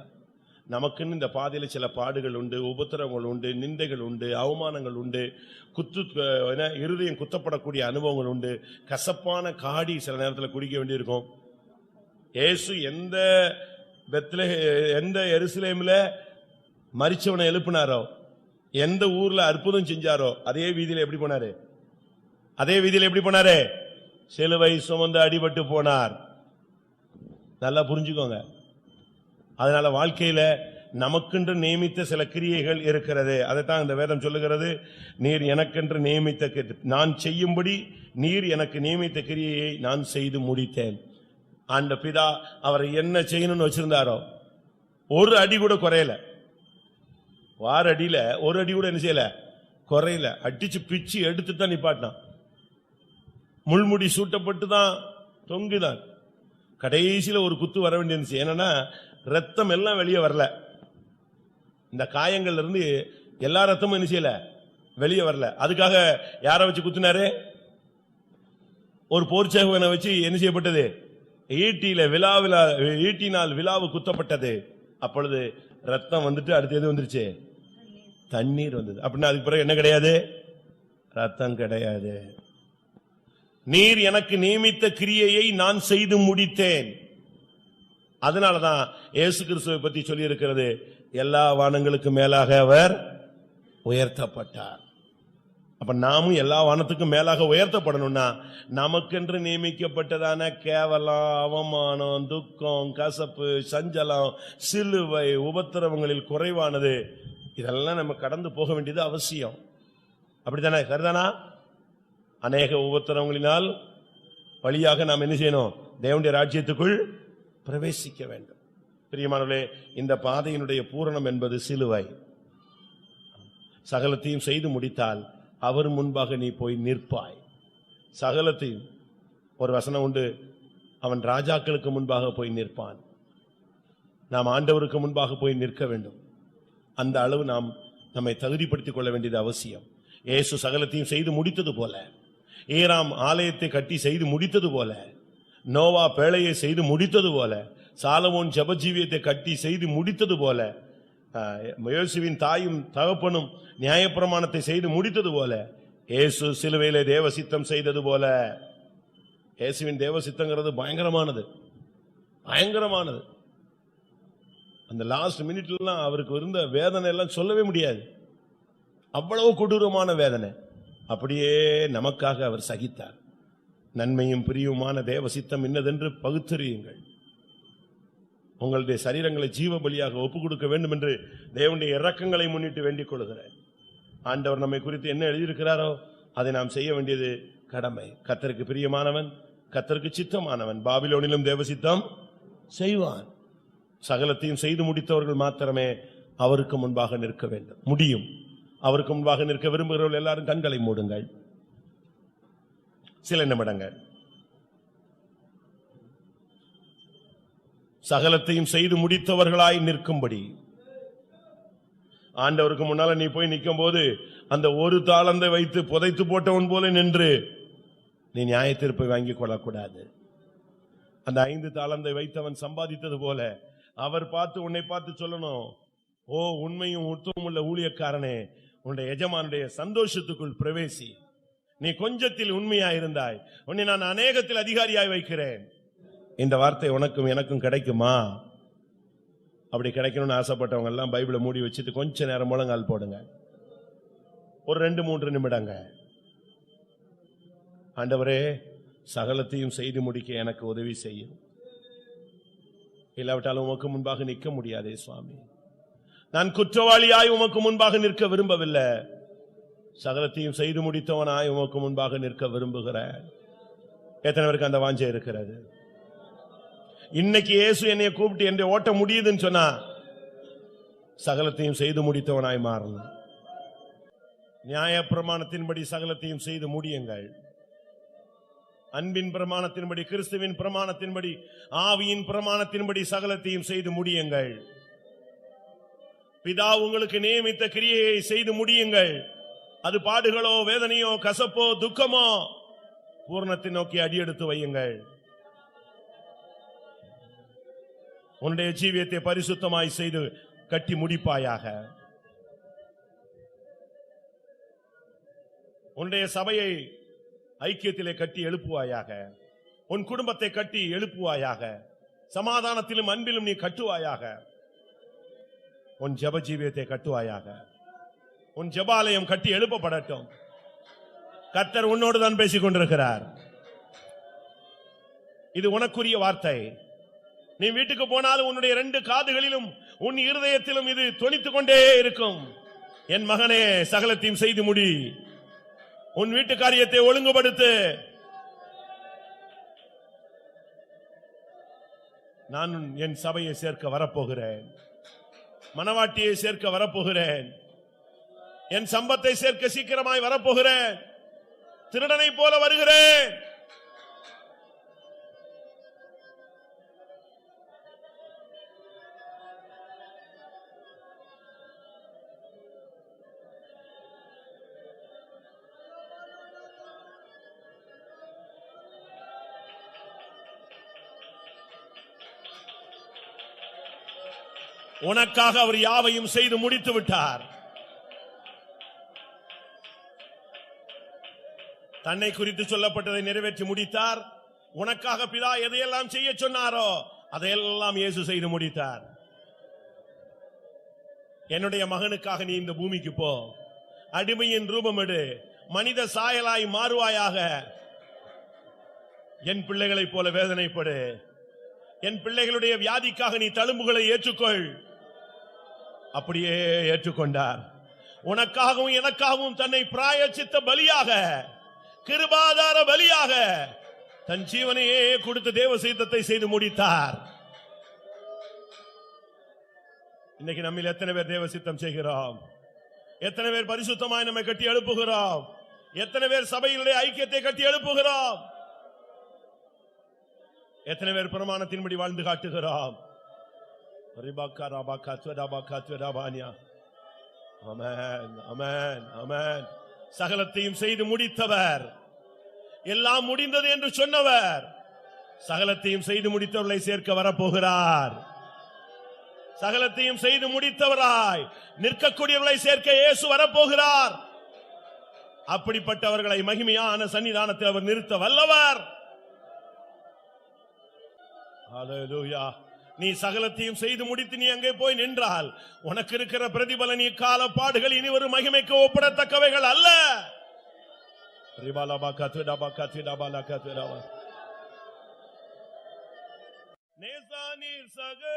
நமக்குன்னு இந்த பாதையில சில பாடுகள் உண்டு, உபத்திரவங்கள் உண்டு, நிந்தைகள் உண்டு, அவமானங்கள் உண்டு, இருதயம் குத்தப்படக்கூடிய அனுபவங்கள் உண்டு, கசப்பான காடி சில நேரத்தில் குடிக்க வேண்டியிருக்கும். இயேசு எந்த எருசலேம்ல மரிச்சவனை எழுப்பினாரோ, எந்த ஊர்ல அற்புதம் செஞ்சாரோ, அதே வீதியில எப்படி போனாரு? அதே வீதியில எப்படி போனாரு? சிலுவை சுமந்து அடிபட்டு போனார். நல்லா புரிஞ்சுக்கோங்க. அதனால வாழ்க்கையில நமக்கென்று நியமித்த சில கிரியைகள் இருக்கிறது. அதைத்தான் இந்த வேதம் சொல்லுகிறது, நீர் எனக்கென்று நியமித்த, நான் செய்யும்படி நீர் எனக்கு நியமித்த கிரியையை நான் செய்து முடித்தேன். அந்த பிதா அவரை என்ன செய்யணும்னு வச்சிருந்தாரோ ஒரு அடி கூட குறையல. வார அடியில ஒரு அடி கூட என்ன செய்யல, குறையல. அடிச்சு பிச்சு எடுத்து தான் நிப்பாட்டினான். முள்முடி சூட்டப்பட்டு தான் தொங்குதான். கடைசியில ஒரு குத்து வர வேண்டியிருந்துச்சு. ஏன்னா ரத்தம் எல்லாம் வெளியே வரல. இந்த காயங்கள்ல இருந்து எல்லா ரத்தமும் என்ன செய்யல, வெளியே வரல. அதுக்காக யாரை வச்சு குத்துனாரு? ஒரு போர்ச்சேவனை வச்சு என்ன செய்யப்பட்டது? ஈட்டினால் விலாவு குத்தப்பட்டது. அப்பொழுது ரத்தம் வந்துட்டு அடுத்து எது வந்துருச்சு? தண்ணீர் வந்தது. அப்படின்னா அதுக்கு பிறகு என்ன கிடையாது? ரத்தம் கிடையாது. நீர் எனக்கு நியமித்த கிரியையை நான் செய்து முடித்தேன். அதனாலதான் இயேசு கிறிஸ்துவை பற்றி சொல்லி இருக்கிறது, எல்லா வானங்களுக்கு மேலாக அவர் உயர்த்தப்பட்டார். அப்ப நாமும் எல்லா வானத்துக்கும் மேலாக உயர்த்தப்படணும்னா நமக்கென்று நியமிக்கப்பட்டதான கேவலம், அவமானம், துக்கம், கசப்பு, சஞ்சலம், சிலுவை, உபத்திரவங்களில் குறைவானது, இதெல்லாம் நம்ம கடந்து போக வேண்டியது அவசியம். அப்படித்தானே? சரிதானா? அநேக உபத்திரவங்களினால் வழியாக நாம் என்ன செய்யணும்? தேவனுடைய ராஜ்யத்துக்குள் பிரவேசிக்க வேண்டும். பிரியமானவர்களே, இந்த பாதையினுடைய பூரணம் என்பது சிலுவை. சகலத்தையும் செய்து முடித்தால் அவர் முன்பாக நீ போய் நிற்பாய். சகலத்தையும், ஒரு வசனம் உண்டு, அவன் ராஜாக்களுக்கு முன்பாக போய் நிற்பான். நாம் ஆண்டவருக்கு முன்பாக போய் நிற்க வேண்டும். அந்த அளவு நாம் நம்மை தகுதிப்படுத்திக் கொள்ள வேண்டியது அவசியம். இயேசு சகலத்தையும் செய்து முடித்தது போல, ஈராம் ஆலயத்தை கட்டி செய்து முடித்தது போல, நோவா பேழையை செய்து முடித்தது போல, சாலமோன் ஜெபஜீவியத்தை கட்டி செய்து முடித்தது போல, இயேசுவின் தாயும் தகப்பனும் நியாயப்பிரமாணத்தை செய்து முடித்தது போல, இயேசு சிலுவையிலே தேவசித்தம் செய்தது போல. இயேசுவின் தேவசித்தங்கிறது பயங்கரமானது, பயங்கரமானது. அந்த லாஸ்ட் மினிட்லாம் அவருக்கு இருந்த வேதனை எல்லாம் சொல்லவே முடியாது. அவ்வளவு கொடூரமான வேதனை. அப்படியே நமக்காக அவர் சகித்தார். நன்மையும் பிரியுமான தேவ சித்தம் இன்னதென்று பகுத்தறியுங்கள். உங்களுடைய சரீரங்களை ஜீவ பலியாக ஒப்புக் கொடுக்க வேண்டும் என்று தேவனுடைய இரக்கங்களை முன்னிட்டு வேண்டிக் கொள்கிறேன். ஆண்டவர் நம்மை குறித்து என்ன எழுதியிருக்கிறாரோ அதை நாம் செய்ய வேண்டியது கடமை. கர்த்தருக்கு பிரியமானவன், கர்த்தருக்கு சித்தமானவன் பாபிலோனிலும் தேவ சித்தம் செய்வான். சகலத்தையும் செய்து முடித்தவர்கள் மாத்திரமே அவருக்கு முன்பாக நிற்க வேண்டும், முடியும். அவருக்கு முன்பாக நிற்க விரும்புகிறவர்கள் எல்லாரும் கண்களை மூடுங்கள். சில நிமிடங்கள். சகலத்தையும் செய்து முடித்தவர்களாய் நிற்கும்படி ஆண்டவருக்கு முன்னால நீ போய் நிற்கும் போது அந்த ஒரு தாளந்தை வைத்து புதைத்து போட்டவன் போல நின்று நீ நியாய தீர்ப்பை வாங்கிக் கொள்ளக்கூடாது. அந்த 5 தாலந்தை வைத்தவன் சம்பாதித்தது போல அவர் பார்த்து உன்னை பார்த்து சொல்லணும், ஓ உண்மையும் உத்தமும் உள்ள ஊழியக்காரனே, உன்னுடைய எஜமானுடைய சந்தோஷத்துக்குள் பிரவேசி. நீ கொஞ்சத்தில் உண்மையா இருந்தாய், உன்னை நான் அநேகத்தில் அதிகாரியாய் வைக்கிறேன். இந்த வார்த்தை உனக்கும் எனக்கும் கிடைக்குமா? அப்படி கிடைக்கணும்னு ஆசைப்பட்டவங்க எல்லாம் பைபிளை மூடி வச்சுட்டு கொஞ்ச நேரம் முழங்கால் போடுங்க. ஒரு 2-3 நிமிடங்க. ஆண்டவரே, சகலத்தையும் செய்து முடிக்க எனக்கு உதவி செய்யும். இல்லாவிட்டாலும் உமக்கு முன்பாக நிற்க முடியாதே சுவாமி. நான் குற்றவாளியாய் உமக்கு முன்பாக நிற்க விரும்பவில்லை, சகலத்தையும் செய்து முடித்தவனாய் உமக்கு முன்பாக நிற்க விரும்புகிறேன். எத்தனை பேருக்கு அந்த வாஞ்சை இருக்கிறது? இன்னைக்கு இயேசு என்னைய கூப்பிட்டு என்னை ஓட்ட முடியுதுன்னு சொன்னா சகலத்தையும் செய்து முடித்தவனாய் மாறணும். நியாய பிரமாணத்தின்படி சகலத்தையும் செய்து முடியுங்கள். அன்பின் பிரமாணத்தின்படி, கிறிஸ்துவின் பிரமாணத்தின்படி, ஆவியின் பிரமாணத்தின்படி சகலத்தையும் செய்து முடியுங்கள். பிதா உங்களுக்கு நியமித்த கிரியையை செய்து முடியுங்கள். அது பாடுகளோ, வேதனையோ, கசப்போ, துக்கமோ, பூர்ணத்தை நோக்கி அடியெடுத்து வையுங்கள். உன்னுடைய ஜீவியத்தை பரிசுத்தமாய் செய்து கட்டி முடிப்பாயாக. உன்னுடைய சபையை ஐக்கியத்திலே கட்டி எழுப்புவாயாக. உன் குடும்பத்தை கட்டி எழுப்புவாயாக. சமாதானத்திலும் அன்பிலும் நீ கட்டுவாயாக. உன் ஜெப ஜீவியத்தை கட்டுவாயாக. உன் ஜெபாலயம் கட்டி எழுப்பப்படட்டும். கர்த்தர் உன்னோடு தான் பேசிக் கொண்டிருக்கிறார். இது உனக்குரிய வார்த்தை. நீ வீட்டுக்கு போனாலும் உன்னுடைய 2 காதுகளிலும் உன் இருதயத்திலும் இது தொனித்துக் கொண்டே இருக்கும். என் மகனே, சகலத்தையும் செய்து முடி. உன் வீட்டு காரியத்தை ஒழுங்குபடுத்து. நான் என் சபையை சேர்க்க வரப்போகிறேன். மனவாட்டியை சேர்க்க வரப்போகிறேன். என் சம்பத்தை சேர்க்க சீக்கிரமாய் வரப்போகிறேன். திருடனை போல வருகிறேன். உனக்காக அவர் யாவையும் செய்து முடித்து விட்டார். தன்னை குறித்து சொல்லப்பட்டதை நிறைவேற்றி முடித்தார். உனக்காக பிதா எதையெல்லாம் செய்ய சொன்னாரோ அதையெல்லாம் இயேசு செய்து முடித்தார். என்னுடைய மகனுக்காக நீ இந்த பூமிக்கு போ, அடிமையின் ரூபம் எடு, மனித சாயலாய் மாறுவாயாக. என் பிள்ளைகளைப் போல வேதனைப்படு. என் பிள்ளைகளுடைய வியாதிக்காக நீ தழும்புகளை ஏற்றுக்கொள். அப்படியே ஏற்றுக்கொண்டார். உனக்காகவும் எனக்காகவும் தன்னை பிராயச்சித்த பலியாக, கிருபாதார பலியாக தன் ஜீவனையே கொடுத்து தேவ சித்தத்தை செய்து முடித்தார். இன்னைக்கு நம்மில் எத்தனை பேர் தேவ சித்தம் செய்கிறோம்? எத்தனை பேர் பரிசுத்தமாய் நம்மை கட்டி எழுப்புகிறோம்? எத்தனை பேர் சபையினுடைய ஐக்கியத்தை கட்டி எழுப்புகிறோம்? எத்தனை பேர் பிரமாணத்தின்படி வாழ்ந்து காட்டுகிறோம்? சகலத்தையும் செய்து முடித்தவர், எல்லாம் முடிந்தது என்று சொன்னவர், சகலத்தையும் செய்து முடித்தவர்களை சேர்க்க வரப்போகிறார். சகலத்தையும் செய்து முடித்தவராய் நிற்கக்கூடியவர்களை சேர்க்க இயேசு வரப்போகிறார். அப்படிப்பட்டவர்களை மகிமையான சன்னிதானத்தில் அவர் நிறுத்த வல்லவர். ஹல்லேலூயா. நீ சகலத்தையும் செய்து முடித்து நீ அங்கே போய் நின்றால் உனக்கு இருக்கிற பிரதிபலன் கால பாடுகள் இனி ஒரு மகிமைக்கு ஒப்பிடத்தக்கவைகள் அல்ல. நேசா நீர் சகல